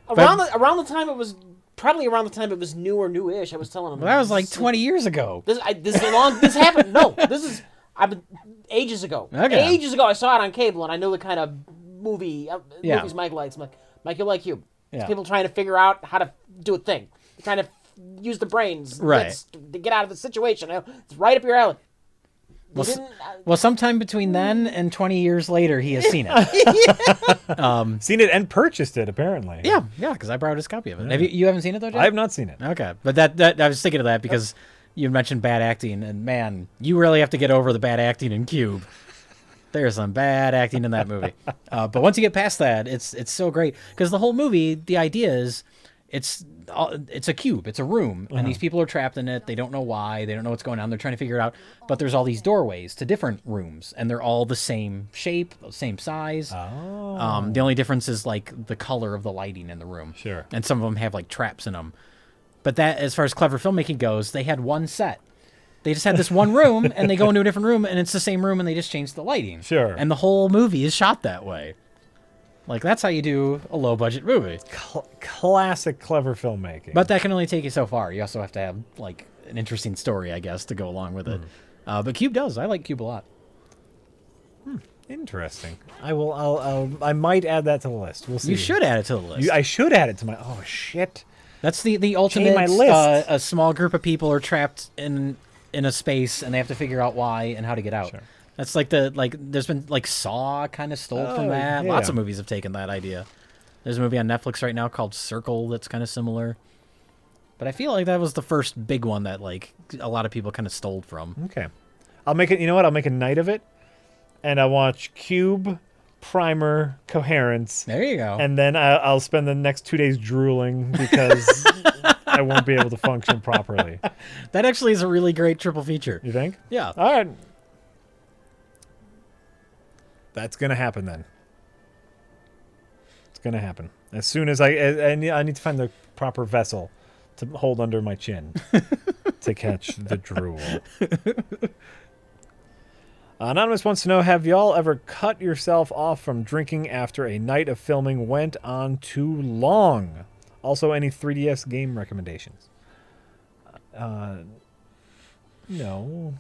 Around the time it was probably around the time it was new or newish. I was telling him. Well, that was like 20 years ago. This happened. No, ages ago. Okay. Ages ago, I saw it on cable, and I know the kind of movies Mike likes. I'm like, Mike, you'll like Cube. Yeah. People trying to figure out how to do a thing. They're trying to use the brains to get out of the situation. It's right up your alley. Well, sometime between then and 20 years later, he has seen it. Seen it and purchased it, apparently. Yeah, because I borrowed his copy of it. Have you haven't seen it, though, Jeff? I have not seen it. Okay, but that I was thinking of that because you mentioned bad acting, and man, you really have to get over the bad acting in Cube. There's some bad acting in that movie. But once you get past that, it's so great. Because the whole movie, the idea is, it's a cube, it's a room, and these people are trapped in it. They don't know why, they don't know what's going on. They're trying to figure it out. But there's all these doorways to different rooms, and they're all the same shape, same size. Oh. The only difference is the color of the lighting in the room. Sure. And some of them have traps in them. But that, as far as clever filmmaking goes, they had one set. They just had this one room, and they go into a different room, and it's the same room, and they just change the lighting. Sure. And the whole movie is shot that way. Like, that's how you do a low-budget movie. Classic clever filmmaking. But that can only take you so far. You also have to have, like, an interesting story, I guess, to go along with it. But Cube does. I like Cube a lot. Interesting. I might add that to the list. We'll see. You should add it to the list. I should add it to my. Oh shit. That's the ultimate. my list. A small group of people are trapped in a space, and they have to figure out why and how to get out. Sure. That's like there's been like Saw kind of stole from that. yeah. Lots of movies have taken that idea. There's a movie on Netflix right now called Circle that's kind of similar. But I feel like that was the first big one that like a lot of people kind of stole from. Okay. I'll make it. You know what? I'll make a night of it, and I watch Cube, Primer, Coherence. There you go. And then I'll spend the next 2 days drooling because I won't be able to function properly. That actually is a really great triple feature. You think? Yeah. All right. That's gonna happen then. It's gonna happen as soon as I need to find the proper vessel to hold under my chin to catch the drool. Anonymous wants to know, have y'all ever cut yourself off from drinking after a night of filming went on too long? Also, any 3DS game recommendations? No.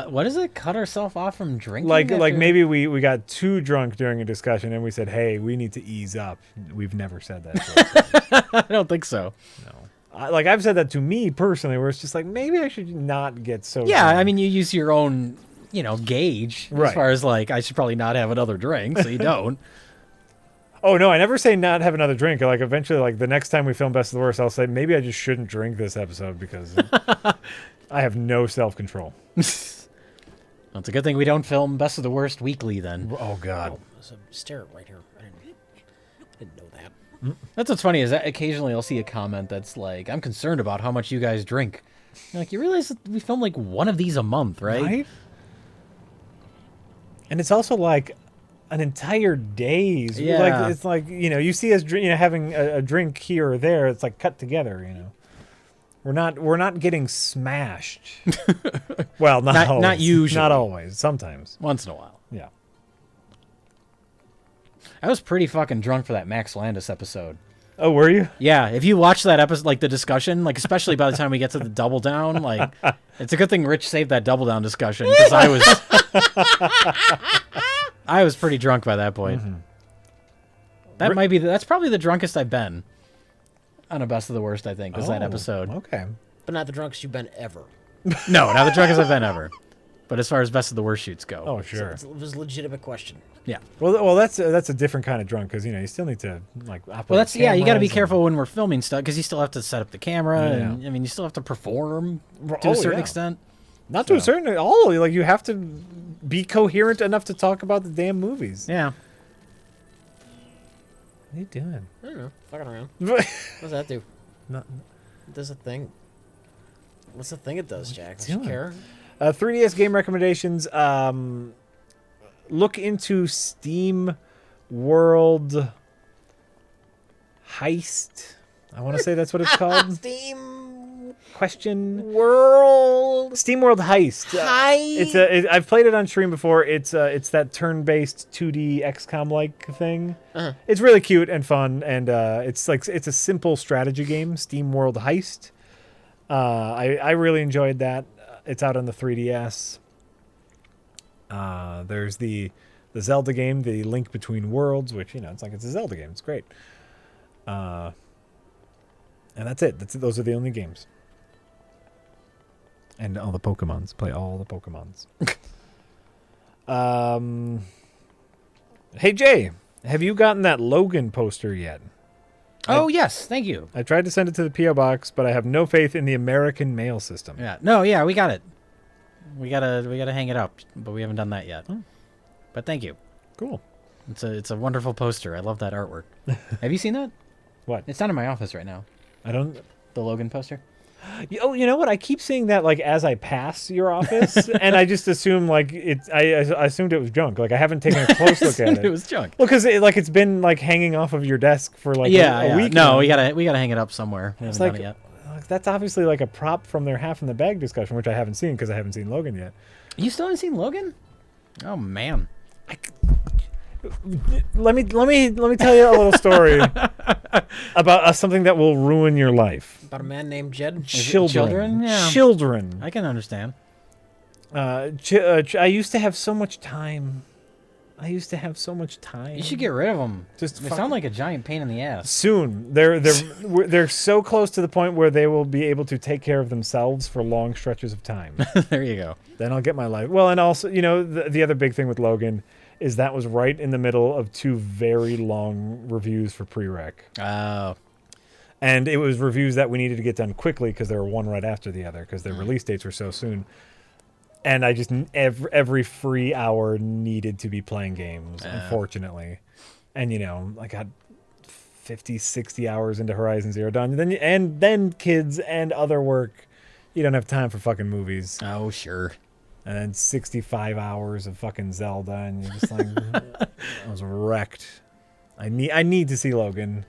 What is it? Cut ourselves off from drinking? Like after- maybe we got too drunk during a discussion and we said, hey, we need to ease up. We've never said that. I don't think so. No. I've said that to me personally, where it's just like, maybe I should not get so Yeah, drunk. I mean, you use your own, gauge Right. as far as like, I should probably not have another drink, so you don't. Oh, no, I never say not have another drink. Like, eventually, like, the next time we film Best of the Worst, I'll say, maybe I just shouldn't drink this episode because I have no self-control. Well, it's a good thing we don't film Best of the Worst weekly then. Oh, God. Oh, there's a stair right here. I didn't know that. That's what's funny is that occasionally I'll see a comment that's like, I'm concerned about how much you guys drink. You're like, you realize that we film like one of these a month, right? And it's also like an entire day's. Yeah. Like, it's like, you see us having a drink here or there. It's like cut together, We're not getting smashed. Well, not always. not usually. Not always. Sometimes. Once in a while. Yeah. I was pretty fucking drunk for that Max Landis episode. Oh, were you? Yeah, if you watch that episode, like the discussion, like especially by the time we get to the double down, like it's a good thing Rich saved that double down discussion because I was pretty drunk by that point. That's probably the drunkest I've been on a Best of the Worst. I think was that episode. Okay. But not the drunkest you've been ever. No, not the drunkest I've been ever. But as far as Best of the Worst shoots go, Oh, sure. It was a legitimate question. yeah. Well, that's a different kind of drunk because you still need to like operate. Well, you got to be cameras careful when we're filming stuff because you still have to set up the camera, and Yeah. I mean, you still have to perform to Oh, a certain yeah. extent. Not to a certain like you have to be coherent enough to talk about the damn movies. Yeah. What are you doing? I don't know. Fucking around. What does that do? Nothing. It does a thing. What's the thing it does, Jack? Does doing? you care? 3DS game recommendations. Look into Steam World Heist. I want to say that's what it's called. Steam Question. World Steam World Heist. Heist. I've played it on stream before. It's that turn-based 2D XCOM like thing. It's really cute and fun, and it's a simple strategy game. Steam World Heist. I really enjoyed that. It's out on the 3DS. There's the Zelda game, the Link Between Worlds, which it's a Zelda game. It's great. And that's it. Those are the only games. And all the Pokemons. Play all the Pokemons. Hey Jay, have you gotten that Logan poster yet? Oh yes, thank you. I tried to send it to the P.O. box, but I have no faith in the American mail system. Yeah. No, yeah, we got it. We gotta hang it up, but we haven't done that yet. But thank you. Cool. It's a wonderful poster. I love that artwork. Have you seen that? What? It's down in my office right now. I don't... The Logan poster. Oh, you know what? I keep seeing that as I pass your office, and I just assume I assumed it was junk. I haven't taken a close look at it. It was junk. Well, because it's been hanging off of your desk for a week. No, we gotta hang it up somewhere. We haven't done it yet. That's obviously like a prop from their half in the bag discussion, which I haven't seen because I haven't seen Logan yet. You still haven't seen Logan? Oh man. Let me tell you a little story about something that will ruin your life. About a man named Jed. Children? Yeah. Children. I can understand. I used to have so much time. You You should get rid of them. They sound like a giant pain in the ass. Soon. They're so close to the point where they will be able to take care of themselves for long stretches of time. There you go. Then I'll get my life. Well, and also, the other big thing with Logan is that was right in the middle of 2 very long reviews for prereq. Oh. And it was reviews that we needed to get done quickly because they were one right after the other because their release dates were so soon. And I just, every free hour needed to be playing games, unfortunately. And, I got 50, 60 hours into Horizon Zero Dawn. And then kids and other work. You don't have time for fucking movies. Oh, sure. And then 65 hours of fucking Zelda. And you're just like, I was wrecked. I need to see Logan.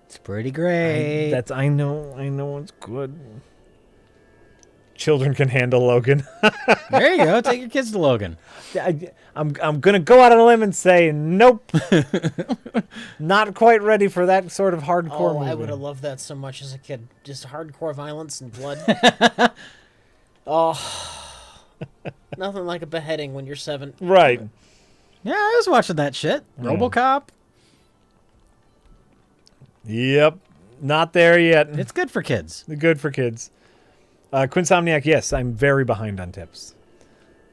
It's pretty great. I know it's good. Children can handle Logan. There you go. Take your kids to Logan. I'm gonna go out on a limb and say nope. Not quite ready for that sort of hardcore movie. I would have loved that so much as a kid. Just hardcore violence and blood. Nothing like a beheading when you're 7. Right. Yeah, I was watching that shit. RoboCop. Yep. Not there yet. It's good for kids. Good for kids. Quinsomniac, yes, I'm very behind on tips.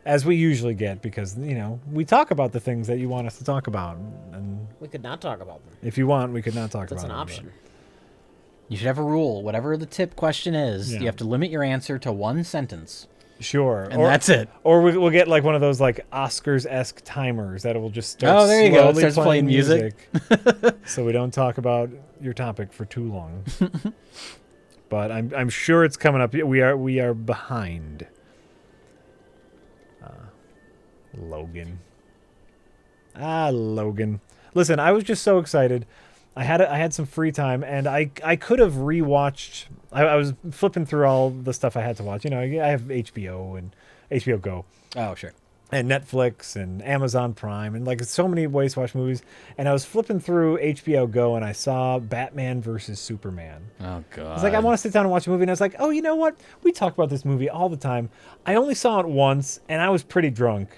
As we usually get, because, we talk about the things that you want us to talk about. And We could not talk about them. if you want, we could not talk That's about an them. option. You should have a rule. Whatever the tip question is, Yeah. you have to limit your answer to 1 sentence. Sure. And that's it. Or we'll get like one of those like Oscars-esque timers that will just start Oh, there you go. It slowly starts playing music. So we don't talk about your topic for too long. But I'm sure it's coming up. We are behind. Logan. Logan. Listen, I was just so excited. I had some free time, and I could have rewatched. I was flipping through all the stuff I had to watch. I have HBO and HBO Go. Oh, sure. And Netflix and Amazon Prime and like so many ways to watch movies. And I was flipping through HBO Go and I saw Batman versus Superman. Oh, God. I was like, I want to sit down and watch a movie. And I was like, oh, you know what? We talk about this movie all the time. I only saw it once and I was pretty drunk.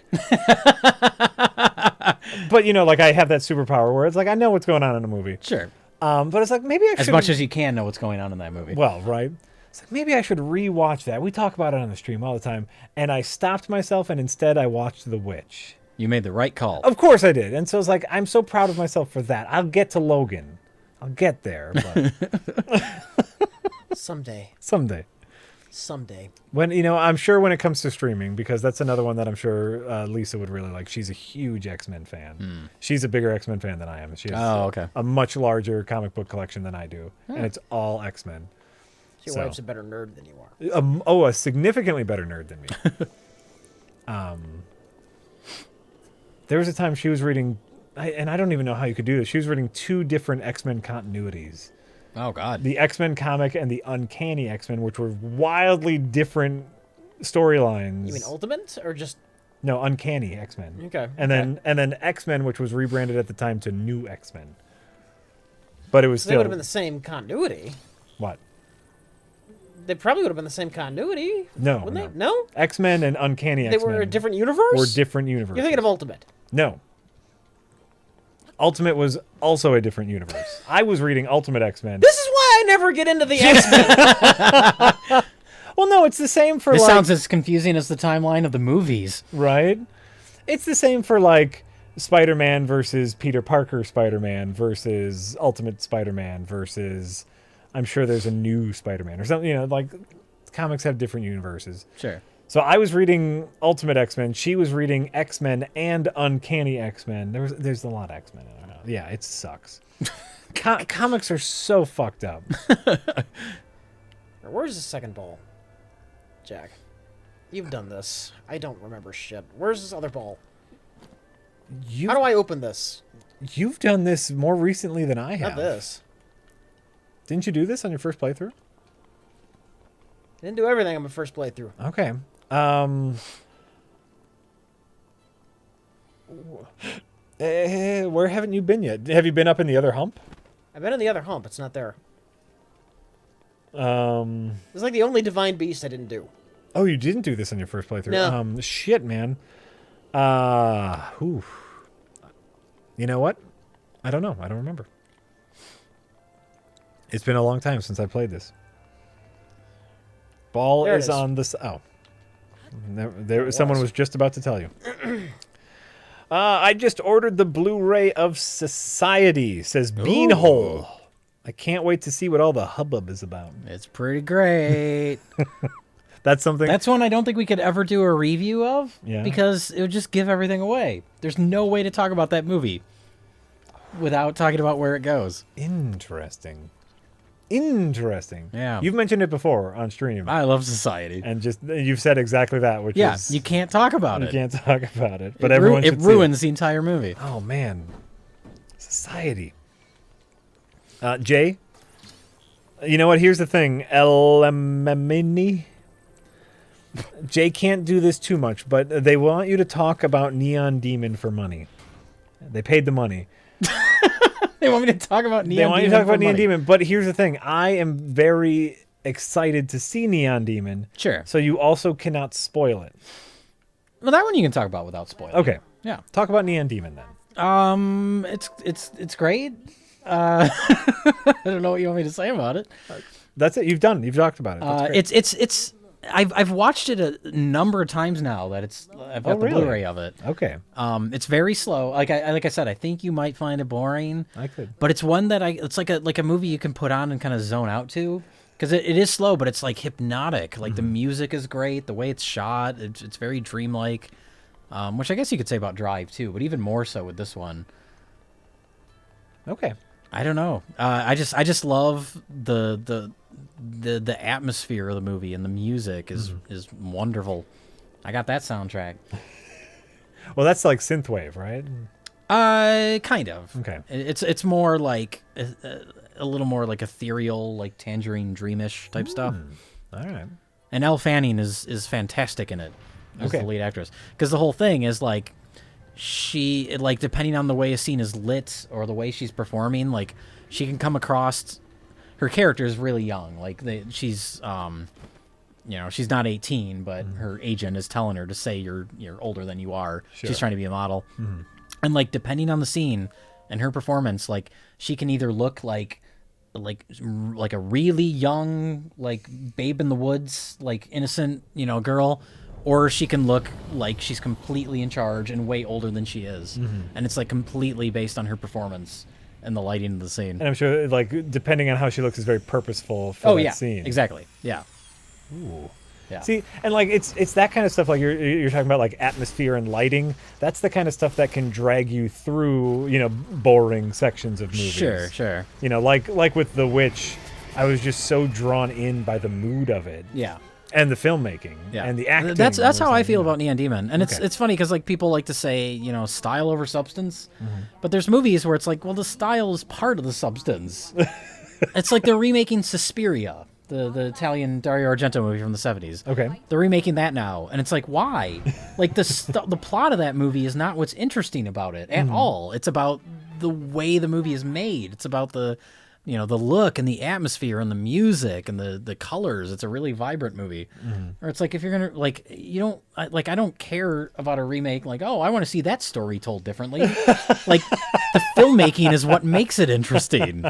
But, like I have that superpower where it's like, I know what's going on in a movie. Sure. But it's like, maybe I should. As much as you can know what's going on in that movie. Well, right. It's like, maybe I should rewatch that. We talk about it on the stream all the time. And I stopped myself and instead I watched The Witch. You made the right call. Of course I did. And so it's like, I'm so proud of myself for that. I'll get to Logan. I'll get there. But Someday. Someday. When I'm sure when it comes to streaming, because that's another one that I'm sure Lisa would really like. She's a huge X-Men fan. She's a bigger X-Men fan than I am. She has a much larger comic book collection than I do. And it's all X-Men. Your wife's a better nerd than you are. A significantly better nerd than me. There was a time she was reading, and I don't even know how you could do this. She was reading 2 different X-Men continuities. Oh, God. The X-Men comic and the Uncanny X-Men, which were wildly different storylines. You mean Ultimate or just... No, Uncanny X-Men. Okay. And then X-Men, which was rebranded at the time to New X-Men. But it was So still... they would have been the same continuity. What? They probably would have been the same continuity. No. Wouldn't they? No? X-Men and Uncanny X-Men. They were a different universe? Were different universes. You're thinking of Ultimate. No. Ultimate was also a different universe. I was reading Ultimate X-Men. This is why I never get into the X-Men. Well, no, it's the same for This sounds as confusing as the timeline of the movies. Right? It's the same for like Spider-Man versus Peter Parker Spider-Man versus Ultimate Spider-Man versus... I'm sure there's a new Spider-Man or something. Like comics have different universes. Sure. So I was reading Ultimate X-Men. She was reading X-Men and Uncanny X-Men. There's a lot of X-Men in there now. Yeah, it sucks. Comics are so fucked up. Where's the second ball? Jack, you've done this. I don't remember shit. Where's this other ball? How do I open this? You've done this more recently than I have. Not this. Didn't you do this on your first playthrough? Didn't do everything on my first playthrough. Okay. Where haven't you been yet? Have you been up in the other hump? I've been in the other hump. It's not there. Um. It's like the only divine beast I didn't do. Oh, you didn't do this on your first playthrough. No. Shit, man. Oof. You know what? I don't know. I don't remember. It's been a long time since I played this. Ball There it is is. on the... Oh. Someone was just about to tell you. I just ordered the Blu-ray of Society, says Beanhole. I can't wait to see what all the hubbub is about. It's pretty great. That's something... That's one I don't think we could ever do a review of. Yeah. Because it would just give everything away. There's no way to talk about that movie without talking about where it goes. Interesting. Yeah. You've mentioned it before on stream. I love Society. And just you've said exactly that, which Yeah, is... you can't talk about You it. can't talk about it. But It everyone should see ruins the entire movie. it. Oh, man. Society. Jay? You know what? Here's the thing. Jay can't do this too much, but they want you to talk about Neon Demon for money. They paid the money. They want me to talk about Neon Demon. They want you to talk for about Neon money. Demon, but here's the thing. I am very excited to see Neon Demon. Sure. So you also cannot spoil it. Well, that one you can talk about without spoiling. Okay. Yeah. Talk about Neon Demon then. It's great. I don't know what you want me to say about it. That's it. You've talked about it. That's great. It's I've watched it a number of times now that I've got the really? Blu-ray of it. Okay. It's very slow. Like I said, I think you might find it boring. I could. But it's one that it's like a movie you can put on and kind of zone out to, because it is slow, but it's like hypnotic. Like the music is great, the way it's shot, it's very dreamlike. Which I guess you could say about Drive too, but even more so with this one. Okay. I don't know. I just love the atmosphere of the movie, and the music is wonderful. I got that soundtrack. Well, that's like synthwave, right? Kind of. Okay. It's more like a little more like ethereal, like Tangerine Dreamish type stuff. All right. And Elle Fanning is fantastic in it as Okay. the lead actress, because the whole thing is like depending on the way a scene is lit or the way she's performing, like she can come across. Her character is really young. Like she's she's not 18, but her agent is telling her to say you're older than you are. Sure. She's trying to be a model. And like depending on the scene and her performance, like she can either look like a really young, like babe in the woods, like innocent, girl, or she can look like she's completely in charge and way older than she is. And it's like completely based on her performance and the lighting of the scene. And I'm sure, like, depending on how she looks, is very purposeful for that scene. Exactly. Yeah. Ooh. Yeah. See, and like it's that kind of stuff. Like you're talking about, like atmosphere and lighting. That's the kind of stuff that can drag you through, boring sections of movies. Sure. Like with The Witch, I was just so drawn in by the mood of it. Yeah. And the filmmaking. Yeah. And the acting. That's how I like, feel about Neon Demon. And Okay. it's funny because like people like to say, style over substance. But there's movies where it's like, well, the style is part of the substance. It's like they're remaking Suspiria, the Italian Dario Argento movie from the 70s. Okay. They're remaking that now, and it's like, why? Like the plot of that movie is not what's interesting about it at all. It's about the way the movie is made. It's about the look and the atmosphere and the music and the colors. It's a really vibrant movie. Or it's like, if you're gonna I don't care about a remake. Like, oh, I want to see that story told differently. Like the filmmaking is what makes it interesting.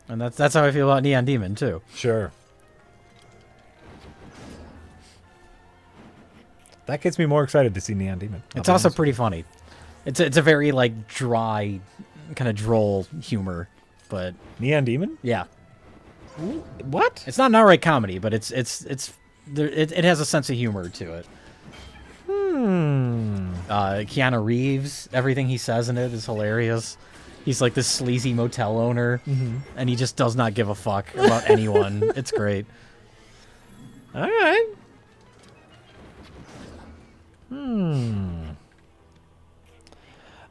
And that's how I feel about Neon Demon too. Sure. That gets me more excited to see Neon Demon. It's also pretty funny. It's a very like dry, kind of droll humor, but Neon Demon. yeah, What? it's not an outright comedy, but it has a sense of humor to it. Keanu Reeves, everything he says in it is hilarious. He's like this sleazy motel owner, and he just does not give a fuck about anyone. It's great. All right.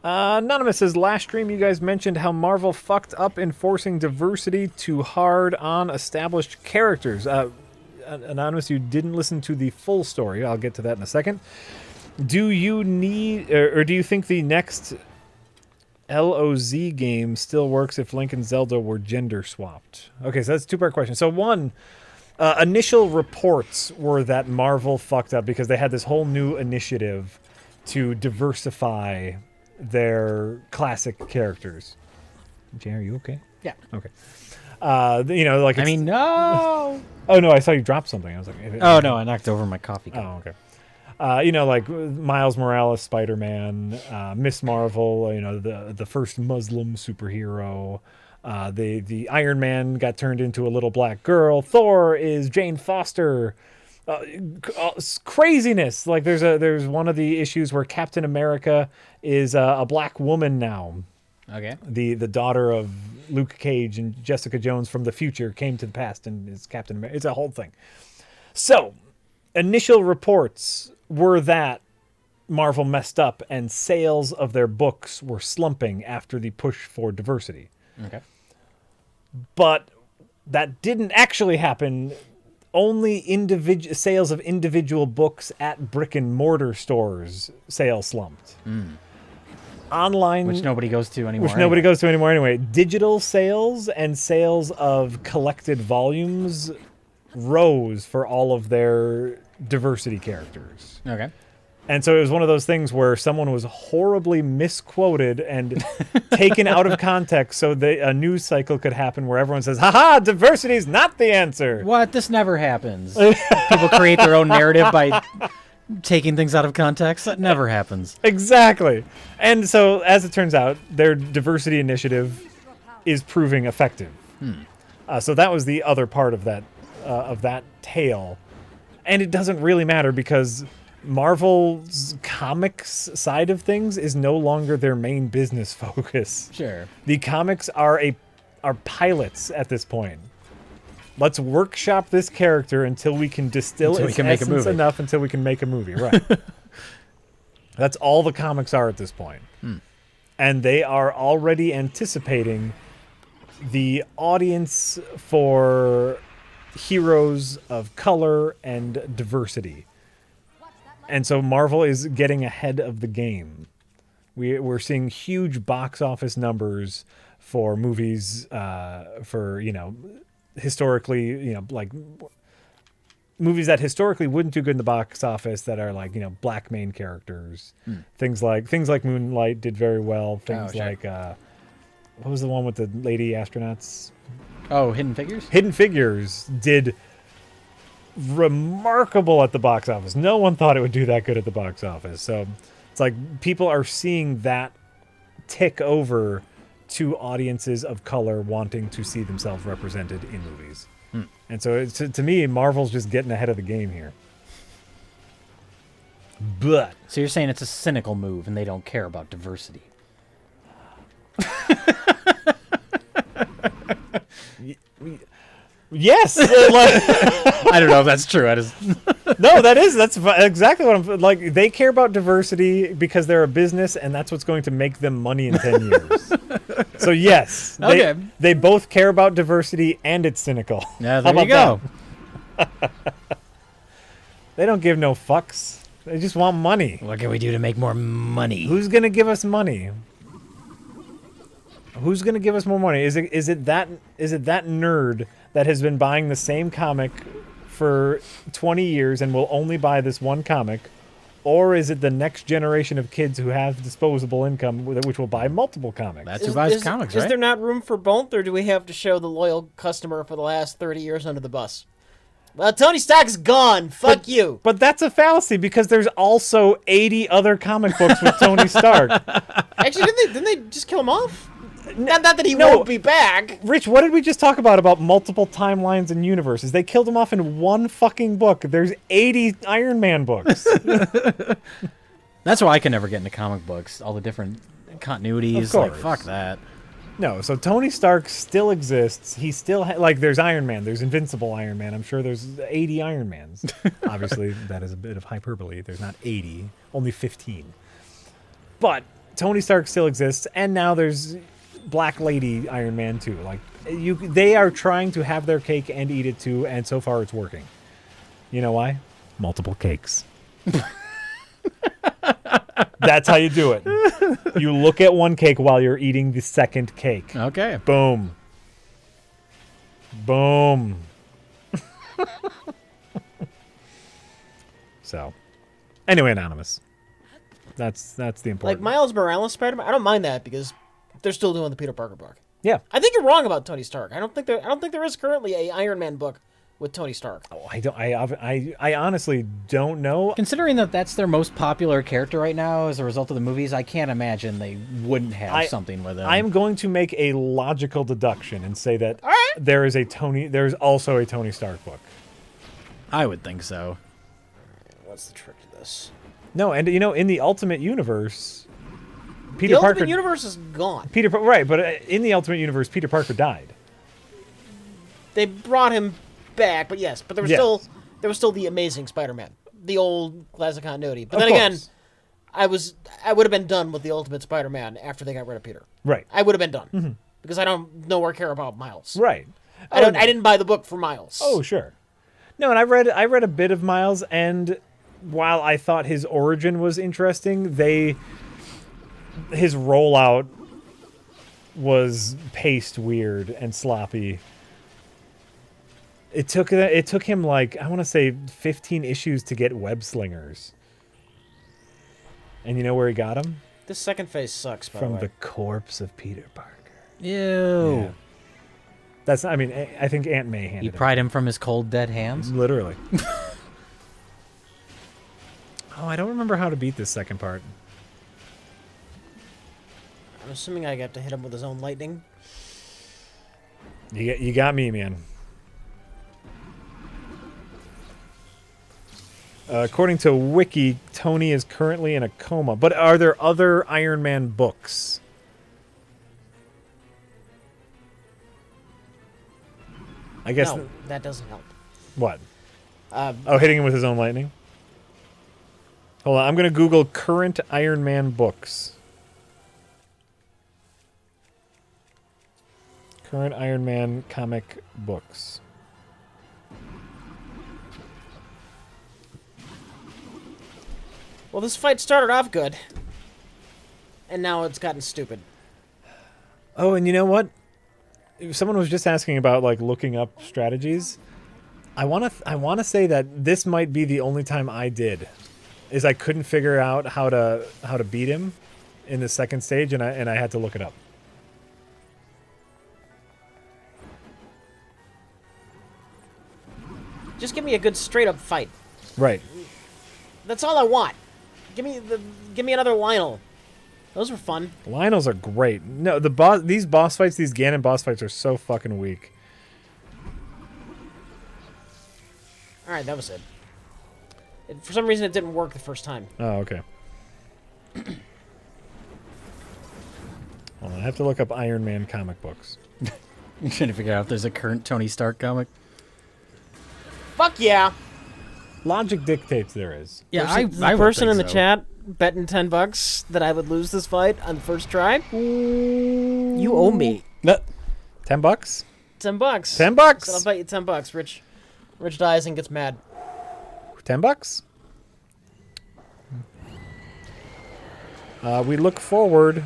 Anonymous says, last stream you guys mentioned how Marvel fucked up enforcing diversity too hard on established characters. Anonymous, you didn't listen to the full story. I'll get to that in a second. Do you need, or do you think the next LOZ game still works if Link and Zelda were gender swapped? Okay, so that's a two-part question. So one, initial reports were that Marvel fucked up because they had this whole new initiative to diversify their classic characters. Jay, are you okay? Yeah. Okay. Like I mean, no. Oh no, I saw you drop something. I was like, Oh no, I knocked over my coffee cup. Oh, okay. Like Miles Morales, Spider-Man, Miss Marvel, the first Muslim superhero. The Iron Man got turned into a little black girl. Thor is Jane Foster. Craziness. Like there's one of the issues where Captain America is a black woman now. Okay. The daughter of Luke Cage and Jessica Jones from the future came to the past and is Captain America. It's a whole thing. So, initial reports were that Marvel messed up and sales of their books were slumping after the push for diversity. Okay. But that didn't actually happen. Only sales of individual books at brick and mortar stores sales slumped. Online, Which nobody goes to anymore. Anyway. Digital sales and sales of collected volumes rose for all of their diversity characters. Okay. And so it was one of those things where someone was horribly misquoted and taken out of context so a news cycle could happen where everyone says, haha, diversity is not the answer. What? This never happens. People create their own narrative by taking things out of context. That never happens. Exactly. And so, as it turns out, their diversity initiative is proving effective. So that was the other part of that tale. And it doesn't really matter because Marvel's comics side of things is no longer their main business focus. Sure. The comics are pilots at this point. Let's workshop this character until we can distill its essence enough until we can make a movie. Right. That's all the comics are at this point. And they are already anticipating the audience for heroes of color and diversity. And so Marvel is getting ahead of the game. We're seeing huge box office numbers for movies, historically, like movies that historically wouldn't do good in the box office that are like, black main characters. Things like Moonlight did very well. Things like what was the one with the lady astronauts? Oh, Hidden Figures? Hidden Figures did remarkable at the box office. No one thought it would do that good at the box office. So it's like people are seeing that tick over to audiences of color wanting to see themselves represented in movies. And so to me, Marvel's just getting ahead of the game here. But So you're saying it's a cynical move and they don't care about diversity. yes, I don't know if that's true. no, that's exactly what I'm like. They care about diversity because they're a business, and that's what's going to make them money in 10 years. So yes, they both care about diversity, and it's cynical. Yeah, there you go. They don't give no fucks. They just want money. What can we do to make more money? Who's gonna give us money? Who's gonna give us more money? Is it that nerd that has been buying the same comic for 20 years and will only buy this one comic? Or is it the next generation of kids who have disposable income which will buy multiple comics? That's who buys comics, right? Is there not room for both, or do we have to show the loyal customer for the last 30 years under the bus? Well, Tony Stark's gone. Fuck you. But that's a fallacy because there's also 80 other comic books with Tony Stark. Actually, didn't they just kill him off? Not that he won't be back. Rich, what did we just talk about multiple timelines and universes? They killed him off in one fucking book. There's 80 Iron Man books. That's why I can never get into comic books. All the different continuities. Of course. Like, fuck that. No, so Tony Stark still exists. He still there's Iron Man, there's Invincible Iron Man. I'm sure there's 80 Iron Mans. Obviously, that is a bit of hyperbole. There's not 80, only 15. But Tony Stark still exists, and now there's Black Lady Iron Man too. Like they are trying to have their cake and eat it too, and so far it's working. You know why? Multiple cakes. That's how you do it. You look at one cake while you're eating the second cake. Okay. Boom. Boom. So, anyway, Anonymous. That's the important. Like Miles Morales Spider-Man, I don't mind that because they're still doing the Peter Parker book. Yeah. I think you're wrong about Tony Stark. I don't think there is currently a Iron Man book with Tony Stark. Oh, I honestly don't know. Considering that that's their most popular character right now as a result of the movies, I can't imagine they wouldn't have something with him. I'm going to make a logical deduction and say that All right. there's also a Tony Stark book. I would think so. What's the trick to this? No, and in the Ultimate Universe, The Ultimate Universe is gone. Right, but in the Ultimate Universe, Peter Parker died. They brought him back, but there was still the Amazing Spider-Man, the old classic continuity. But Of then again, course. I would have been done with the Ultimate Spider-Man after they got rid of Peter. Right. I would have been done because I don't know or care about Miles. Right. I didn't buy the book for Miles. Oh, sure. No, and I read a bit of Miles, and while I thought his origin was interesting, his rollout was paced weird and sloppy. It took him like, I want to say 15 issues to get web slingers. And you know where he got them? This second phase sucks. By From the way, the corpse of Peter Parker. Ew. Yeah. That's, I mean, I think Aunt May handed You it. pried him from his cold, dead hands? Literally. Oh, I don't remember how to beat this second part. I'm assuming I got to hit him with his own lightning. You got me, man. According to Wiki, Tony is currently in a coma. But are there other Iron Man books? I guess. No, that doesn't help. What? Hitting him with his own lightning? Hold on, I'm going to Google current Iron Man books. Current Iron Man comic books. Well, this fight started off good, and now it's gotten stupid. Oh, and you know what? Someone was just asking about like looking up strategies. I want to say that this might be the only time I did, is I couldn't figure out how to beat him in the second stage, and I had to look it up. Just give me a good straight up fight. Right. That's all I want. Give me another Lionel. Those were fun. Lionels are great. No, these boss fights, these Ganon boss fights are so fucking weak. All right, that was it. For some reason, it didn't work the first time. Oh, okay. Well, I have to look up Iron Man comic books. You're trying to figure out if there's a current Tony Stark comic? Fuck yeah! Logic dictates there is. Yeah, I would person think in the so. chat betting $10 that I would lose this fight on the first try. You owe me No. $10? $10. $10? So I'll bet you $10. Rich dies and gets mad. $10? We look forward.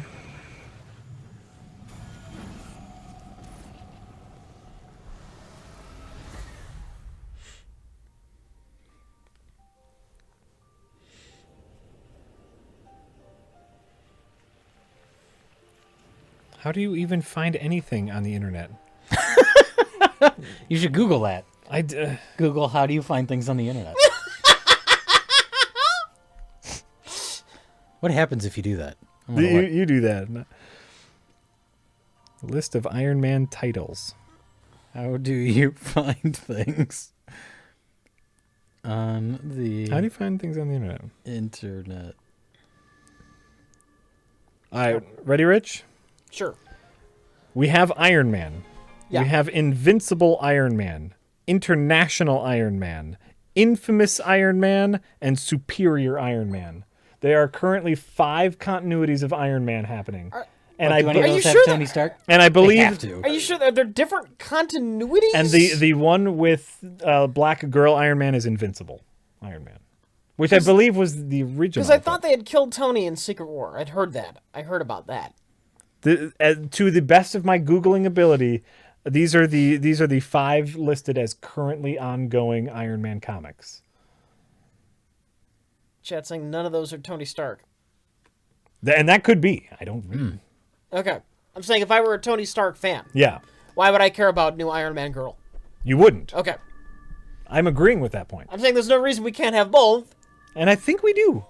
How do you even find anything on the internet? You should Google that. I Google, how do you find things on the internet? What happens if you do that? I'm gonna look. you do that. List of Iron Man titles. How do you find things on the How do you find things on the internet? internet? All right, ready, Rich? Sure. We have Iron Man. Yeah. We have Invincible Iron Man, International Iron Man, Infamous Iron Man, and Superior Iron Man. There are currently 5 continuities of Iron Man happening. And Do any of Are you those have sure Tony Stark? and I They believe have to. Are you sure that they're different continuities? and the one with Black Girl Iron Man is Invincible Iron Man, which I believe was the original. Because I thought they had killed Tony in Secret War. I'd heard that. I heard about that. To the best of my Googling ability, these are the 5 listed as currently ongoing Iron Man comics. Chat saying none of those are Tony Stark. And that could be. I don't read. Okay. I'm saying if I were a Tony Stark fan, Yeah, why would I care about new Iron Man girl? you wouldn't. Okay. I'm agreeing with that point. I'm saying there's no reason we can't have both. And I think we do.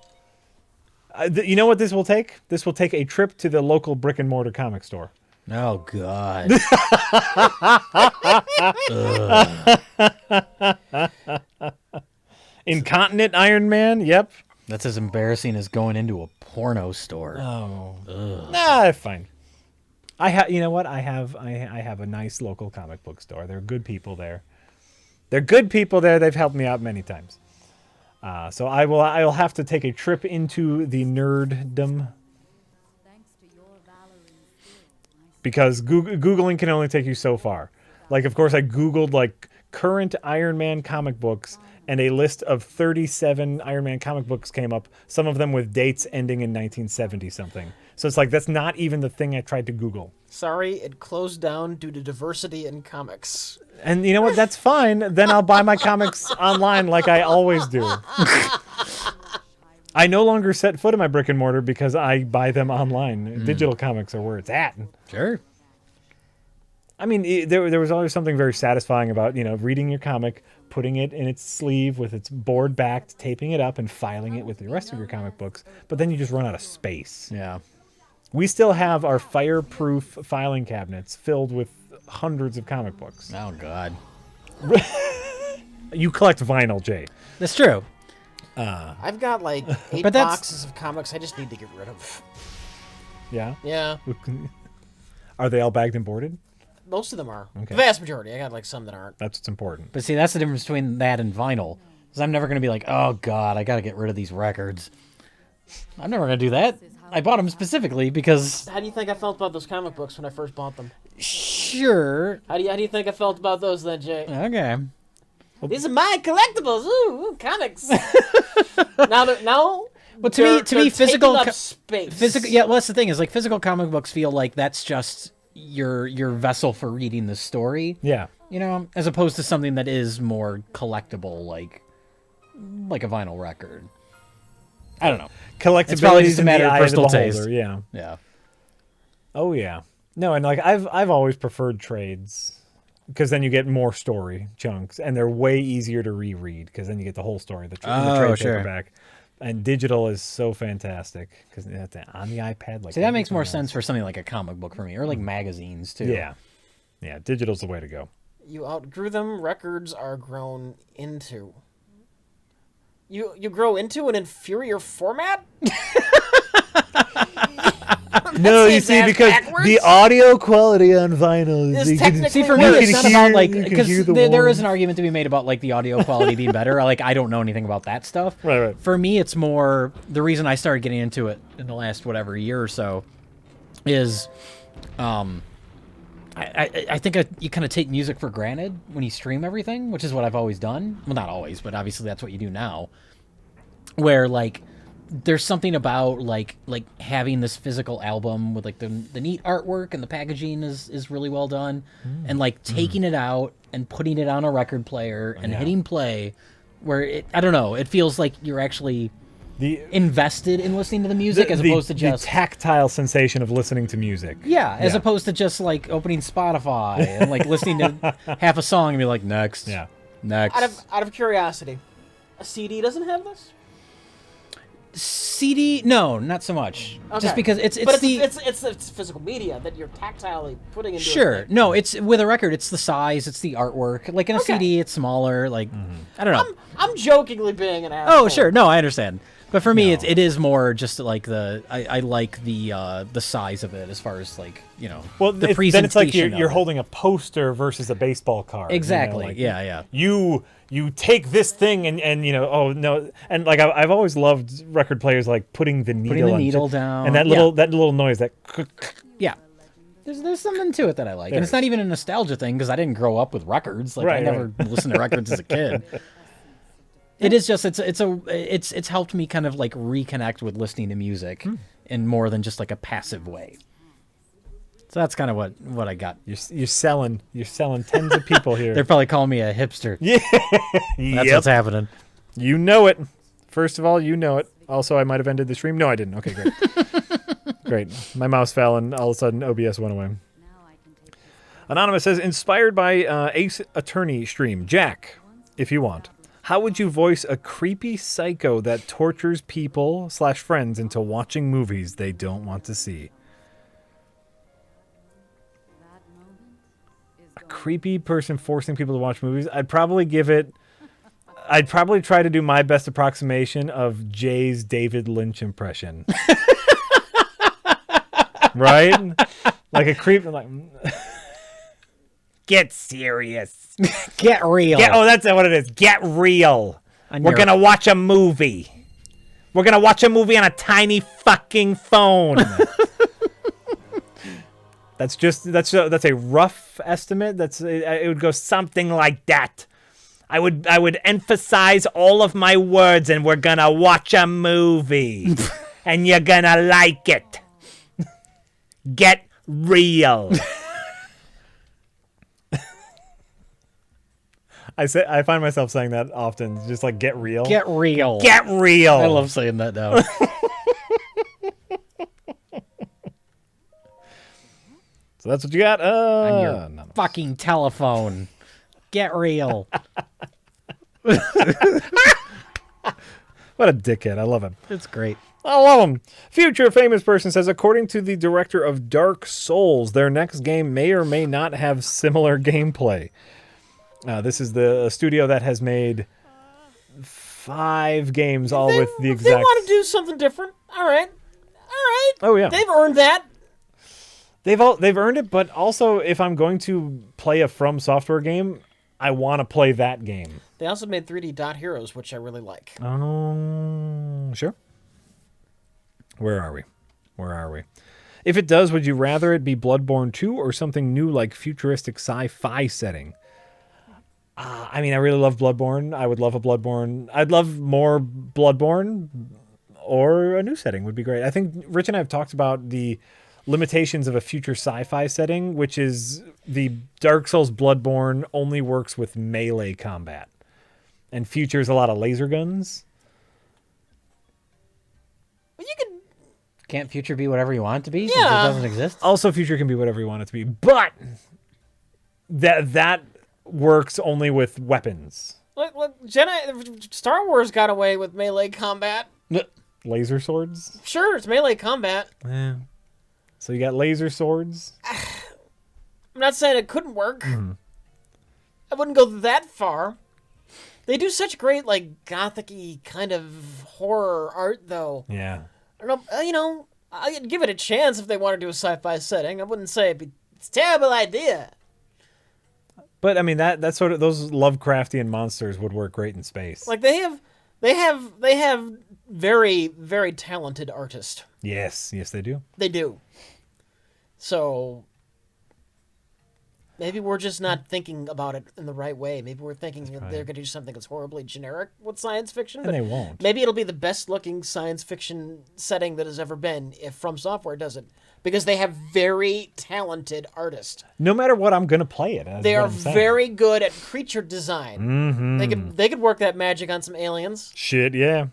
You know what this will take? This will take a trip to the local brick and mortar comic store. Oh God. Incontinent Iron Man? Yep. That's as embarrassing as going into a porno store. Oh. Nah, fine. You know what? I have a nice local comic book store. There are good people there. They've helped me out many times. So I'll have to take a trip into the nerddom because Googling can only take you so far. Like, of course, I Googled like current Iron Man comic books, and a list of 37 Iron Man comic books came up, some of them with dates ending in 1970 something. So it's like, that's not even the thing I tried to Google. Sorry, it closed down due to diversity in comics. And you know what? That's fine. Then I'll buy my comics online like I always do. I no longer set foot in my brick and mortar because I buy them online. Digital comics are where it's at. Sure. I mean, there was always something very satisfying about, reading your comic, putting it in its sleeve with its board backed, taping it up, and filing it with the rest of your comic books. But then you just run out of space. Yeah. We still have our fireproof filing cabinets filled with hundreds of comic books. Oh God. You collect vinyl, Jay. That's true. I've got like 8 But that's- boxes of comics I just need to get rid of. Yeah? Yeah, Are they all bagged and boarded? most of them are. Okay. The vast majority. I got like some that aren't. That's what's important. But see, that's the difference between that and vinyl. Because I'm never going to be like, oh God, I got to get rid of these records. I'm never going to do that. I bought them specifically because. How do you think I felt about those comic books when I first bought them? Sure. How do you think I felt about those then, Jay? Okay. These are my collectibles. Ooh, comics. now. But to me, they're physical, taking up space. physical. Yeah, well, that's the thing is like physical comic books feel like that's just your vessel for reading the story. Yeah. As opposed to something that is more collectible, like a vinyl record. I don't know. Collectability It's probably just is a in matter the of eye of the personal beholder, taste. yeah. Yeah. Oh yeah. No, and like I've always preferred trades because then you get more story chunks and they're way easier to reread because then you get the whole story, the trade sure. paperback. And digital is so fantastic because on the iPad. Like, See, that makes more everything sense else. for something like a comic book for me, or like magazines too. Yeah, digital's the way to go. You outgrew them. Records are grown into. You grow into an inferior format? No, you Is see, that because backwards? the audio quality on vinyl Is is you technically- can, See, for You me, can it's not hear- about like you can because hear the there is warmth. an argument to be made about like the audio quality being better. Like I don't know anything about that stuff. Right. For me, it's more the reason I started getting into it in the last year or so is, I think you kind of take music for granted when you stream everything, which is what I've always done. Well, not always, but obviously that's what you do now. Where like there's something about like having this physical album with like the neat artwork and the packaging is really well done, and like taking it out and putting it on a record player and hitting play, where I don't know, it feels like you're actually invested in listening to the music as opposed to just the tactile sensation of listening to music. as opposed to just like opening Spotify and like listening to half a song and be like next, next. Out of curiosity, a CD doesn't have this? CD, no, not so much. Okay. Just because it's physical media that you're tactilely putting into. sure. A thing. No, it's with a record. It's the size. It's the artwork. Like in a CD, it's smaller. Like I don't know. I'm jokingly being an asshole. Oh, sure. No, I understand. But for me, No. it is more just like I like the size of it as far as like Well, the then presentation. it's like you're of it. holding a poster versus a baseball card. Exactly. Like, Yeah. You take this thing and oh no, and like I've always loved record players like putting the needle down and that little noise that. Yeah. There's something to it that I like, and it's not even a nostalgia thing because I didn't grow up with records. Like I never listened to records as a kid. It is just it's helped me kind of like reconnect with listening to music in more than just like a passive way. So that's kind of what I got. You're selling tens of people here. They're probably calling me a hipster. Yeah, That's what's happening. You know it. First of all, you know it. Also, I might have ended the stream. No, I didn't. Okay, great. Great. My mouse fell, and all of a sudden, OBS went away. Anonymous says, inspired by Ace Attorney stream. Jack, if you want, how would you voice a creepy psycho that tortures people/friends into watching movies they don't want to see? A creepy person forcing people to watch movies? I'd probably try to do my best approximation of Jay's David Lynch impression. Right? Like a creep. Like, get serious. Get real. That's what it is. Get real. We're going to watch a movie. We're going to watch a movie on a tiny fucking phone. That's a rough estimate. It would go something like that. I would emphasize all of my words, and we're going to watch a movie. And you're going to like it. Get real. I find myself saying that often, just like get real. Get real. Get real. I love saying that now. So that's what you got. On your fucking telephone. Get real. What a dickhead. I love him. It's great. I love him. Future famous person says, according to the director of Dark Souls, their next game may or may not have similar gameplay. This is the studio that has made 5 games, all with the exact... They want to do something different. All right. Oh, yeah. They've earned that. They've earned it, but also if I'm going to play a From Software game, I want to play that game. They also made 3D Dot Heroes, which I really like. Oh, sure. Where are we? If it does, would you rather it be Bloodborne 2 or something new like futuristic sci-fi setting? I mean, I really love Bloodborne. I would love a Bloodborne. I'd love more Bloodborne, or a new setting would be great. I think Rich and I have talked about the limitations of a future sci-fi setting, which is the Dark Souls Bloodborne only works with melee combat. And future is a lot of laser guns. But you could... Can't future be whatever you want it to be since Yeah. it doesn't exist? Also, future can be whatever you want it to be, but that works only with weapons. Look, Star Wars got away with melee combat. Laser swords? Sure, it's melee combat. Yeah. So you got laser swords? I'm not saying it couldn't work. I wouldn't go that far. They do such great, like, gothic-y kind of horror art, though. Yeah. I don't know, I'd give it a chance if they want to do a sci-fi setting. I wouldn't say it's a terrible idea. But I mean that sort of those Lovecraftian monsters would work great in space. Like they have very, very talented artists. Yes, they do. They do. So maybe we're just not thinking about it in the right way. Maybe we're thinking they're going to do something that's horribly generic with science fiction. And they won't. Maybe it'll be the best looking science fiction setting that has ever been if From Software does it. Because they have very talented artists. No matter what, I'm going to play it. They are very good at creature design. Mm-hmm. They could work that magic on some aliens. Shit, yeah.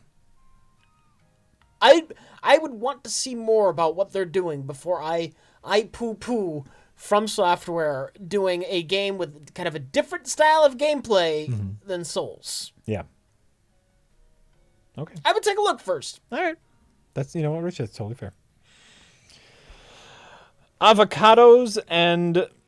I would want to see more about what they're doing before I poo-poo From Software doing a game with kind of a different style of gameplay than Souls. Yeah. Okay. I would take a look first. All right. That's, you know what, Rich, that's totally fair. Avocados and